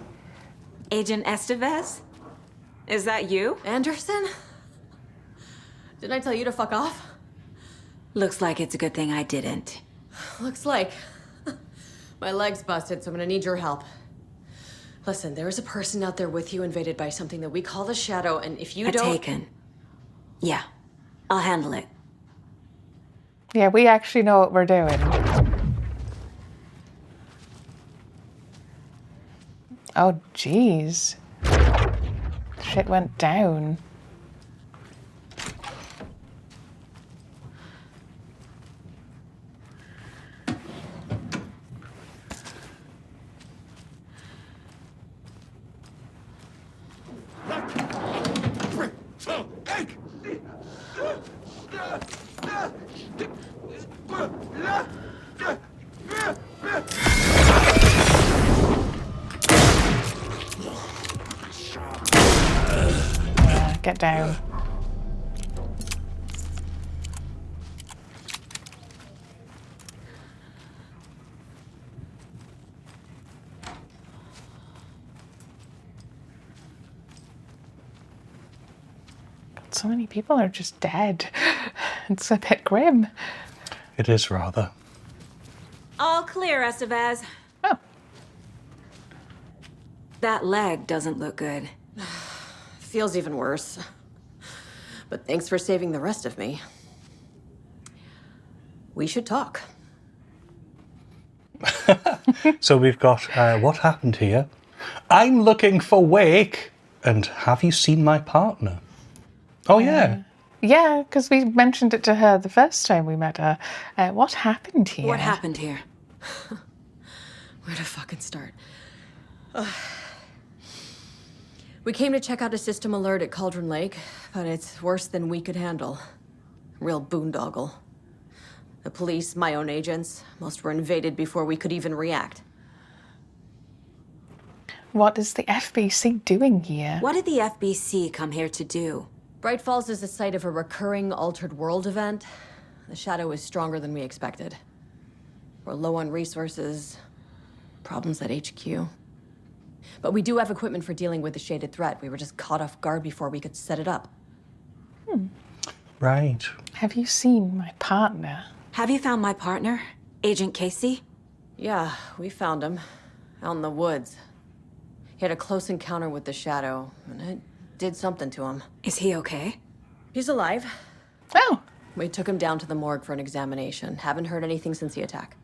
Agent Estevez? Is that you? Anderson? Didn't I tell you to fuck off? Looks like it's a good thing I didn't. Looks like. My leg's busted, so I'm gonna need your help. Listen, there is a person out there with you invaded by something that we call the Shadow, and if you don't... Taken. Yeah, I'll handle it. Yeah, we actually know what we're doing. Oh, jeez. Shit went down. Get down. God, so many people are just dead. It's a bit grim. It is rather. All clear, Estevez. Oh, That leg doesn't look good. Feels even worse. But thanks for saving the rest of me. We should talk. So we've got what happened here? I'm looking for Wake. And have you seen my partner? Oh, yeah. yeah, because we mentioned it to her the first time we met her. What happened here? What happened here? Where to fucking start? We came to check out a system alert at Cauldron Lake, but it's worse than we could handle. Real boondoggle. The police, my own agents, most were invaded before we could even react. What is the FBC doing here? What did the FBC come here to do? Bright Falls is the site of a recurring Altered World event. The Shadow is stronger than we expected. We're low on resources, problems at HQ. But we do have equipment for dealing with the shaded threat. We were just caught off guard before we could set it up. Right. Have you seen my partner? Have you found my partner, Agent Casey? Yeah, we found him. Out in the woods. He had a close encounter with the Shadow, and it did something to him. Is he okay? He's alive. Oh, We took him down to the morgue for an examination. Haven't heard anything since the attack.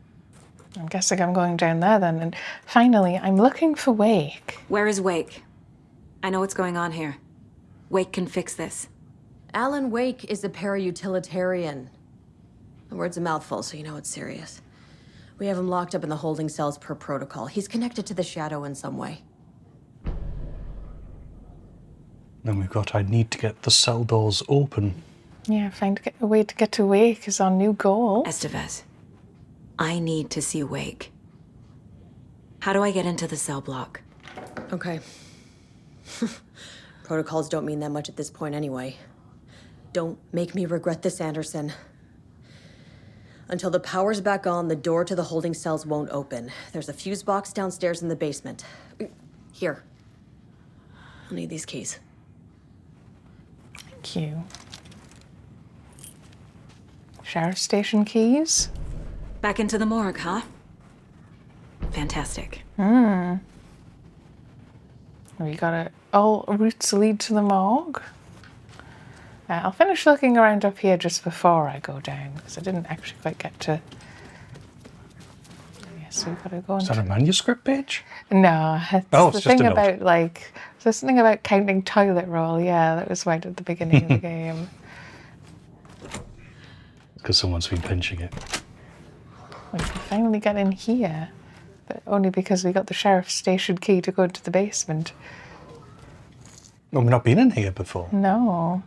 I'm guessing I'm going down there then. And finally, I'm looking for Wake. Where is Wake? I know what's going on here. Wake can fix this. Alan Wake is a para-utilitarian. The word's a mouthful, so you know it's serious. We have him locked up in the holding cells per protocol. He's connected to the Shadow in some way. Then we've got I need to get the cell doors open. Yeah, find a way to get to Wake is our new goal. Estevez, I need to see Wake. How do I get into the cell block? Okay. Protocols don't mean that much at this point anyway. Don't make me regret this, Anderson. Until the power's back on, the door to the holding cells won't open. There's a fuse box downstairs in the basement. Here. I'll need these keys. Thank you. Sheriff station keys? Back into the morgue, huh? Fantastic. We got it. All routes lead to the morgue. I'll finish looking around up here just before I go down, because I didn't actually quite get to so we've got to go Is that into... a manuscript page? No, it's Oh, it's the just thing a note. about, like... There's something about counting toilet roll, yeah, that was right at the beginning of the game. Because someone's been pinching it. We can finally get in here, but only because we got the sheriff's station key to go into the basement. Well, we've not been in here before. No,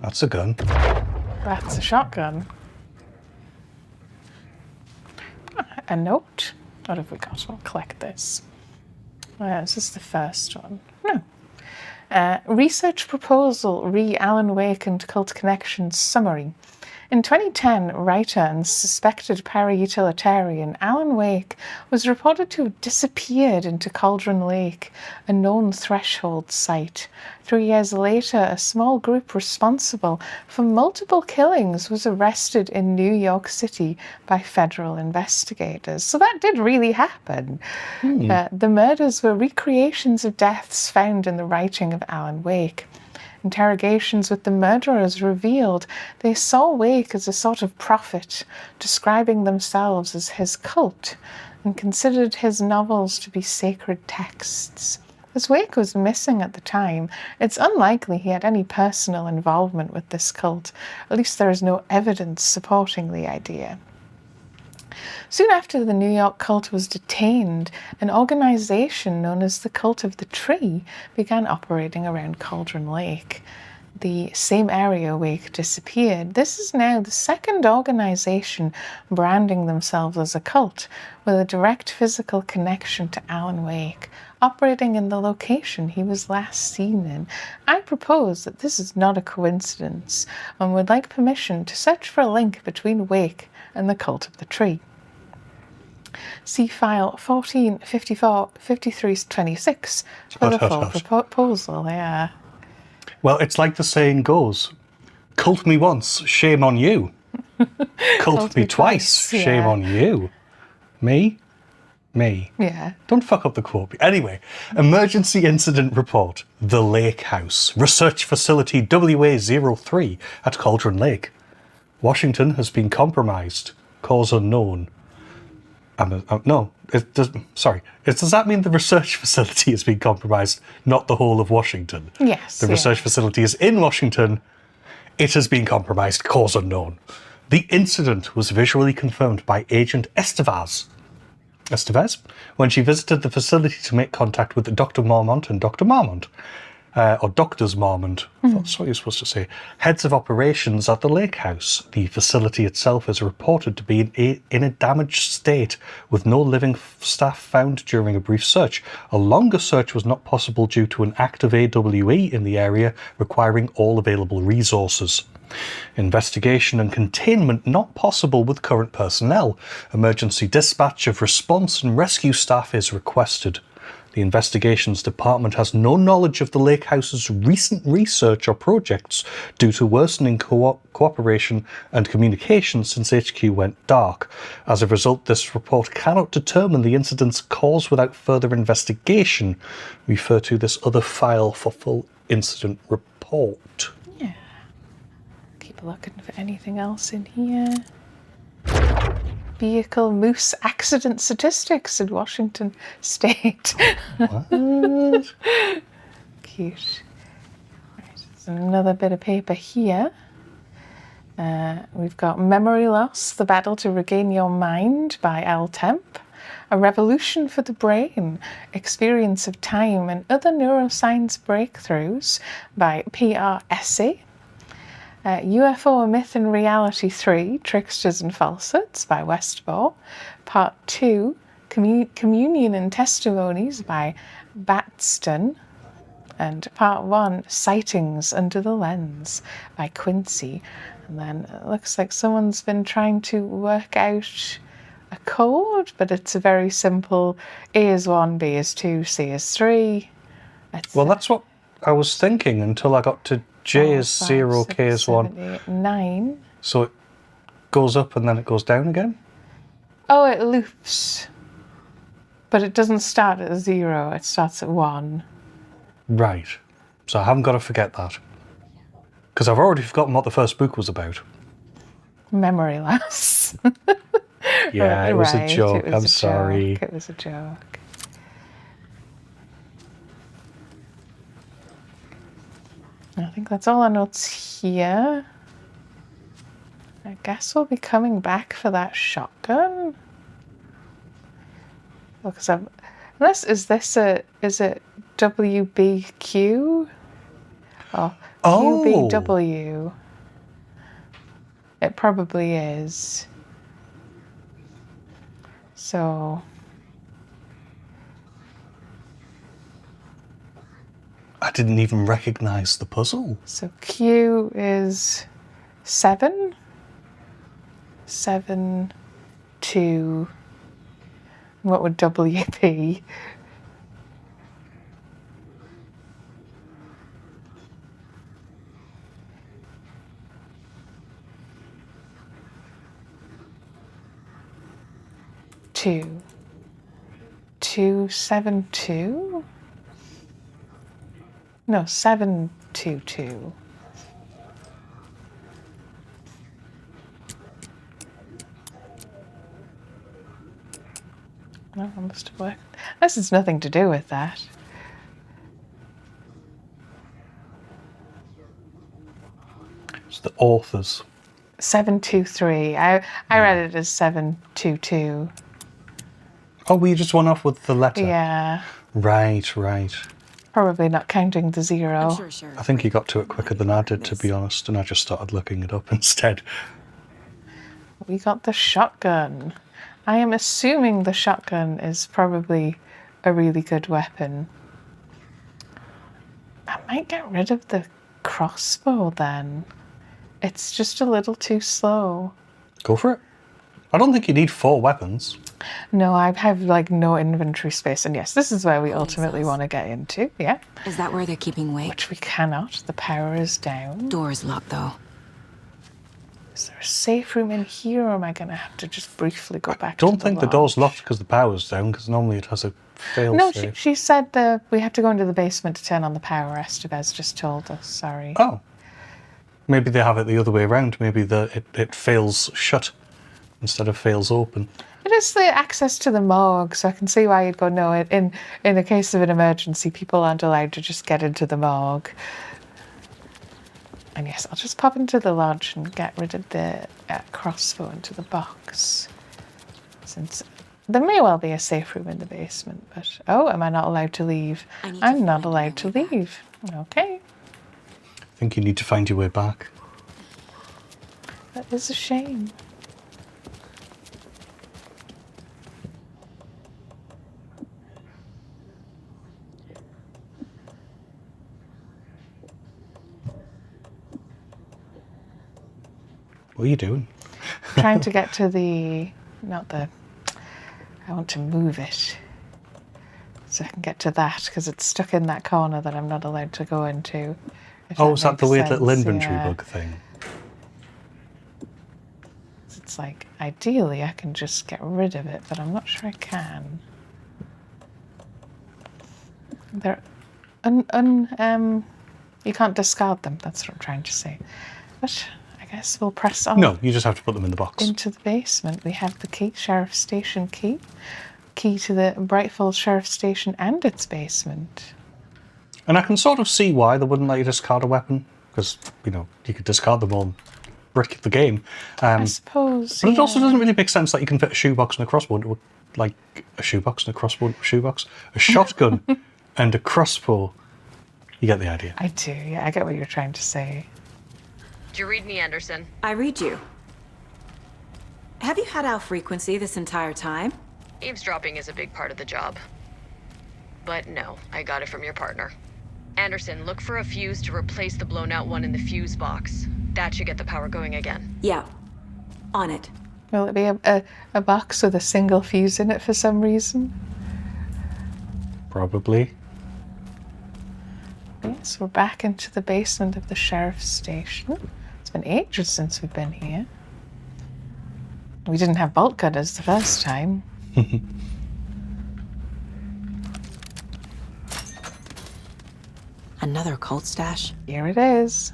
That's a gun. that's a shotgun. A note. What have we got? We'll collect this. Is this the first one? No. Research proposal re Alan Wake and Cult Connections summary. In 2010, writer and suspected para-utilitarian Alan Wake was reported to have disappeared into Cauldron Lake, a known threshold site. 3 years later, a small group responsible for multiple killings was arrested in New York City by federal investigators. So that did really happen. The murders were recreations of deaths found in the writing of Alan Wake. Interrogations with the murderers revealed they saw Wake as a sort of prophet, describing themselves as his cult, and considered his novels to be sacred texts. As Wake was missing at the time, it's unlikely he had any personal involvement with this cult. At least there is no evidence supporting the idea. Soon after the New York cult was detained, an organization known as the Cult of the Tree began operating around Cauldron Lake. The same area Wake disappeared. This is now the second organization branding themselves as a cult, with a direct physical connection to Alan Wake, operating in the location he was last seen in. I propose that this is not a coincidence, and would like permission to search for a link between Wake and the Cult of the Tree. See file 1454-5326 for the full proposal. Yeah. Well, it's like the saying goes, cult me once, shame on you. Cult me twice, shame yeah. on you. Me? Yeah. Don't fuck up the quote. Anyway, emergency incident report. The Lake House. Research facility WA03 at Cauldron Lake. Washington has been compromised. Cause unknown. No, does that mean the research facility has been compromised, not the whole of Washington? Yes. The research facility is in Washington. It has been compromised, cause unknown. The incident was visually confirmed by Agent Estevez, when she visited the facility to make contact with Dr. Marmont and Dr. Marmont. Or Doctors Marmont, that's what you're supposed to say, heads of operations at the Lake House. The facility itself is reported to be in a damaged state, with no living staff found during a brief search. A longer search was not possible due to an active AWE in the area, requiring all available resources. Investigation and containment not possible with current personnel. Emergency dispatch of response and rescue staff is requested. The Investigations Department has no knowledge of the Lake House's recent research or projects due to worsening cooperation and communication since HQ went dark. As a result, this report cannot determine the incident's cause without further investigation. Refer to this other file for full incident report. Yeah. Keep looking for anything else in here. Vehicle moose accident statistics in Washington State. What? Cute. Right, there's another bit of paper here. We've got Memory Loss, The Battle to Regain Your Mind by L. Temp. A Revolution for the Brain, Experience of Time and Other Neuroscience Breakthroughs by P.R. Essay. UFO, A Myth and Reality 3, Tricksters and Falsehoods by Westball. Part 2, Communion and Testimonies by Batston. And Part 1, Sightings Under the Lens by Quincy. And then it looks like someone's been trying to work out a code, but it's a very simple A is 1, B is 2, C is 3. Well, that's what I was thinking until I got to J is 0, K is 1. 7, 8, 9. So it goes up and then it goes down again? Oh, it loops. But it doesn't start at 0, it starts at 1. Right. So I haven't got to forget that. Because I've already forgotten what the first book was about. Memory loss. Yeah, it was a Right, joke. it was I'm a sorry. joke, It was a joke. I think that's all our notes here. I guess we'll be coming back for that shotgun. Because unless is it WBQ? Oh, Oh, QBW. It probably is. So I didn't even recognize the puzzle. so Q is 7. 7, 2. What would W be? Two. 272? No, 722. No, that must have worked. This has nothing to do with that. It's the authors. 723. I read it as 722. Oh, we just went off with the letter. Yeah. Right. Probably not counting the 0. I'm sure Sheriff I think you Wake got to it quicker than I did, to be honest, and I just started looking it up instead. We got the shotgun. I am assuming the shotgun is probably a really good weapon. I might get rid of the crossbow then. It's just a little too slow. Go for it. I don't think you need 4 weapons. No, I have like no inventory space. And yes, this is where we ultimately cells. want to get into. Yeah. Is that where they're keeping Wake? Which we cannot. The power is down. Door's locked, though. Is there a safe room in here, or am I going to have to just briefly go back Don't to think the the door's lodge? locked because the power's down, because normally it has a fail No, safe. she said we have to go into the basement to turn on the power. Estevez just told us. Sorry. Oh. Maybe they have it the other way around. Maybe it fails shut instead of fails open. It is the access to the morgue, so I can see why you'd go, no, in the case of an emergency, people aren't allowed to just get into the morgue. And yes, I'll just pop into the lodge and get rid of the crossbow into the box. Since there may well be a safe room in the basement, but... Oh, am I not allowed to leave? I'm not allowed to leave. Okay. I think you need to find your way back. That is a shame. What are you doing? Trying to get to I want to move it. So I can get to that, because it's stuck in that corner that I'm not allowed to go into. Oh, is that the makes weird little sense, inventory yeah. bug thing? It's like, ideally I can just get rid of it, but I'm not sure I can. They're you can't discard them, that's what I'm trying to say. But I guess we'll press on. No, you just have to put them in the box. Into the basement. We have the key, Sheriff Station key. Key to the Brightfall Sheriff Station and its basement. And I can sort of see why they wouldn't let you discard a weapon, because, you could discard them all and brick the game. I suppose, But it also yeah. doesn't really make sense that you can fit a shoebox and a crossbow. Like, a shoebox and a crossbow, shoebox, a shotgun and a crossbow. You get the idea. I do, yeah, I get what you're trying to say. Did you read me, Anderson? I read you. Have you had our frequency this entire time? Eavesdropping is a big part of the job. But no, I got it from your partner. Anderson, look for a fuse to replace the blown out one in the fuse box. That should get the power going again. Yeah. On it. Will it be a box with a single fuse in it for some reason? Probably. Yes, we're back into the basement of the Sheriff's Station. It's been ages since we've been here. We didn't have bolt cutters the first time. Another cult stash? Here it is.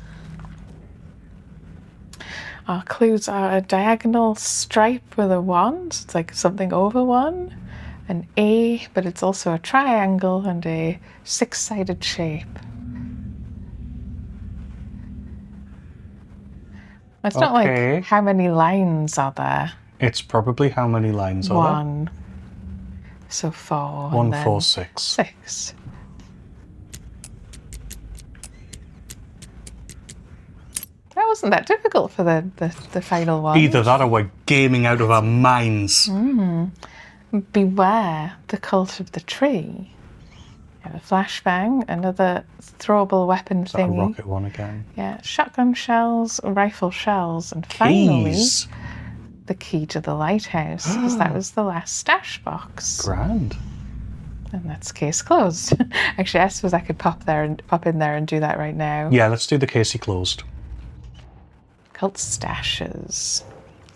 Our clues are a diagonal stripe with a 1, so it's like something over 1, an A, but it's also a triangle and a 6-sided shape. It's not Okay. like how many lines are there. It's probably how many lines are there? 1. So 4. 1, and then 4, 6. 6. That wasn't that difficult for the final one. Either that or we're gaming out of our minds. Beware the cult of the tree. You have a flashbang, another throwable weapon Is that a thingy. rocket one again? Yeah, shotgun shells, rifle shells, and finally Keys. the key to the lighthouse, because that was the last stash box. Grand. And that's case closed. Actually, I suppose I could pop in there and do that right now. Yeah, let's do the Casey closed. Cult stashes.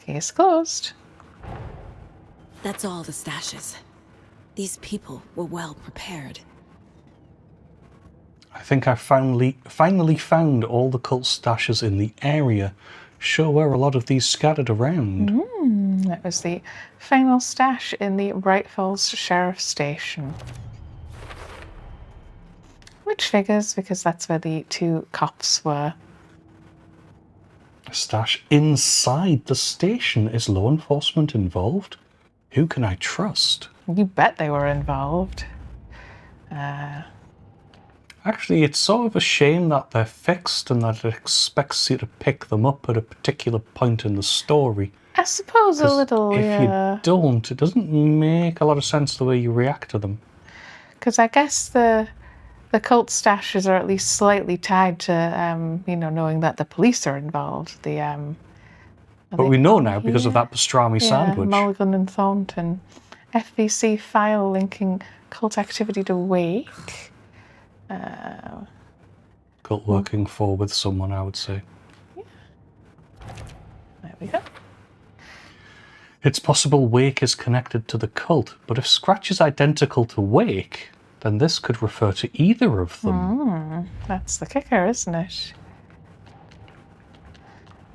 Case closed. That's all the stashes. These people were well prepared. I think I finally found all the cult stashes in the area. Sure were a lot of these scattered around. That was the final stash in the Bright Falls Sheriff Station. Which figures, because that's where the 2 cops were. A stash inside the station. Is law enforcement involved? Who can I trust? You bet they were involved. Actually, it's sort of a shame that they're fixed and that it expects you to pick them up at a particular point in the story. I suppose a 'Cause little, if yeah. you don't, it doesn't make a lot of sense the way you react to them. Because I guess the cult stashes are at least slightly tied to, knowing that the police are involved. But we know now because of that pastrami sandwich. Mulligan and Thornton. FBC file linking cult activity to Wake. Cult working for with someone, I would say. There we go. It's possible Wake is connected to the cult, but if Scratch is identical to Wake, then this could refer to either of them. That's the kicker, isn't it?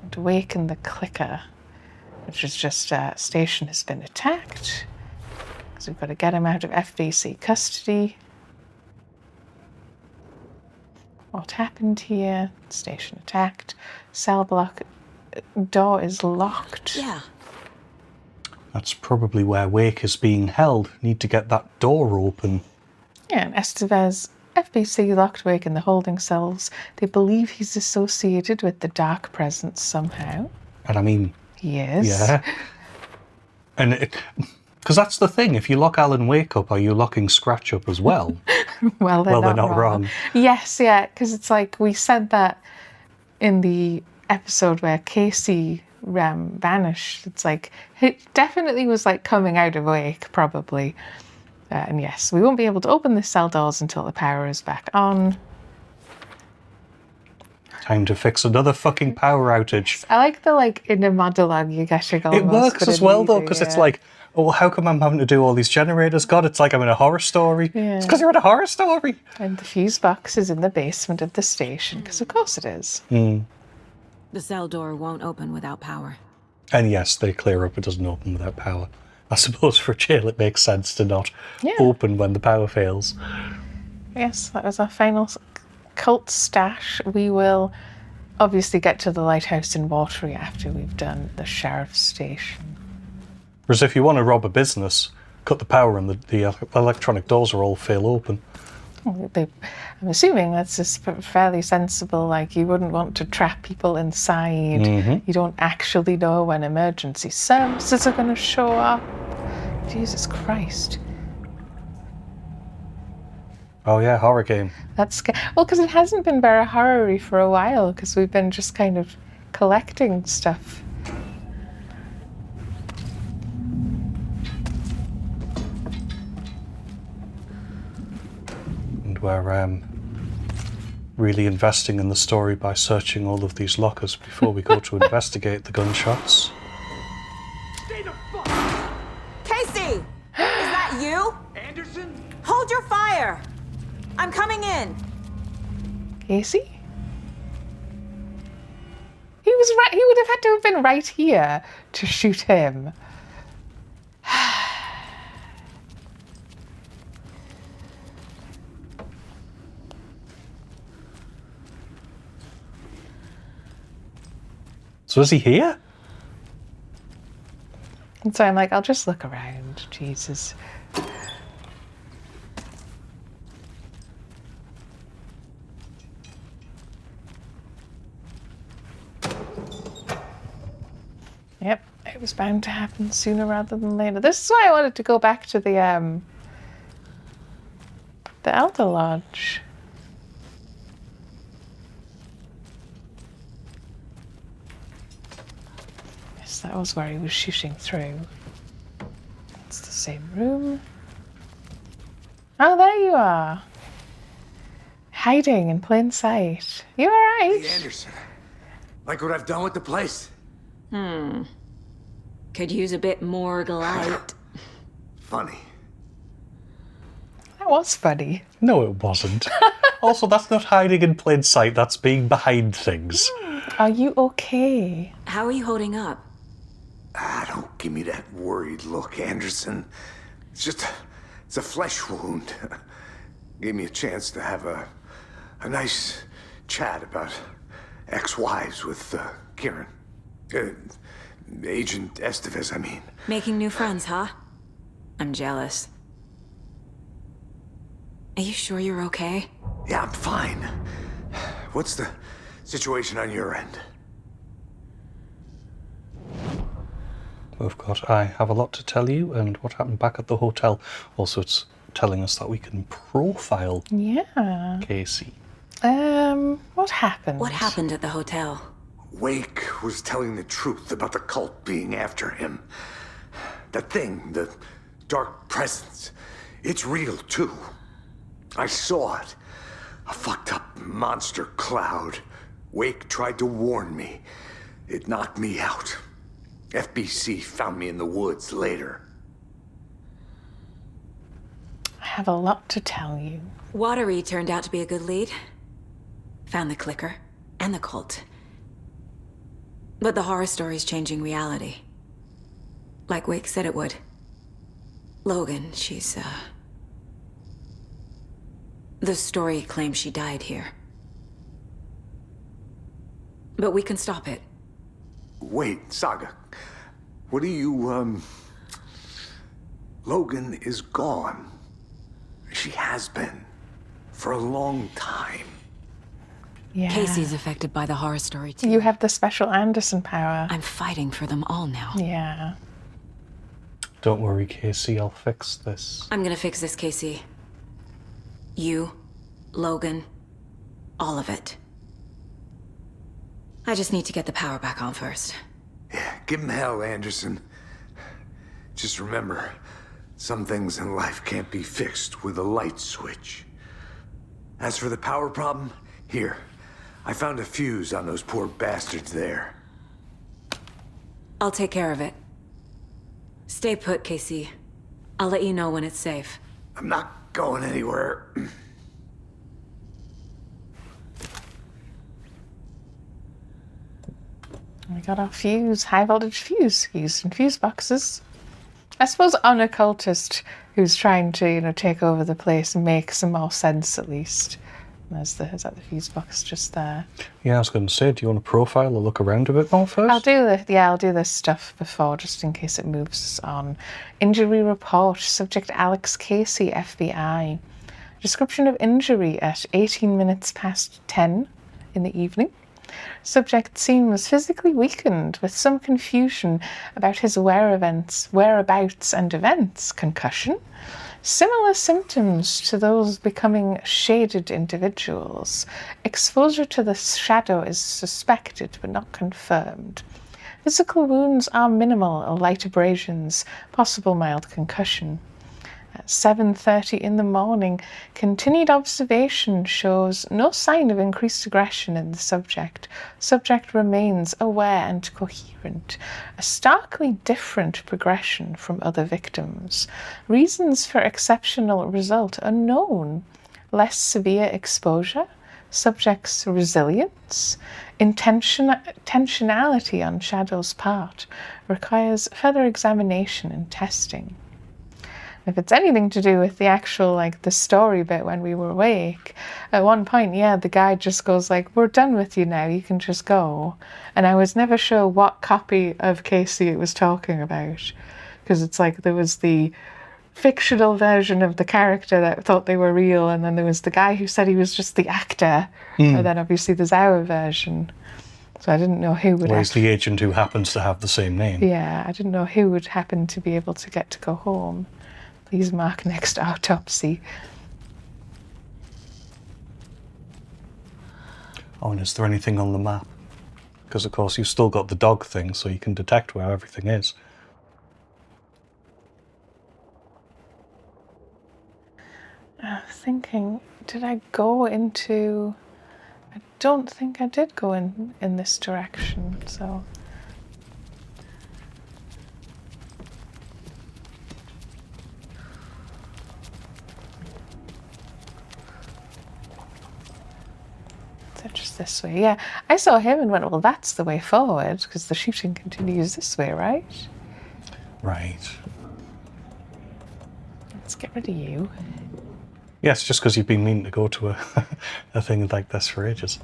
And Wake and the clicker, which is just station has been attacked. Because we've got to get him out of FBC custody. What happened here? Station attacked. Cell block. Door is locked. Yeah. That's probably where Wake is being held. Need to get that door open. Yeah, and Estevez, FBC locked Wake in the holding cells. They believe he's associated with the dark presence somehow. And I mean, He is. yeah. And because that's the thing, if you lock Alan Wake up, are you locking Scratch up as well? Well, they're not wrong. Yes, yeah, because it's like we said that in the episode where Casey vanished. It's like it definitely was like coming out of Wake, probably. And yes, we won't be able to open the cell doors until the power is back on. Time to fix another fucking power outage. I like the inner monologue you get. It works as well though, because it's like, oh, how come I'm having to do all these generators? God, it's like I'm in a horror story. Yeah. It's because you're in a horror story. And the fuse box is in the basement of the station, because of course it is. The cell door won't open without power. And yes, they clear up, it doesn't open without power. I suppose for jail it makes sense to not open when the power fails. Yes, that was our final cult stash. We will obviously get to the lighthouse in Watery after we've done the sheriff's station. Whereas if you want to rob a business, cut the power and the electronic doors are all fail open. I'm assuming that's just fairly sensible, like you wouldn't want to trap people inside. You don't actually know when emergency services are going to show up. Jesus Christ. Oh yeah, horror game. That's well, because it hasn't been very horror-y for a while, because we've been just kind of collecting stuff. And we're really investing in the story by searching all of these lockers before we go to investigate the gunshots. Casey! Is that you? Anderson? Hold your fire! I'm coming in. Casey? He was right. He would have had to have been right here to shoot him. So is he here? And so I'm like, I'll just look around. Jesus. Yep, it was bound to happen sooner rather than later. This is why I wanted to go back to the Elder Lodge. Yes, that was where he was shooting through. It's the same room. Oh, there you are. Hiding in plain sight. You alright? Hey, Anderson. Like what I've done with the place? Could use a bit more light. Funny. That was funny. No, it wasn't. Also, that's not hiding in plain sight. That's being behind things. Are you okay? How are you holding up? Don't give me that worried look, Anderson. It's a flesh wound. Gave me a chance to have a nice chat about ex-wives with Kieran. Agent Estevez, I mean. Making new friends, huh? I'm jealous. Are you sure you're okay? Yeah, I'm fine. What's the situation on your end? I have a lot to tell you, and what happened back at the hotel. Also, it's telling us that we can profile Yeah. Casey. What happened? What happened at the hotel? Wake was telling the truth about the cult being after him. That thing, the dark presence, it's real too. I saw it. A fucked up monster cloud. Wake tried to warn me. It knocked me out. FBC found me in the woods later. I have a lot to tell you. Watery turned out to be a good lead. Found the clicker and the cult. But the horror story's changing reality. Like Wake said it would. Logan, she's, the story claims she died here. But we can stop it. Wait, Saga. What do you, Logan is gone. She has been. For a long time. Yeah. Casey's affected by the horror story too. You have the special Anderson power. I'm fighting for them all now. Yeah. Don't worry, Casey, I'll fix this. I'm gonna fix this, Casey. You, Logan, all of it. I just need to get the power back on first. Yeah, give him hell, Anderson. Just remember, some things in life can't be fixed with a light switch. As for the power problem, here. I found a fuse on those poor bastards there. I'll take care of it. Stay put, Casey. I'll let you know when it's safe. I'm not going anywhere. We got our fuse, high voltage fuse used in fuse boxes. I suppose on a cultist who's trying to, take over the place and make some more sense at least. Is that the fuse box just there? Yeah, I was going to say, do you want to profile or look around a bit more first? I'll do this stuff before, just in case it moves us on. Injury report, subject Alex Casey, FBI. Description of injury at 18 minutes past 10 in the evening. Subject seems physically weakened with some confusion about his whereabouts and events. Concussion. Similar symptoms to those becoming shaded individuals. Exposure to the shadow is suspected but not confirmed. Physical wounds are minimal, light abrasions, possible mild concussion. At 7:30 in the morning, continued observation shows no sign of increased aggression in the subject. Subject remains aware and coherent, a starkly different progression from other victims. Reasons for exceptional result unknown. Less severe exposure, subject's resilience, intentionality on Shadow's part requires further examination and testing. If it's anything to do with the actual, like, the story bit when we were awake, at one point, yeah, the guy just goes like, we're done with you now, you can just go. And I was never sure what copy of Casey it was talking about. Because it's like, there was the fictional version of the character that thought they were real, and then there was the guy who said he was just the actor. And then obviously there's our version. So I didn't know who would Where's the agent who happens to have the same name? Yeah, I didn't know who would happen to be able to get to go home. Please mark next autopsy. Oh, and is there anything on the map? Because, of course, you've still got the dog thing, so you can detect where everything is. I was thinking, did I go into... I don't think I did go in this direction, so... Just this way, yeah. I saw him and went, well, that's the way forward, because the shooting continues this way, right? Right. Let's get rid of you. Yes, just because you've been meaning to go to a thing like this for ages.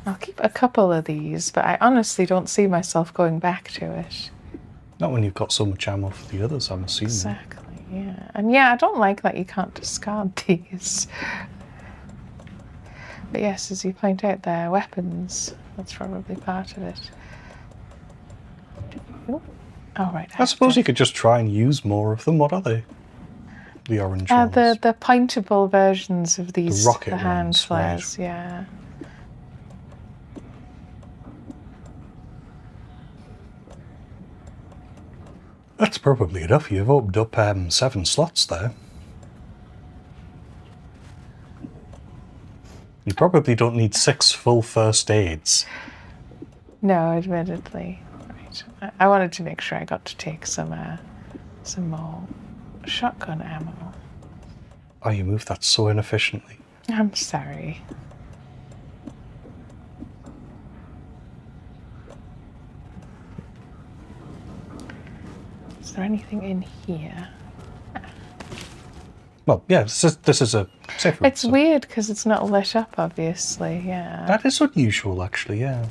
I'll keep a couple of these, but I honestly don't see myself going back to it. Not when you've got so much ammo for the others, I'm assuming. Exactly, yeah. And yeah, I don't like that you can't discard these. But yes, as you point out, they're weapons. That's probably part of it. Oh, right. I suppose you could just try and use more of them. What are they? The orange ones. The pointable versions of these. The rocket hand ones, flares, right. yeah. That's probably enough. You've opened up 7 slots there. You probably don't need 6 full first aids. No, admittedly. Right. I wanted to make sure I got to take some more shotgun ammo. Oh, you moved that so inefficiently. I'm sorry. Is there anything in here? Well, yeah, this is a safe room. It's weird because it's not lit up, obviously, yeah. That is unusual, actually, yeah.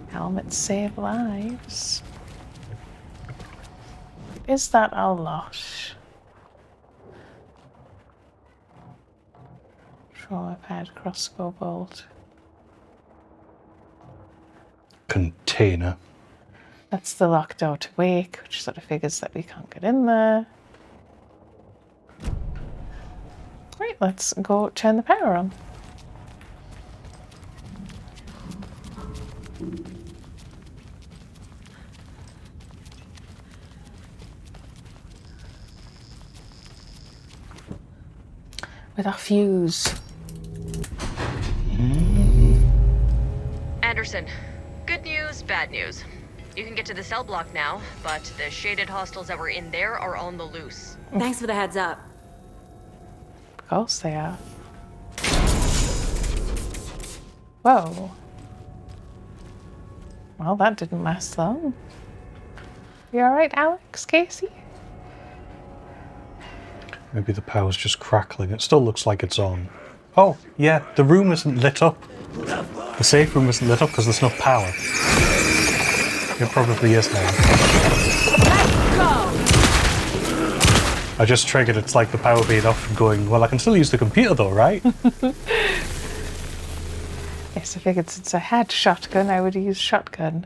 Helmets save lives. Is that a lot? Sure, I've had crossbow bolt. Container. That's the locked door to wake, which sort of figures that we can't get in there. Right, let's go turn the power on. With our fuse. Anderson, good news, bad news. You can get to the cell block now, but the shaded hostiles that were in there are on the loose. Thanks for the heads up. Of course they are. Whoa. Well, that didn't last long. You alright, Alex? Casey? Maybe the power's just crackling. It still looks like it's on. Oh, yeah, the room isn't lit up. The safe room isn't lit up because there's no power. It probably is now. Let's go! I just triggered, it's like the power being off and going, well, I can still use the computer though, right? Yes, I figured since I had shotgun, I would use shotgun.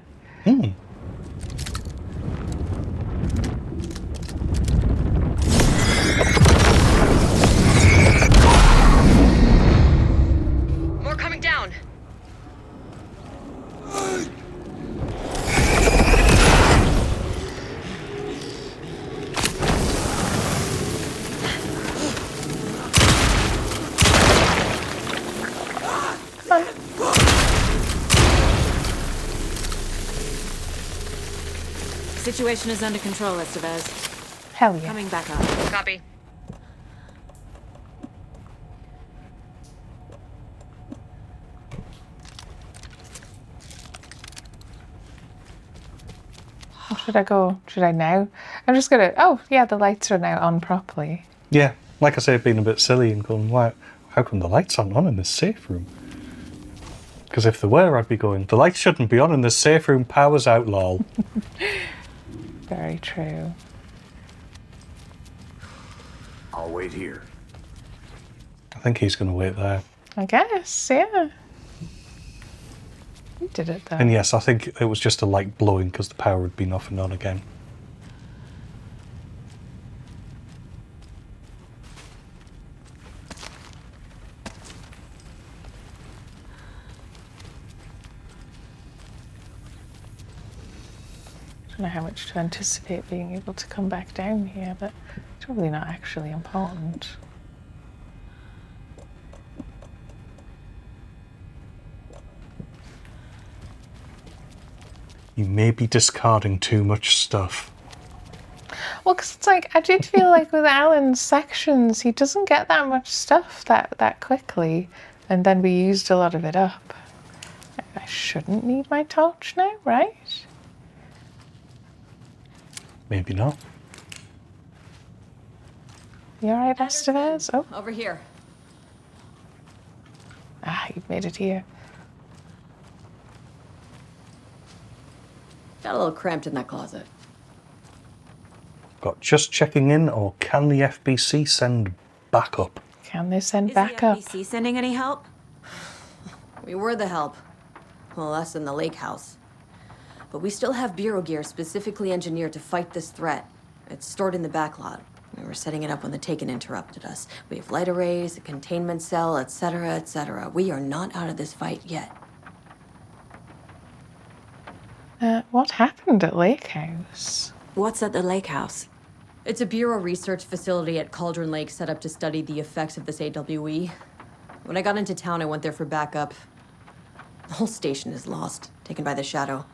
More coming down. Situation is under control, Estevez. Hell yeah. Coming back up. Copy. should I go? Should I now? I'm just gonna... Oh, yeah, the lights are now on properly. Yeah, like I say, being a bit silly and going, why? How come the lights aren't on in this safe room? Because if they were, I'd be going, the lights shouldn't be on in this safe room, power's out, lol. Very true. I'll wait here. I think he's going to wait there. I guess, yeah. You did it, though. And yes, I think it was just a light blowing because the power had been off and on again. I don't know how much to anticipate being able to come back down here, but it's probably not actually important. You may be discarding too much stuff. Well, because it's like, I did feel like with Alan's sections, he doesn't get that much stuff that quickly, and then we used a lot of it up. I shouldn't need my torch now, right? Maybe not. You alright, Estevez? Oh. Over here. Ah, you've made it here. Got a little cramped in that closet. Got just checking in, or can the FBC send backup? Can they send Is backup? the FBC sending any help? We were the help. Well, less than the lake house. But we still have bureau gear specifically engineered to fight this threat. It's stored in the backlot. We were setting it up when the Taken interrupted us. We have light arrays, a containment cell, etc., etc. We are not out of this fight yet. What happened at Lake House? What's at the lake house? It's a bureau research facility at Cauldron Lake set up to study the effects of this AWE. When I got into town, I went there for backup. The whole station is lost, taken by the shadow.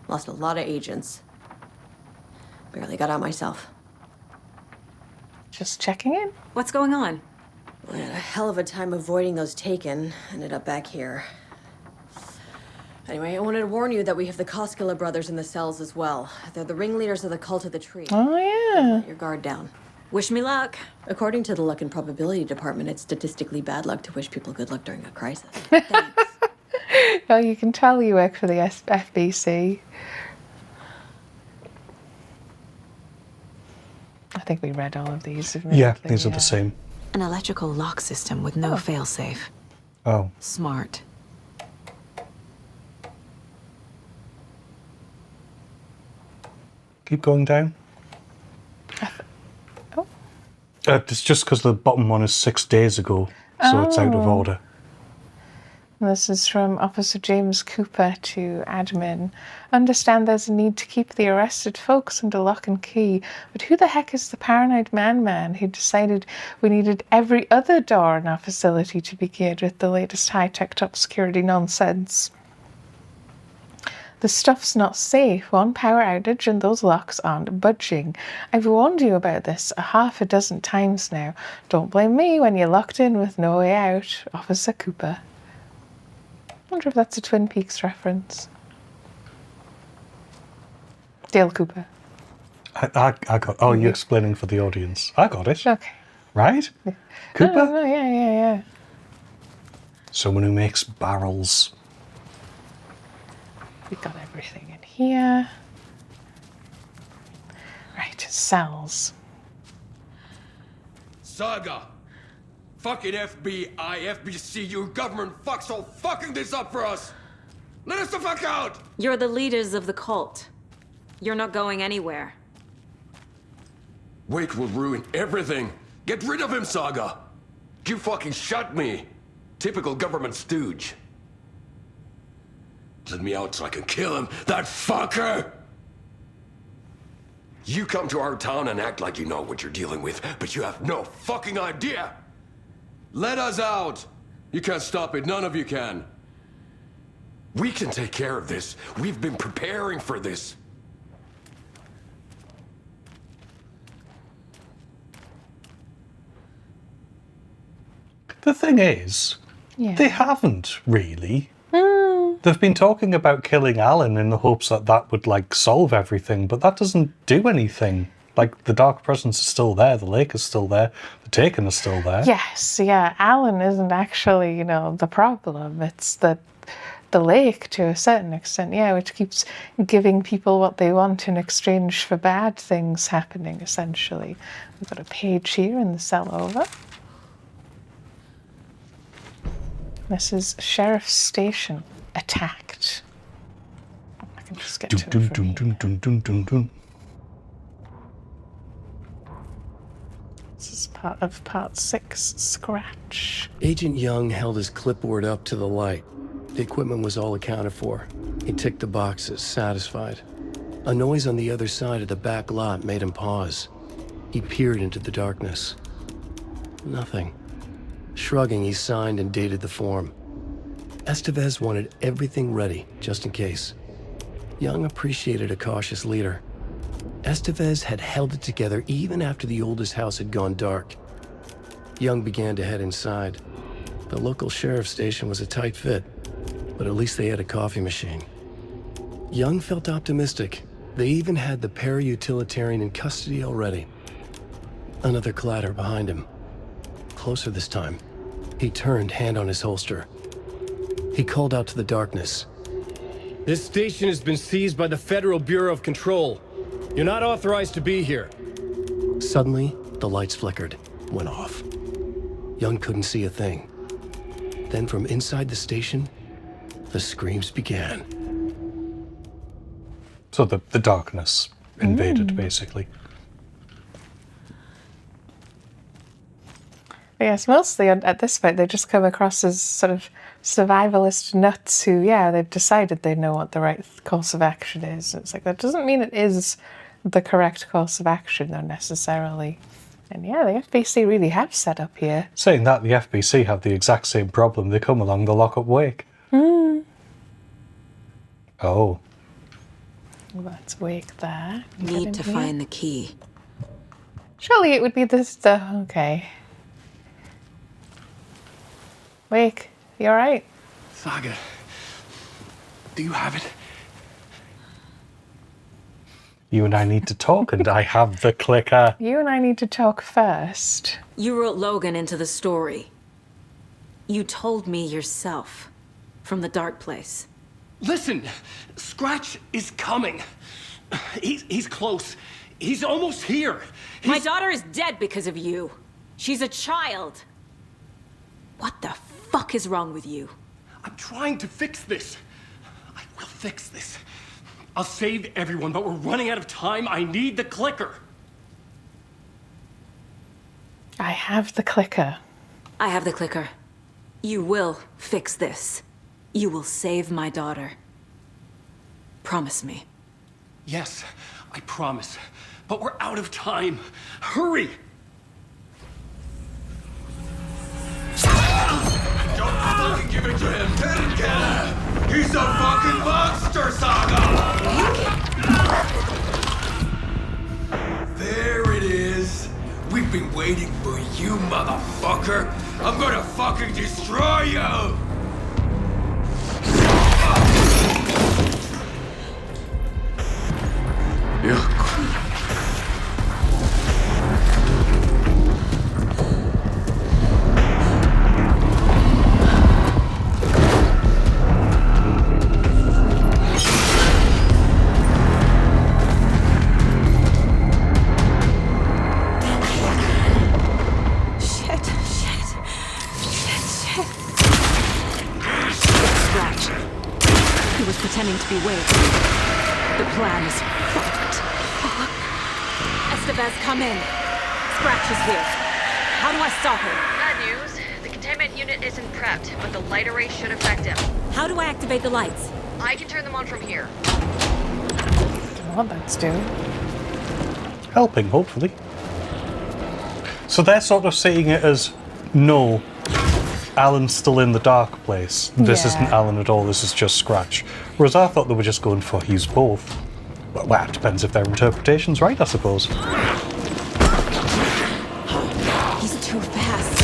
Lost a lot of agents. Barely got out myself. Just checking in. What's going on? I had a hell of a time avoiding those Taken. Ended up back here. Anyway, I wanted to warn you that we have the Koskela brothers in the cells as well. They're the ringleaders of the Cult of the Tree. Oh, yeah. Let your guard down. Wish me luck. According to the Luck and Probability Department, it's statistically bad luck to wish people good luck during a crisis. Thanks. Well, you can tell you work for the FBC. I think we read all of these. Yeah, these are the same. An electrical lock system with no failsafe. Oh. Smart. Keep going down. Oh. It's just because the bottom one is 6 days ago, so it's out of order. This is from Officer James Cooper to admin. Understand there's a need to keep the arrested folks under lock and key, but who the heck is the paranoid man who decided we needed every other door in our facility to be geared with the latest high-tech top security nonsense? The stuff's not safe. One power outage and those locks aren't budging. I've warned you about this a half a dozen times now. Don't blame me when you're locked in with no way out. Officer Cooper. I wonder if that's a Twin Peaks reference. Dale Cooper. I got... Oh, you're explaining for the audience. I got it. Okay. Right? Cooper? Oh, yeah. Someone who makes barrels. We got everything in here. Right, cells. Saga! Fucking FBI, FBC, you government fucks all fucking this up for us! Let us the fuck out! You're the leaders of the cult. You're not going anywhere. Wake will ruin everything! Get rid of him, Saga! You fucking shot me! Typical government stooge. Let me out so I can kill him, that fucker! You come to our town and act like you know what you're dealing with, but you have no fucking idea! Let us out! You can't stop it, none of you can. We can take care of this. We've been preparing for this. The thing is, Yeah. they haven't really. they've been talking about killing Alan in the hopes that that would, like, solve everything, but that doesn't do anything. Like, the Dark Presence is still there, the lake is still there, the Taken is still there. Yes, yeah, Alan isn't actually, the problem. It's the lake, to a certain extent, yeah, which keeps giving people what they want in exchange for bad things happening, essentially. We've got a page here in the cell over. This is Sheriff's Station. Attacked. I can just get to it from here. This is part of part 6, Scratch. Agent Young held his clipboard up to the light. The equipment was all accounted for. He ticked the boxes, satisfied. A noise on the other side of the back lot made him pause. He peered into the darkness. Nothing. Shrugging, he signed and dated the form. Estevez wanted everything ready, just in case. Young appreciated a cautious leader. Estevez had held it together even after the oldest house had gone dark. Young began to head inside. The local sheriff's station was a tight fit, but at least they had a coffee machine. Young felt optimistic. They even had the para-utilitarian in custody already. Another clatter behind him. Closer this time. He turned, hand on his holster. He called out to the darkness. This station has been seized by the Federal Bureau of Control. You're not authorized to be here. Suddenly, the lights flickered, went off. Young couldn't see a thing. Then from inside the station, the screams began. So the darkness invaded, basically. Yes, mostly at this point they just come across as sort of survivalist nuts who, they've decided they know what the right course of action is. It's like, that doesn't mean it is the correct course of action, though, necessarily. And the FBC really have set up here. Saying that, the FBC have the exact same problem. They come along, they lock up Wake. Oh. Let's Wake there. Need to find the key. Surely it would be this, okay. Wake, you alright? Saga, do you have it? You and I need to talk, and I have the clicker. You and I need to talk first. You wrote Logan into the story. You told me yourself. From the dark place. Listen, Scratch is coming. He's close. He's almost here. My daughter is dead because of you. She's a child. What the fuck is wrong with you? I'm trying to fix this. I will fix this. I'll save everyone, but we're running out of time. I need the clicker. I have the clicker. I have the clicker. You will fix this. You will save my daughter. Promise me. Yes, I promise. But we're out of time. Hurry! Don't fucking give it to him! He's a fucking monster, Saga! There it is. We've been waiting for you, motherfucker. I'm gonna fucking destroy you! Pretending to be Wade. The plan is fucked. Estevez, come in. Scratch is here. How do I stop him? Bad news. The containment unit isn't prepped, but the light array should affect him. How do I activate the lights? I can turn them on from here. What that's doing? Helping, hopefully. So they're sort of seeing it as, no, Alan's still in the dark place. This isn't Alan at all, this is just Scratch. Whereas I thought they were just going for he's both. Well, it depends if their interpretation's right, I suppose. He's too fast.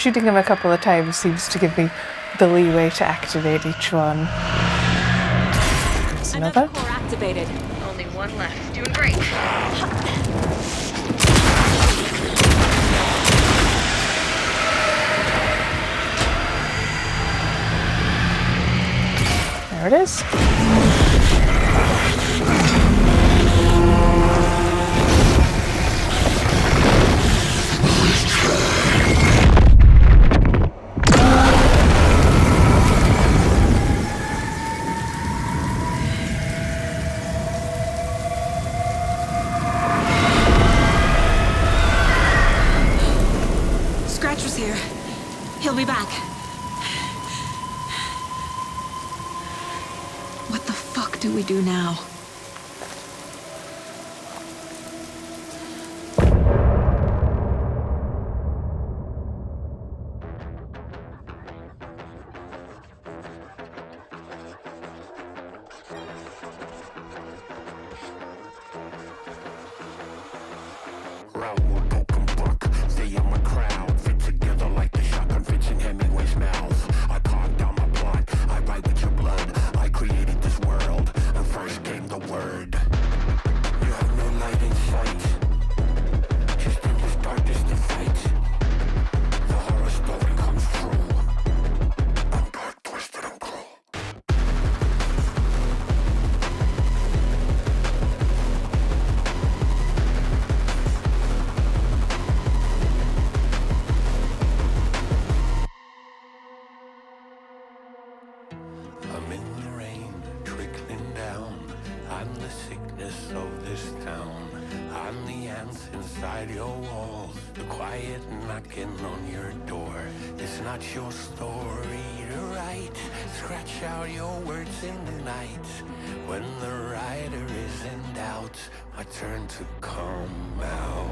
shooting him a couple of times seems to give me the leeway to activate each one. There's another. Core activated. Only one left. Doing great. There it is. Scratch was here. He'll be back. What the fuck do we do now? I'm in the rain, trickling down. I'm the sickness of this town. I'm the ants inside your walls, the quiet knocking on your door. It's not your story to write. Scratch out your words in the night. When the writer is in doubt, I turn to come out.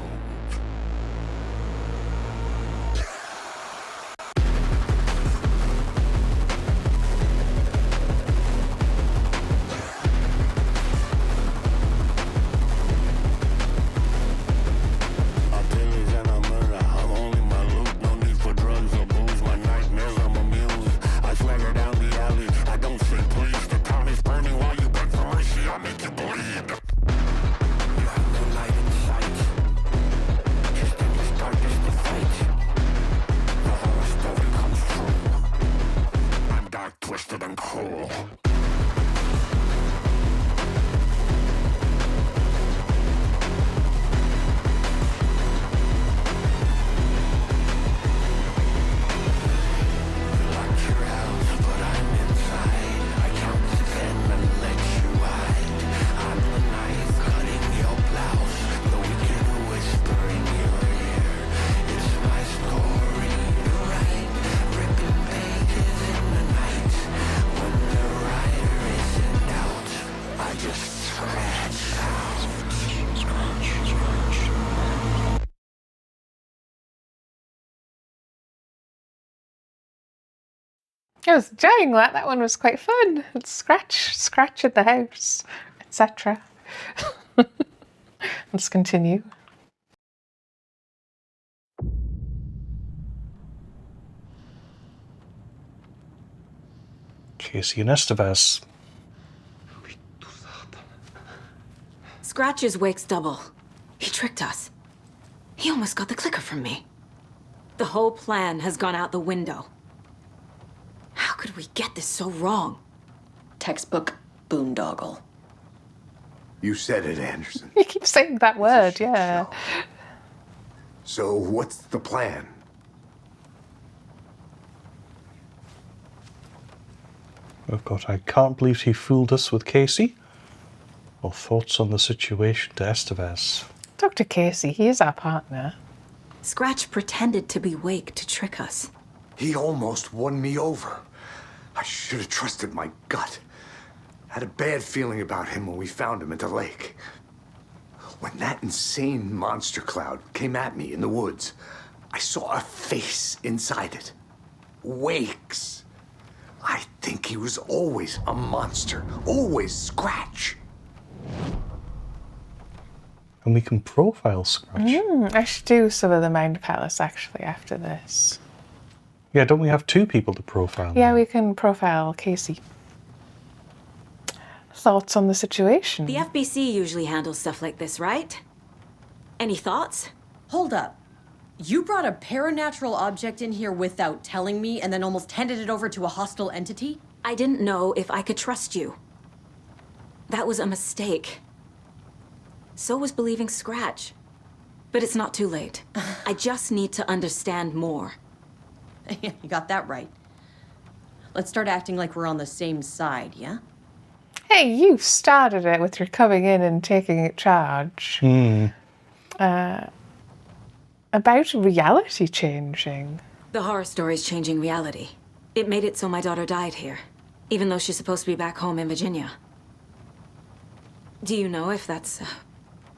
I was enjoying that. That one was quite fun. Scratch at the house, etc. Let's continue. Casey and Estevez. Scratch's Wake's double. He tricked us. He almost got the clicker from me. The whole plan has gone out the window. How could we get this so wrong? Textbook boondoggle. You said it, Anderson. You keep saying that word, yeah. So what's the plan? Oh God, I can't believe he fooled us with Casey. Or thoughts on the situation to Estevez. Dr. Casey, he is our partner. Scratch pretended to be Wake to trick us. He almost won me over. I should have trusted my gut. Had a bad feeling about him when we found him at the lake. When that insane monster cloud came at me in the woods, I saw a face inside it. Wake's. I think he was always a monster. Always Scratch. And we can profile Scratch. I should do some of the Mind Palace actually after this. Yeah, don't we have 2 people to profile? Yeah, we can profile Casey. Thoughts on the situation? The FBC usually handles stuff like this, right? Any thoughts? Hold up. You brought a paranatural object in here without telling me and then almost handed it over to a hostile entity? I didn't know if I could trust you. That was a mistake. So was believing Scratch. But it's not too late. I just need to understand more. You got that right. Let's start acting like we're on the same side, yeah? Hey, you started it with your coming in and taking charge. About reality changing. The horror story's changing reality. It made it so my daughter died here, even though she's supposed to be back home in Virginia. Do you know if that's...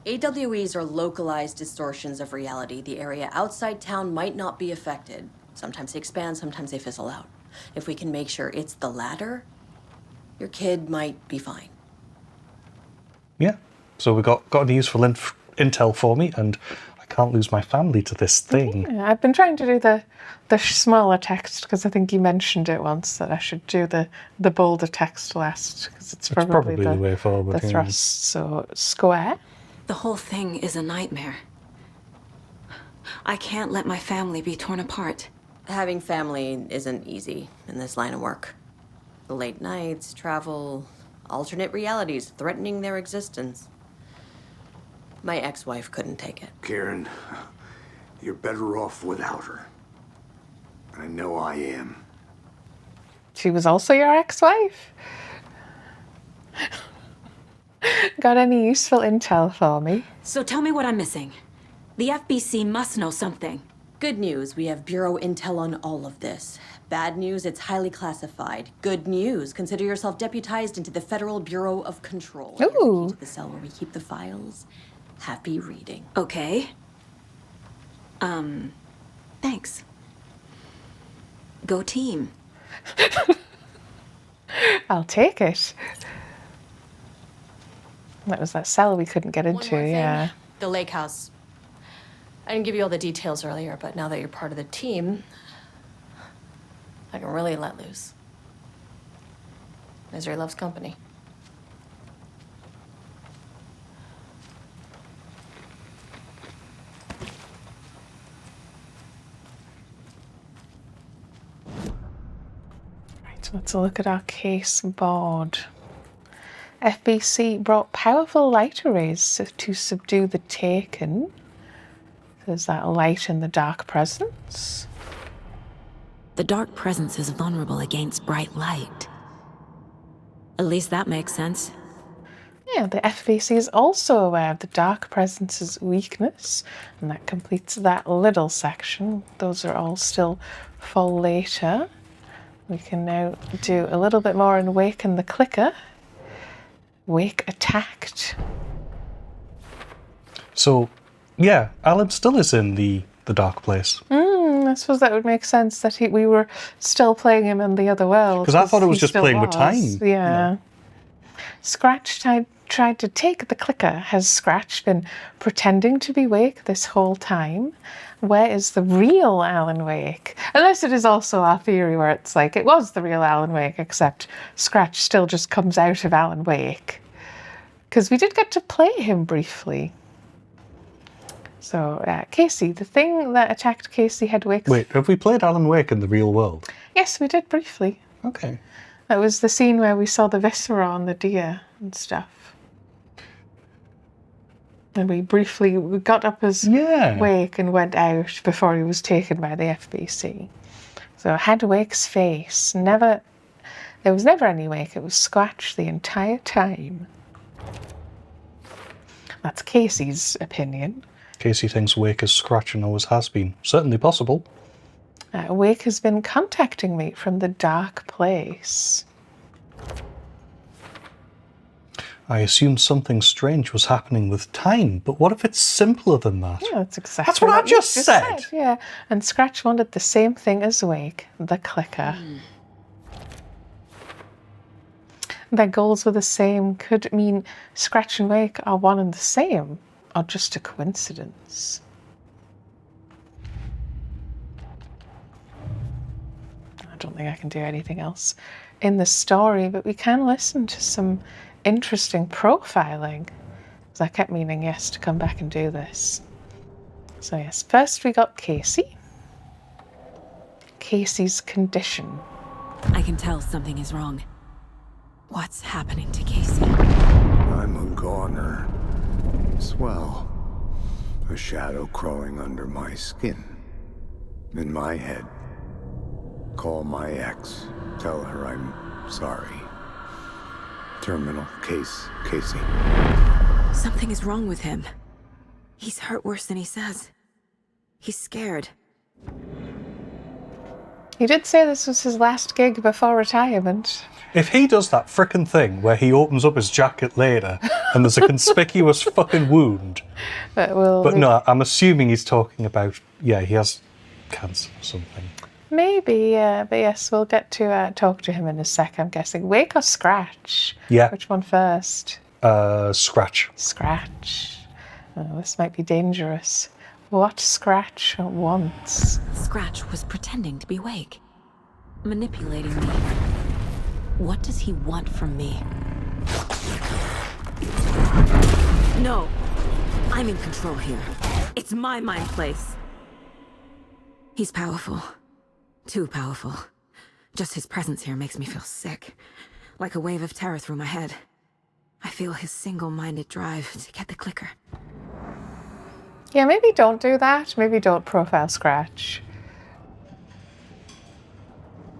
AWEs are localized distortions of reality. The area outside town might not be affected. Sometimes they expand, sometimes they fizzle out. If we can make sure it's the latter, your kid might be fine. Yeah. So we got any useful intel for me, and I can't lose my family to this thing. Yeah, I've been trying to do the smaller text because I think you mentioned it once that I should do the bolder text last because it's probably the way forward. The thrust. So square. The whole thing is a nightmare. I can't let my family be torn apart. Having family isn't easy in this line of work. The late nights, travel, alternate realities threatening their existence. My ex-wife couldn't take it. Karen, you're better off without her. I know I am. She was also your ex-wife? Got any useful intel for me? So tell me what I'm missing. The FBC must know something. Good news, we have Bureau intel on all of this. Bad news, it's highly classified. Good news, consider yourself deputized into the Federal Bureau of Control. Ooh. Here's the key to the cell where we keep the files. Happy reading. Okay. Thanks. Go team. I'll take it. That was that cell we couldn't get One into, more thing. yeah. The lake house. I didn't give you all the details earlier, but now that you're part of the team, I can really let loose. Misery loves company. Right, so let's look at our case board. FBC brought powerful light arrays to subdue the Taken. There's that light in the dark presence. The dark presence is vulnerable against bright light. At least that makes sense. Yeah, the FBC is also aware of the dark presence's weakness, and that completes that little section. Those are all still for later. We can now do a little bit more and waken the clicker. Wake attacked. So, yeah, Alan still is in the dark place. I suppose that would make sense that we were still playing him in the other world. Because I thought it was he just still playing with was. time. Yeah. Scratch tried to take the clicker. Has Scratch been pretending to be Wake this whole time? Where is the real Alan Wake? Unless it is also our theory where it's like it was the real Alan Wake, except Scratch still just comes out of Alan Wake. Because we did get to play him briefly. So, Casey, the thing that attacked Casey had Wake's... Wait, have we played Alan Wake in the real world? Yes, we did briefly. Okay. That was the scene where we saw the viscera on the deer and stuff. And we got up as Wake and went out before he was taken by the FBC. So had Wake's face. There was never any Wake. It was Scratch the entire time. That's Casey's opinion. Casey thinks Wake is Scratch and always has been. Certainly possible. Wake has been contacting me from the dark place. I assumed something strange was happening with time, but what if it's simpler than that? Yeah, that's exactly That's what I you just said. Yeah, and Scratch wanted the same thing as Wake, the clicker. Their goals were the same. Could it mean Scratch and Wake are one and the same, or just a coincidence? think I can do anything else in the story, but we can listen to some interesting profiling. Because I kept meaning, yes, to come back and do this. So yes, first we got Casey. Casey's condition. I can tell something is wrong. What's happening to Casey? I'm a goner. Swell. A shadow crawling under my skin. In my head. Call my ex. Tell her I'm sorry. Terminal case, Casey. Something is wrong with him. He's hurt worse than he says. He's scared. He did say this was his last gig before retirement. If he does that frickin' thing where he opens up his jacket later and there's a conspicuous fucking wound. But no, I'm assuming he's talking about, he has cancer or something. Maybe, but yes, we'll get to talk to him in a sec, I'm guessing. Wake or Scratch? Yeah. Which one first? Scratch. Scratch. Oh, this might be dangerous. What Scratch wants? Scratch was pretending to be awake. Manipulating me. What does he want from me? No! I'm in control here. It's my mind place. He's powerful. Too powerful. Just his presence here makes me feel sick. Like a wave of terror through my head. I feel his single-minded drive to get the clicker. Yeah, maybe don't do that. Maybe don't profile Scratch.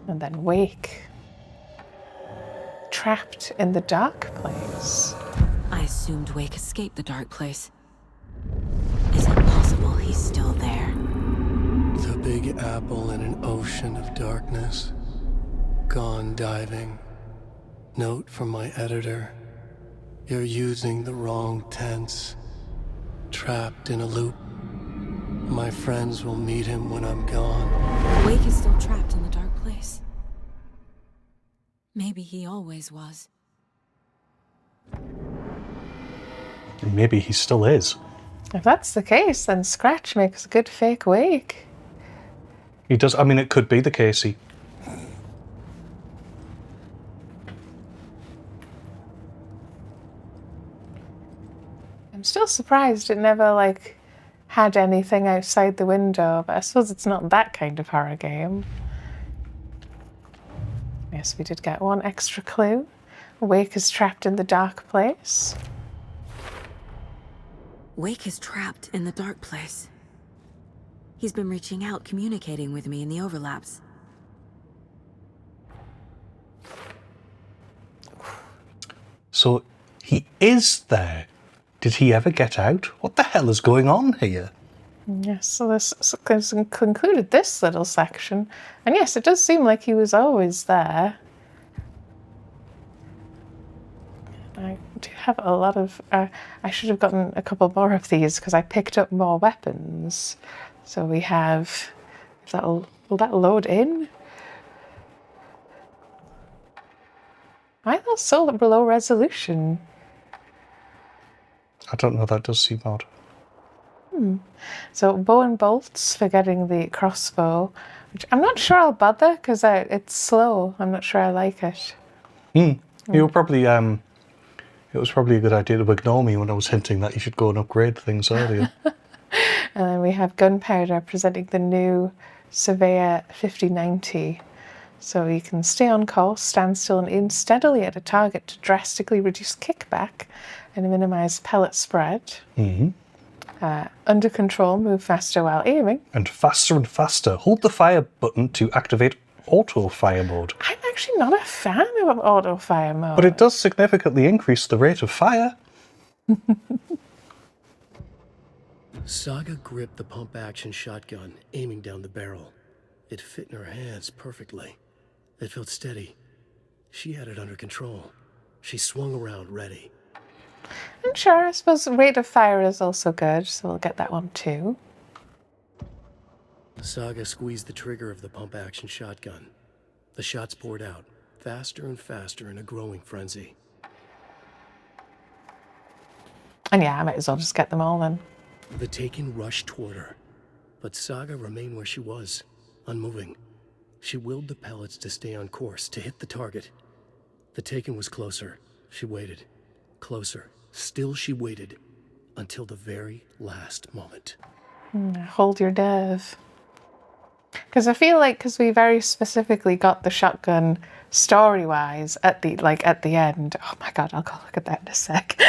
And then Wake. Trapped in the dark place. I assumed Wake escaped the dark place. Is it possible he's still there? The Big Apple in an ocean of darkness. Gone diving. Note from my editor. You're using the wrong tense. Trapped in a loop. My friends will meet him when I'm gone. Wake is still trapped in the dark place. Maybe he always was. Maybe he still is. If that's the case, then Scratch makes a good fake Wake. He does. I mean, it could be the Casey. I'm still surprised it never, had anything outside the window, but I suppose it's not that kind of horror game. Yes, we did get one extra clue. Wake is trapped in the dark place. Wake is trapped in the dark place. He's been reaching out, communicating with me in the overlaps. So, he is there. Did he ever get out? What the hell is going on here? Yes, so this concluded this little section. And yes, it does seem like he was always there. I do have a lot of... I should have gotten a couple more of these because I picked up more weapons. So we have... Will that load in? Why are those so below resolution? I don't know, that does seem odd. So bow and bolts for getting the crossbow, which I'm not sure I'll bother because it's slow. I'm not sure I like it. You were probably... it was probably a good idea to ignore me when I was hinting that you should go and upgrade things earlier. And then we have gunpowder presenting the new Surveyor 5090. So you can stay on course, stand still and aim steadily at a target to drastically reduce kickback and minimize pellet spread. Under control, move faster while aiming. And faster. Hold the fire button to activate auto fire mode. I'm actually not a fan of auto fire mode. But it does significantly increase the rate of fire. Saga gripped the pump-action shotgun, aiming down the barrel. It fit in her hands perfectly. It felt steady. She had it under control. She swung around, ready. And sure, I suppose rate of fire is also good, so we'll get that one too. Saga squeezed the trigger of the pump-action shotgun. The shots poured out, faster and faster in a growing frenzy. And yeah, I might as well just get them all then. The Taken rushed toward her, but Saga remained where she was, unmoving. She willed the pellets to stay on course, to hit the target. The Taken was closer. She waited. Closer. Still she waited. Until the very last moment. Hold your nerve. Because I feel like, because we very specifically got the shotgun story-wise at the end. Oh my god, I'll go look at that in a sec.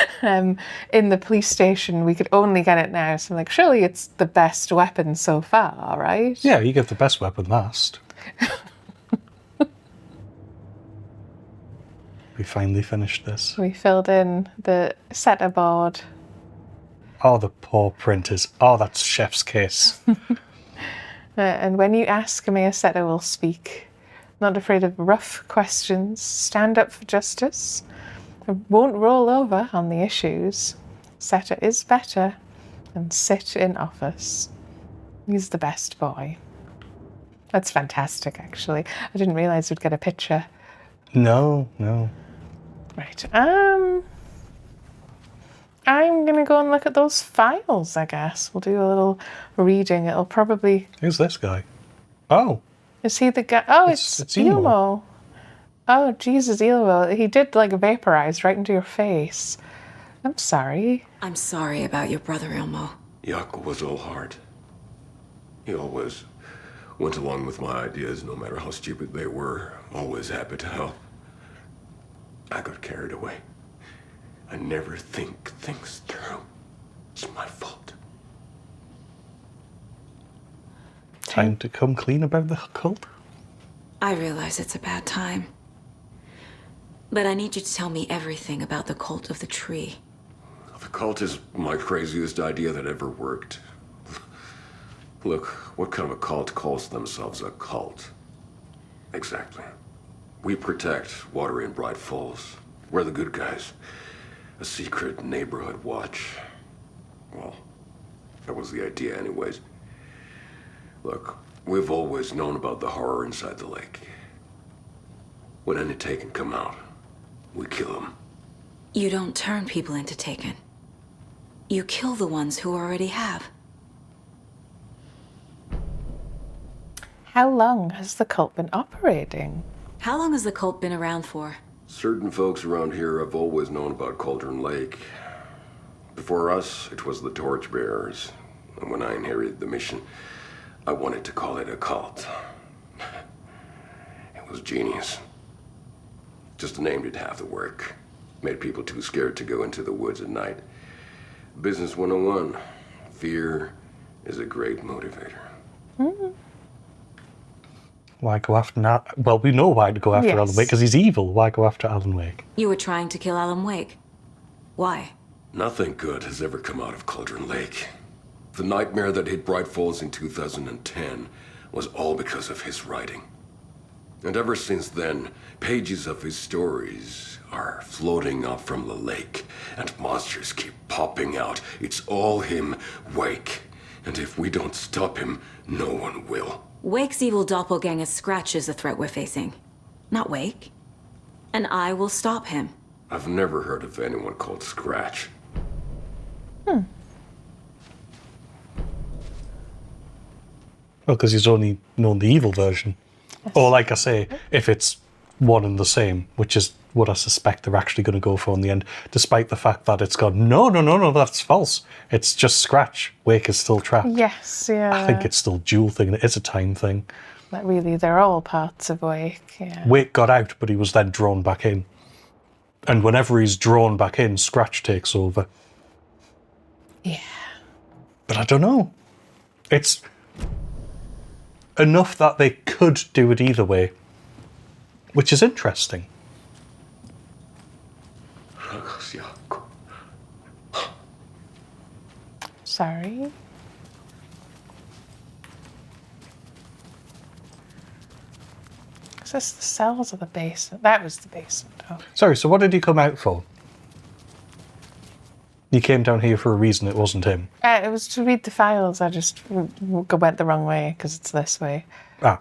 In the police station, we could only get it now. So I'm like, surely it's the best weapon so far, right? Yeah, you get the best weapon last. We finally finished this. We filled in the setter board. Oh, the poor printers. Oh, that's chef's kiss. And when you ask, may a setter will speak. Not afraid of rough questions. Stand up for justice. Won't roll over on the issues. Setter is better than sit in office. He's the best boy. That's fantastic, actually. I didn't realize we'd get a picture. No. Right. I'm going to go and look at those files, I guess. We'll do a little reading. It'll probably... Who's this guy? Oh. Is he the guy? Oh, it's Ilmo. Oh, Jesus, Ilmo. He did, like, vaporize right into your face. I'm sorry. I'm sorry about your brother, Ilmo. Jaakko was all heart. He always went along with my ideas, no matter how stupid they were. Always happy to help. I got carried away. I never think things through. It's my fault. Time to come clean about the cult? I realize it's a bad time. But I need you to tell me everything about the cult of the tree. The cult is my craziest idea that ever worked. Look, what kind of a cult calls themselves a cult? Exactly. We protect Water in Bright Falls. We're the good guys. A secret neighborhood watch. Well, that was the idea anyways. Look, we've always known about the horror inside the lake. When any Taken come out, we kill them. You don't turn people into Taken. You kill the ones who already have. How long has the cult been operating? How long has the cult been around for? Certain folks around here have always known about Cauldron Lake. Before us, it was the Torchbearers. And when I inherited the mission, I wanted to call it a cult. It was genius. Just the name did half the work. Made people too scared to go into the woods at night. Business 101. Fear is a great motivator. Why go after... Well, we know why to go after Alan Wake, because he's evil. Why go after Alan Wake? You were trying to kill Alan Wake. Why? Nothing good has ever come out of Cauldron Lake. The nightmare that hit Bright Falls in 2010 was all because of his writing. And ever since then, pages of his stories are floating up from the lake, and monsters keep popping out. It's all him, Wake. And if we don't stop him, no one will. Wake's evil doppelganger Scratch is the threat we're facing. Not Wake. And I will stop him. I've never heard of anyone called Scratch. Well, because he's only known the evil version. Yes. Or, like I say, if it's one and the same, which is what I suspect they're actually going to go for in the end, despite the fact that it's gone, no, that's false. It's just Scratch. Wake is still trapped. Yes, yeah. I think it's still dual thing. It is a time thing. But really, they're all parts of Wake, yeah. Wake got out, but he was then drawn back in. And whenever he's drawn back in, Scratch takes over. Yeah. But I don't know. It's enough that they could do it either way, which is interesting. Sorry. Is this the cells or the basement? That was the basement. Oh. Sorry, so what did he come out for? He came down here for a reason, it wasn't him. It was to read the files. I just went the wrong way because it's this way. Ah.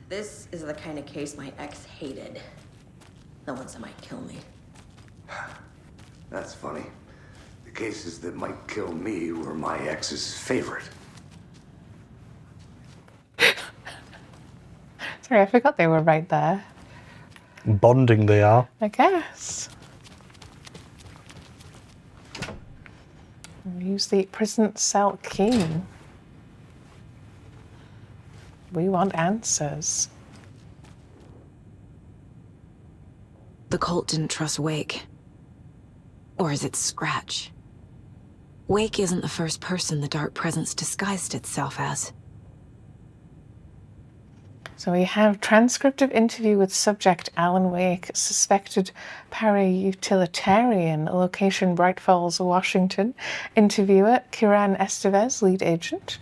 This is the kind of case my ex hated. The ones that might kill me. That's funny. The cases that might kill me were my ex's favorite. Sorry, I forgot they were right there. Bonding they are. I guess. Use the prison cell key. We want answers. The cult didn't trust Wake. Or is it Scratch? Wake isn't the first person the Dark Presence disguised itself as. So we have transcript of interview with subject Alan Wake, suspected para-utilitarian, location Bright Falls, Washington. Interviewer Kiran Estevez, lead agent.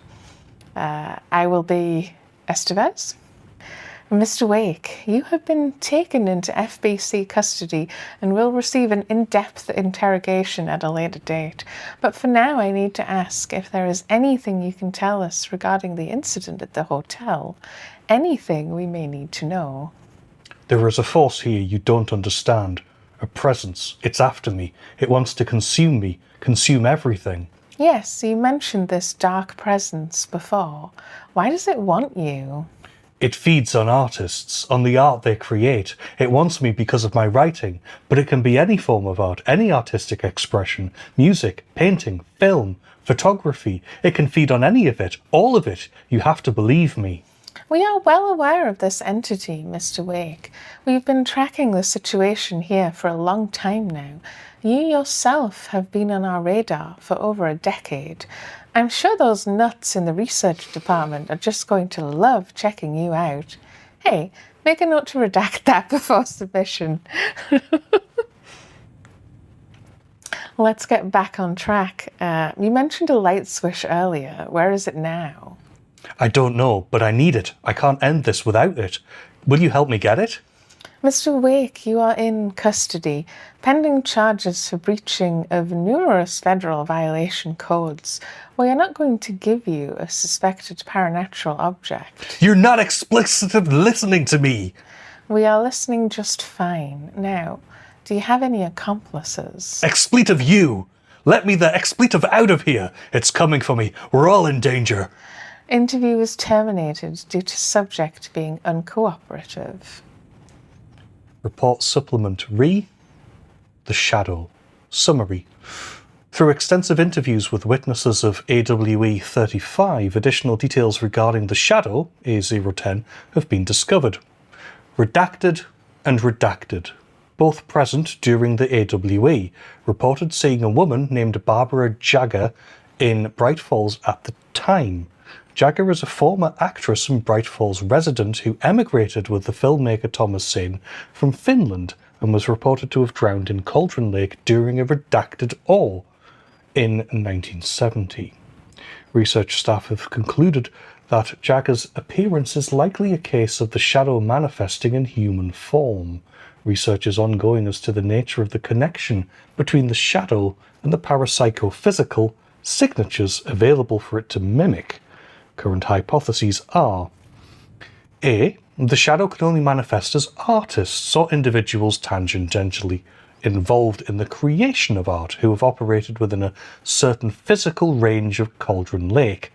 I will be Estevez. Mr. Wake, you have been taken into FBC custody and will receive an in-depth interrogation at a later date. But for now, I need to ask if there is anything you can tell us regarding the incident at the hotel. Anything we may need to know. There is a force here you don't understand. A presence. It's after me. It wants to consume me. Consume everything. Yes, you mentioned this dark presence before. Why does it want you? It feeds on artists, on the art they create. It wants me because of my writing, but it can be any form of art, any artistic expression, music, painting, film, photography. It can feed on any of it, all of it. You have to believe me. We are well aware of this entity, Mr. Wake. We've been tracking the situation here for a long time now. You yourself have been on our radar for over a decade. I'm sure those nuts in the research department are just going to love checking you out. Hey, make a note to redact that before submission. Let's get back on track. You mentioned a light switch earlier. Where is it now? I don't know, but I need it. I can't end this without it. Will you help me get it? Mr. Wake, you are in custody, pending charges for breaching of numerous federal violation codes. We are not going to give you a suspected paranatural object. You're not explicit listening to me. We are listening just fine. Now, do you have any accomplices? Expletive you! Let me the expletive out of here. It's coming for me. We're all in danger. Interview was terminated due to subject being uncooperative. Report supplement re. The Shadow. Summary. Through extensive interviews with witnesses of AWE 35, additional details regarding the Shadow, A010, have been discovered. Redacted and redacted. Both present during the AWE, reported seeing a woman named Barbara Jagger in Bright Falls at the time. Jagger is a former actress and Bright Falls resident who emigrated with the filmmaker Thomas Sane from Finland and was reported to have drowned in Cauldron Lake during a redacted ore in 1970. Research staff have concluded that Jagger's appearance is likely a case of the Shadow manifesting in human form. Research is ongoing as to the nature of the connection between the Shadow and the parapsychophysical signatures available for it to mimic. Current hypotheses are: A. The Shadow can only manifest as artists or individuals tangentially involved in the creation of art who have operated within a certain physical range of Cauldron Lake.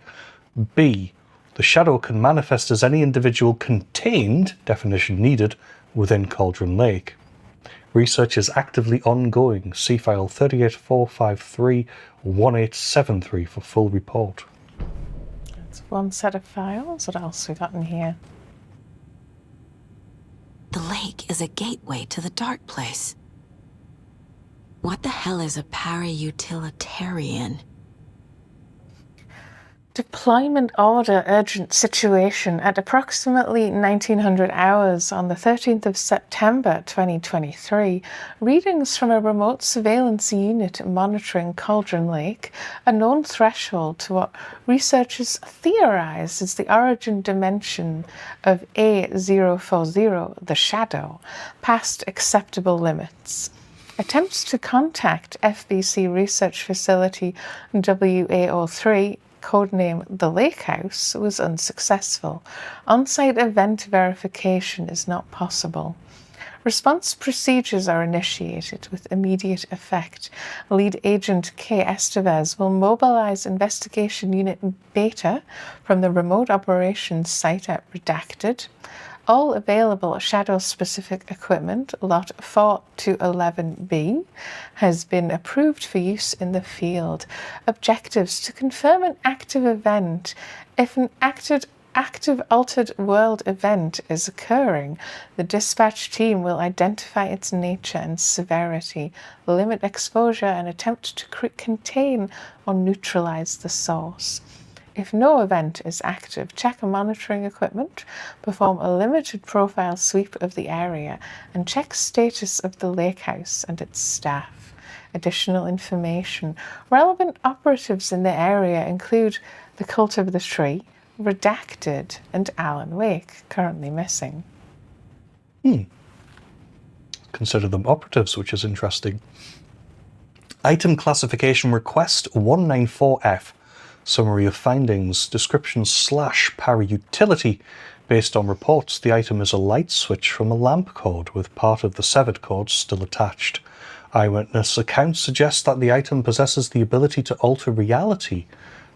B. The Shadow can manifest as any individual contained, definition needed, within Cauldron Lake. Research is actively ongoing. See file 38453-1873 for full report. That's one set of files. What else we got in here? The lake is a gateway to the dark place. What the hell is a para-utilitarian? Deployment order urgent situation at approximately 1900 hours on the 13th of September 2023. Readings from a remote surveillance unit monitoring Cauldron Lake, a known threshold to what researchers theorize is the origin dimension of A040, the Shadow, past acceptable limits. Attempts to contact FBC Research Facility WA03 codename The Lake House, was unsuccessful. On-site event verification is not possible. Response procedures are initiated with immediate effect. Lead Agent K. Estevez will mobilize Investigation Unit Beta from the Remote Operations Site at Redacted. All available Shadow-specific equipment, Lot 4 to 11B, has been approved for use in the field. Objectives: to confirm an active event. If an active altered world event is occurring, the dispatch team will identify its nature and severity, limit exposure, and attempt to contain or neutralize the source. If no event is active, check monitoring equipment, perform a limited profile sweep of the area, and check status of the lake house and its staff. Additional information. Relevant operatives in the area include the Cult of the Tree, Redacted, and Alan Wake, currently missing. Consider them operatives, which is interesting. Item classification request 194F. Summary of findings. Description / power utility. Based on reports, the item is a light switch from a lamp cord, with part of the severed cord still attached. Eyewitness accounts suggest that the item possesses the ability to alter reality,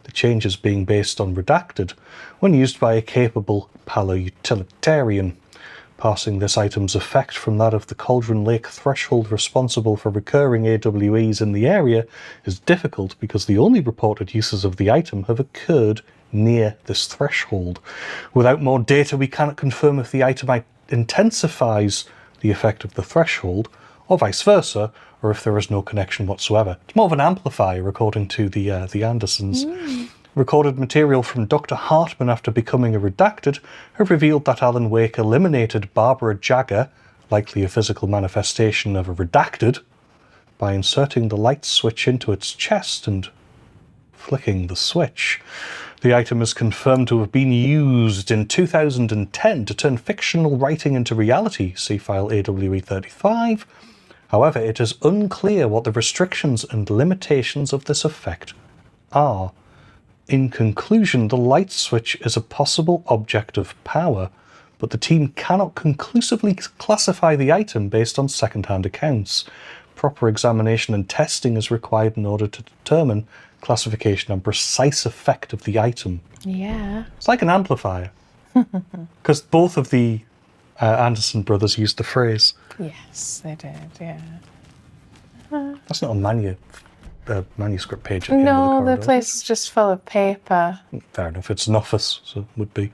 the changes being based on Redacted, when used by a capable palo-utilitarian. Parsing this item's effect from that of the Cauldron Lake threshold responsible for recurring AWEs in the area is difficult because the only reported uses of the item have occurred near this threshold. Without more data, we cannot confirm if the item intensifies the effect of the threshold, or vice versa, or if there is no connection whatsoever. It's more of an amplifier, according to the Andersons. Recorded material from Dr. Hartman after becoming a Redacted have revealed that Alan Wake eliminated Barbara Jagger, likely a physical manifestation of a Redacted, by inserting the light switch into its chest and flicking the switch. The item is confirmed to have been used in 2010 to turn fictional writing into reality, see file AWE 35. However, it is unclear what the restrictions and limitations of this effect are. In conclusion, the light switch is a possible object of power, but the team cannot conclusively classify the item based on second-hand accounts. Proper examination and testing is required in order to determine classification and precise effect of the item. Yeah. It's like an amplifier. Because both of the Anderson brothers used the phrase. Yes, they did, yeah. That's not a manuscript page at the end of the No, corridor. the place is just full of paper. Fair enough, it's an office, so it would be.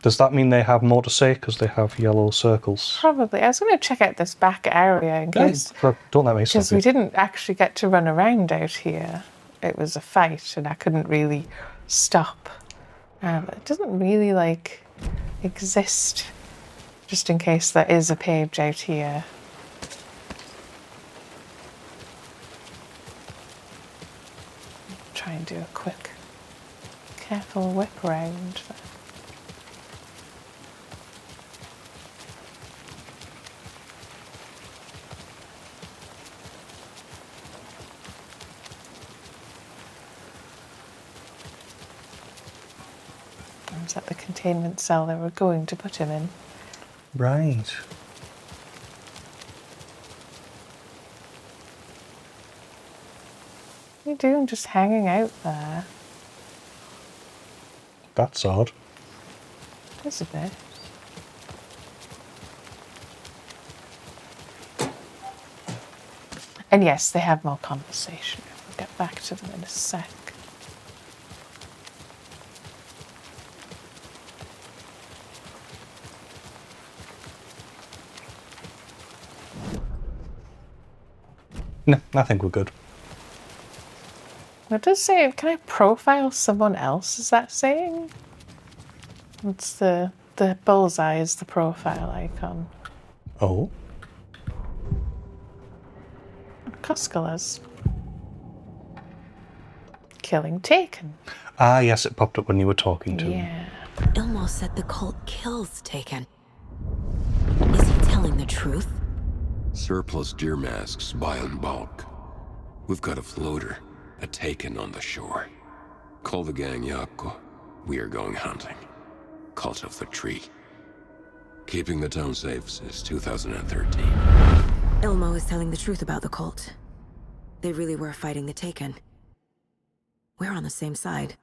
Does that mean they have more to say because they have yellow circles? Probably. I was going to check out this back area in case... Don't let me stop because we didn't actually get to run around out here. It was a fight and I couldn't really stop. But it doesn't really, exist, just in case there is a page out here. Try and do a quick, careful whip round. Is that the containment cell they were going to put him in? Right. What are you doing just hanging out there? That's odd. It is a bit. And yes, they have more conversation. We'll get back to them in a sec. No, I think we're good. It does say, can I profile someone else, is that saying? It's the bullseye is the profile icon. Oh? Koskela's. Killing Taken. Ah, yes, it popped up when you were talking to him. Yeah. Ilmo said the cult kills Taken. Is he telling the truth? Surplus deer masks buy in bulk. We've got a floater, a Taken on the shore. Call the gang, Yako. We are going hunting. Cult of the Tree. Keeping the town safe since 2013. Ilmo is telling the truth about the cult. They really were fighting the Taken. We're on the same side.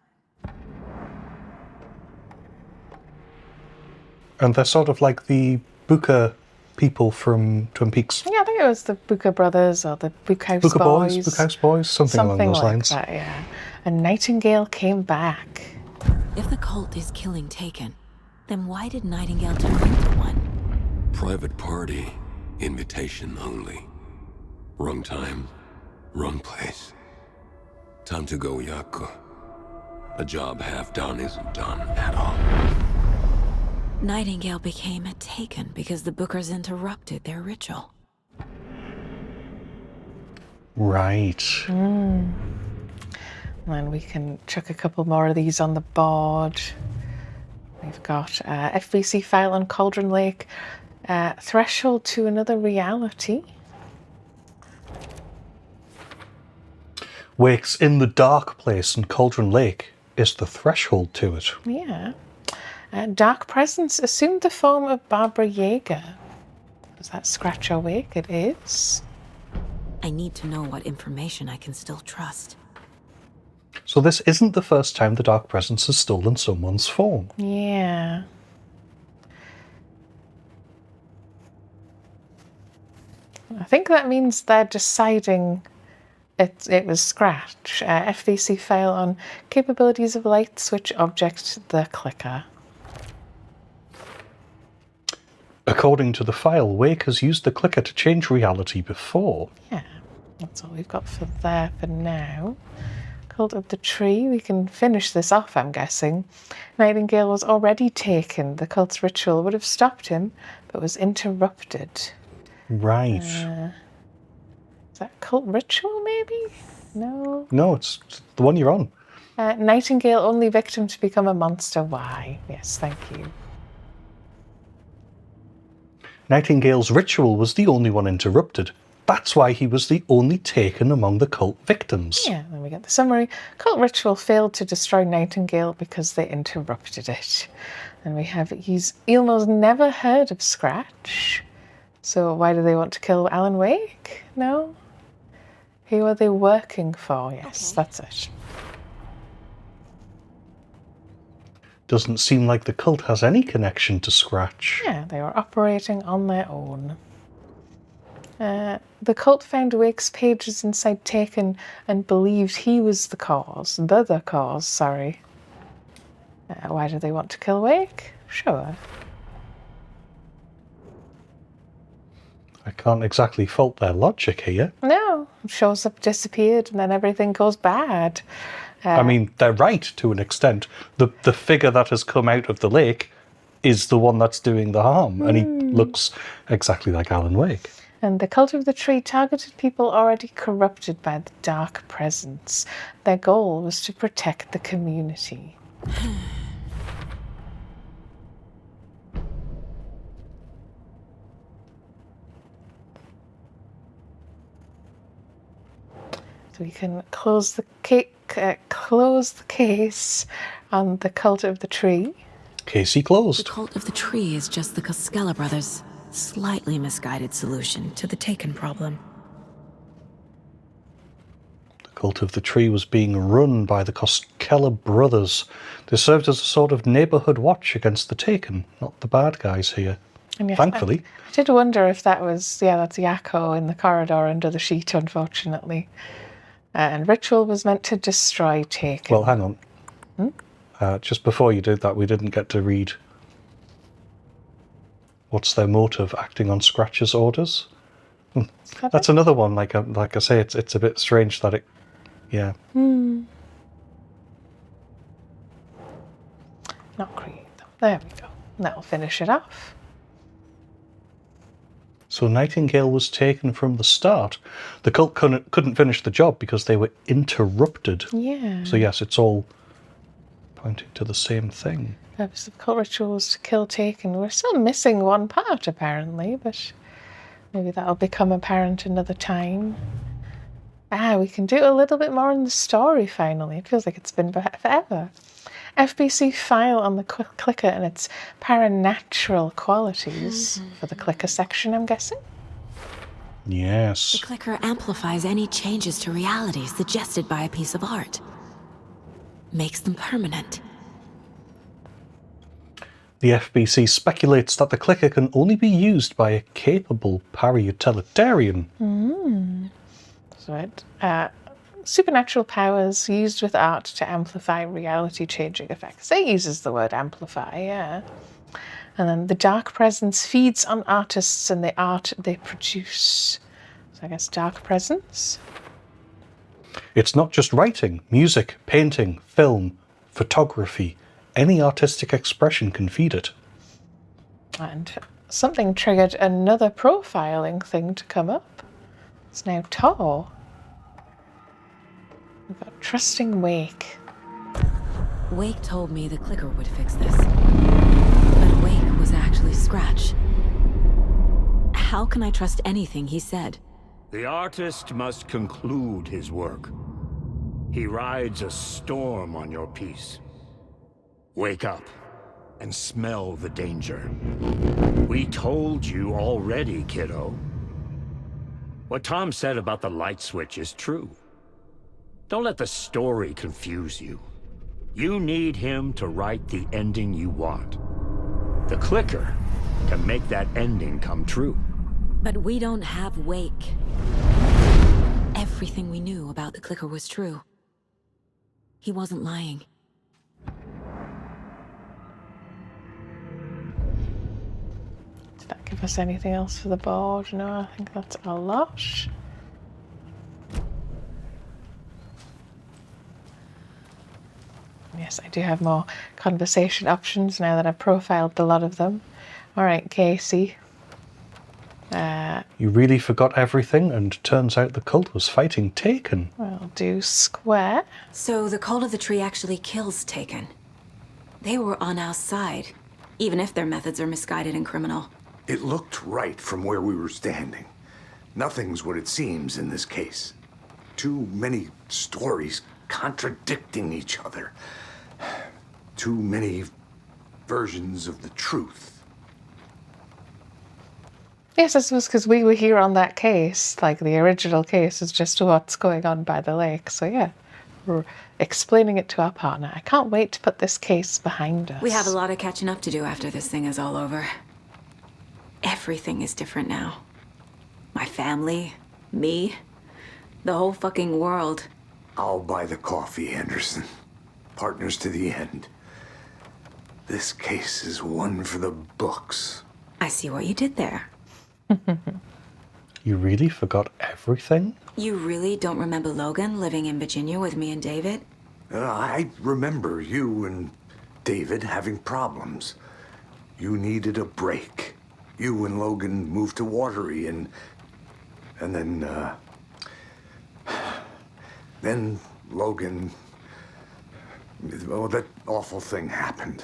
And they're sort of like the Booker people from Twin Peaks. Yeah, I think it was the Booker brothers or the Bookhouse Booker boys. Bookhouse Boys, something along those like lines. That, yeah. And Nightingale came back. If the cult is killing Taken, then why did Nightingale turn into one? Private party. Invitation only. Wrong time. Wrong place. Time to go, Yako. A job half done isn't done at all. Nightingale became a Taken because the Bookers interrupted their ritual. Right. And then we can chuck a couple more of these on the board. We've got FBC file on Cauldron Lake. Threshold to another reality. Wake's in the dark place, and Cauldron Lake is the threshold to it. Yeah. Dark Presence assumed the form of Barbara Yeager. Does that scratch or wake? It is. I need to know what information I can still trust. So this isn't the first time the Dark Presence has stolen someone's form. Yeah. I think that means they're deciding it was Scratch. FVC file on capabilities of light switch object, the clicker. According to the file, Wake has used the clicker to change reality before. Yeah, that's all we've got for there for now. Cult of the Tree, we can finish this off, I'm guessing. Nightingale was already taken. The cult's ritual would have stopped him, but was interrupted. Right. Is that cult ritual, maybe? No. No, it's the one you're on. Nightingale, only victim to become a monster. Why? Yes, thank you. Nightingale's ritual was the only one interrupted. That's why he was the only taken among the cult victims. Yeah, then we get the summary. Cult ritual failed to destroy Nightingale because they interrupted it. And we have Ilmo's never heard of Scratch. So why do they want to kill Alan Wake? No? Who are they working for? Yes, that's it. Doesn't seem like the cult has any connection to Scratch. Yeah, they were operating on their own. The cult found Wake's pages inside Taken and believed he was the cause. The cause, sorry. Why do they want to kill Wake? Sure. I can't exactly fault their logic here. No, shows up, disappeared, and then everything goes bad. I mean, they're right to an extent. The figure that has come out of the lake is the one that's doing the harm, and he looks exactly like Alan Wake. And the Cult of the Tree targeted people already corrupted by the Dark Presence. Their goal was to protect the community. So we can close the case on the Cult of the Tree. Casey closed. The Cult of the Tree is just the Costello brothers' slightly misguided solution to the Taken problem. The Cult of the Tree was being run by the Costello brothers. They served as a sort of neighborhood watch against the Taken, not the bad guys here. And yes, Thankfully. I did wonder if that was, that's Yako in the corridor under the sheet, unfortunately. And ritual was meant to destroy Taken. Well, hang on. Just before you did that, we didn't get to read what's their motive, acting on Scratch's orders. That's another one. Like I say, it's a bit strange that it, yeah. Not create them. There we go. That'll finish it off. So Nightingale was taken from the start. The cult couldn't finish the job because they were interrupted. Yeah. So yes, it's all pointing to the same thing. Purpose of cult ritual was to kill Taken. We're still missing one part, apparently, but maybe that'll become apparent another time. We can do a little bit more in the story finally. It feels like it's been forever. FBC file on the clicker and its paranatural qualities for the clicker section, I'm guessing. Yes. The clicker amplifies any changes to reality suggested by a piece of art. Makes them permanent. The FBC speculates that the clicker can only be used by a capable para-utilitarian. So supernatural powers used with art to amplify reality-changing effects. It uses the word amplify, yeah. And then the dark presence feeds on artists and the art they produce. So I guess dark presence. It's not just writing, music, painting, film, photography. Any artistic expression can feed it. And something triggered another profiling thing to come up. It's now Tor. We've got trusting Wake. Wake told me the clicker would fix this. But Wake was actually Scratch. How can I trust anything he said? The artist must conclude his work. He rides a storm on your piece. Wake up and smell the danger. We told you already, kiddo. What Tom said about the light switch is true. Don't let the story confuse you. You need him to write the ending you want. The clicker can make that ending come true. But we don't have Wake. Everything we knew about the clicker was true. He wasn't lying. Did that give us anything else for the board? No, I think that's a lot. Yes, I do have more conversation options now that I've profiled a lot of them. All right, Casey. You really forgot everything, and turns out the cult was fighting Taken. We'll do Square. So the Cult of the Tree actually kills Taken. They were on our side, even if their methods are misguided and criminal. It looked right from where we were standing. Nothing's what it seems in this case. Too many stories contradicting each other. Too many versions of the truth. Yes, this was because we were here on that case. Like, the original case is just what's going on by the lake. So yeah, we're explaining it to our partner. I can't wait to put this case behind us. We have a lot of catching up to do after this thing is all over. Everything is different now. My family, me, the whole fucking world. I'll buy the coffee, Anderson. Partners to the end. This case is one for the books. I see what you did there. You really forgot everything? You really don't remember Logan living in Virginia with me and David? I remember you and David having problems. You needed a break. You and Logan moved to Watery and then Logan, well, that awful thing happened.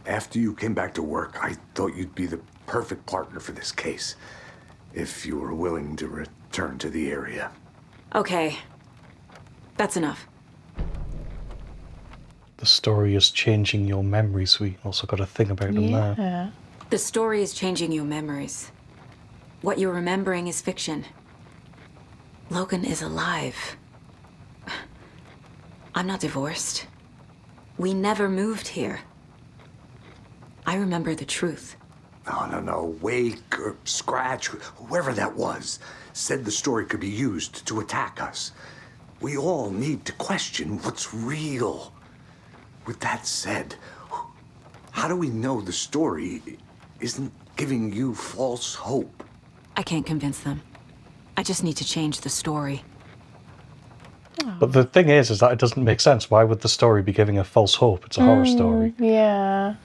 After you came back to work, I thought you'd be the perfect partner for this case, if you were willing to return to the area. Okay. That's enough. The story is changing your memories. We also got a thing about them there. Yeah. The story is changing your memories. What you're remembering is fiction. Logan is alive. I'm not divorced. We never moved here. I remember the truth. No. Wake or Scratch, whoever that was, said the story could be used to attack us. We all need to question what's real. With that said, how do we know the story isn't giving you false hope? I can't convince them. I just need to change the story. But the thing is that it doesn't make sense. Why would the story be giving a false hope? It's a horror story. Yeah.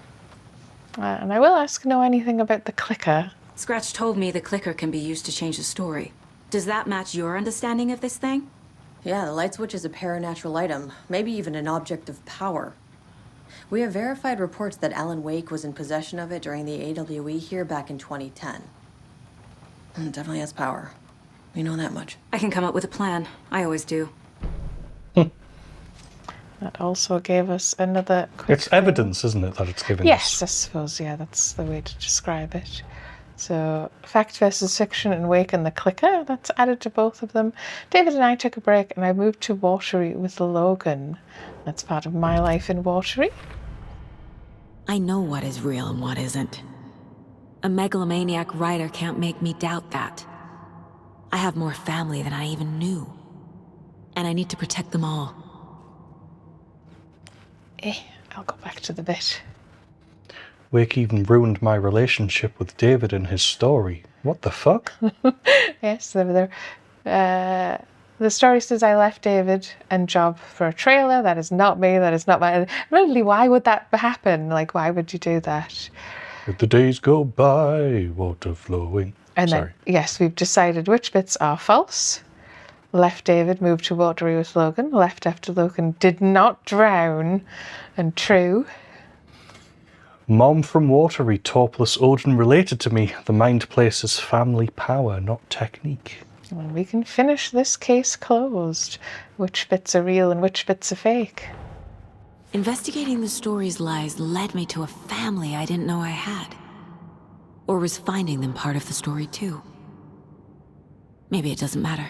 And I will ask, know anything about the clicker? Scratch told me the clicker can be used to change the story. Does that match your understanding of this thing? Yeah, the light switch is a paranatural item, maybe even an object of power. We have verified reports that Alan Wake was in possession of it during the AWE here back in 2010. It definitely has power. We know that much. I can come up with a plan. I always do. That also gave us another quick It's evidence, isn't it, that it's giving us? Yes, I suppose, yeah, that's the way to describe it. So, fact versus fiction and Wake and the Clicker, that's added to both of them. David and I took a break and I moved to Watery with Logan. That's part of my life in Watery. I know what is real and what isn't. A megalomaniac writer can't make me doubt that. I have more family than I even knew. And I need to protect them all. I'll go back to the bit. Wake even ruined my relationship with David in his story. What the fuck? Yes, the story says I left David and Job for a trailer. That is not me. That is not my... Really, why would that happen? Like, why would you do that? Let the days go by, water flowing. And Sorry. then, yes, we've decided which bits are false. Left David, moved to Watery with Logan. Left after Logan did not drown. And true. Mom from Watery, Torpless Odin related to me. The mind places family power, not technique. And we can finish this case closed. Which bits are real and which bits are fake. Investigating the story's lies led me to a family I didn't know I had. Or was finding them part of the story too. Maybe it doesn't matter.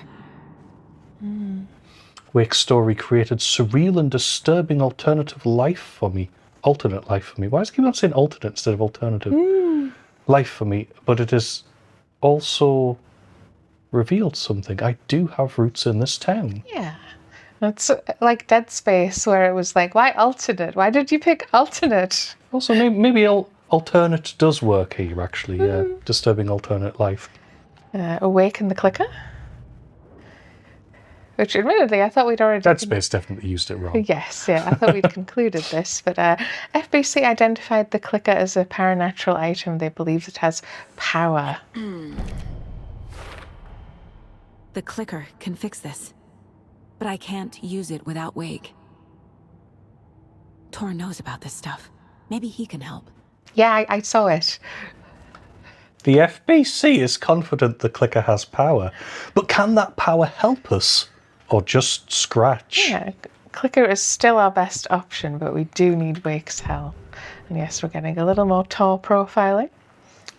Wake's story created surreal and disturbing alternative life for me. Alternate life for me. Why does it keep on saying alternate instead of alternative? Life for me. But it has also revealed something. I do have roots in this town. Yeah. It's like Dead Space, where it was like, why alternate? Why did you pick alternate? Also, maybe alternate does work here, actually. Yeah. Disturbing alternate life. Awake and the Clicker. Which, admittedly, I thought we'd already... Dead Space definitely used it wrong. Yes, yeah, I thought we'd concluded this. But FBC identified the Clicker as a paranatural item. They believe it has power. The Clicker can fix this. But I can't use it without Wake. Tor knows about this stuff. Maybe he can help. Yeah, I saw it. The FBC is confident the Clicker has power. But can that power help us? Or just scratch? Yeah, Clicker is still our best option, but we do need Wake's help. And yes, we're getting a little more Tor profiling.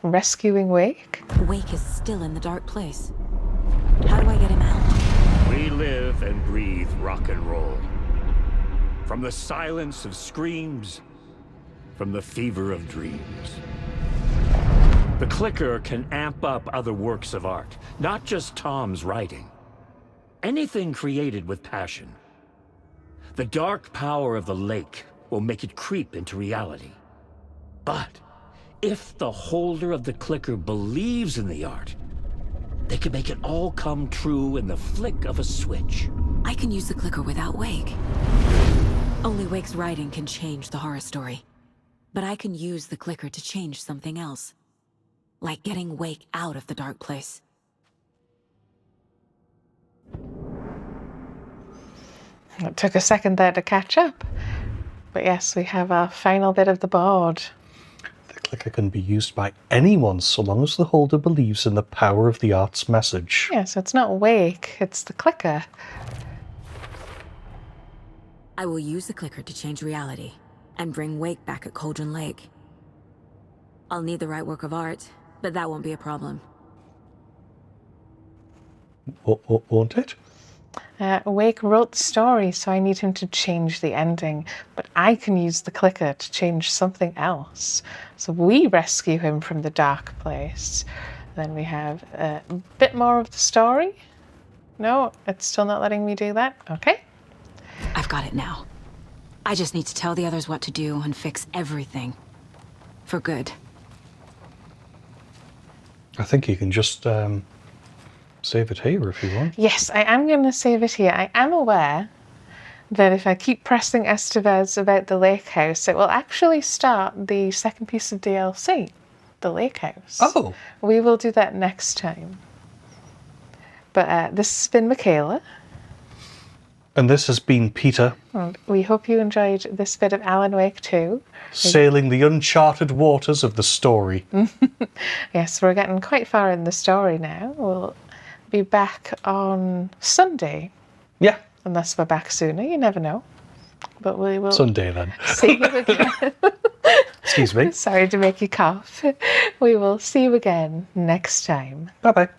Rescuing Wake. Wake is still in the dark place. How do I get him out? We live and breathe rock and roll. From the silence of screams, from the fever of dreams. The Clicker can amp up other works of art, not just Tom's writing. Anything created with passion. The dark power of the lake will make it creep into reality. But if the holder of the Clicker believes in the art, they can make it all come true in the flick of a switch. I can use the Clicker without Wake. Only Wake's writing can change the horror story. But I can use the Clicker to change something else. Like getting Wake out of the dark place. It took a second there to catch up. But yes, we have our final bit of the board. The Clicker can be used by anyone so long as the holder believes in the power of the art's message. Yeah, so it's not Wake, it's the Clicker. I will use the Clicker to change reality and bring Wake back at Cauldron Lake. I'll need the right work of art, but that won't be a problem. Won't it? Wake wrote the story, so I need him to change the ending. But I can use the Clicker to change something else. So we rescue him from the dark place. Then we have a bit more of the story. No, it's still not letting me do that. Okay. I've got it now. I just need to tell the others what to do and fix everything. For good. I think you can just save it here if you want. Yes, I am going to save it here. I am aware that if I keep pressing Estevez about the lake house, it will actually start the second piece of DLC, the lake house. Oh. We will do that next time. But this has been Michaela. And this has been Peter. And we hope you enjoyed this bit of Alan Wake 2. Sailing the uncharted waters of the story. Yes, we're getting quite far in the story now. We'll be back on Sunday. Yeah. Unless we're back sooner, you never know. But we will Sunday then. see you again. Excuse me. Sorry to make you cough. We will see you again next time. Bye-bye.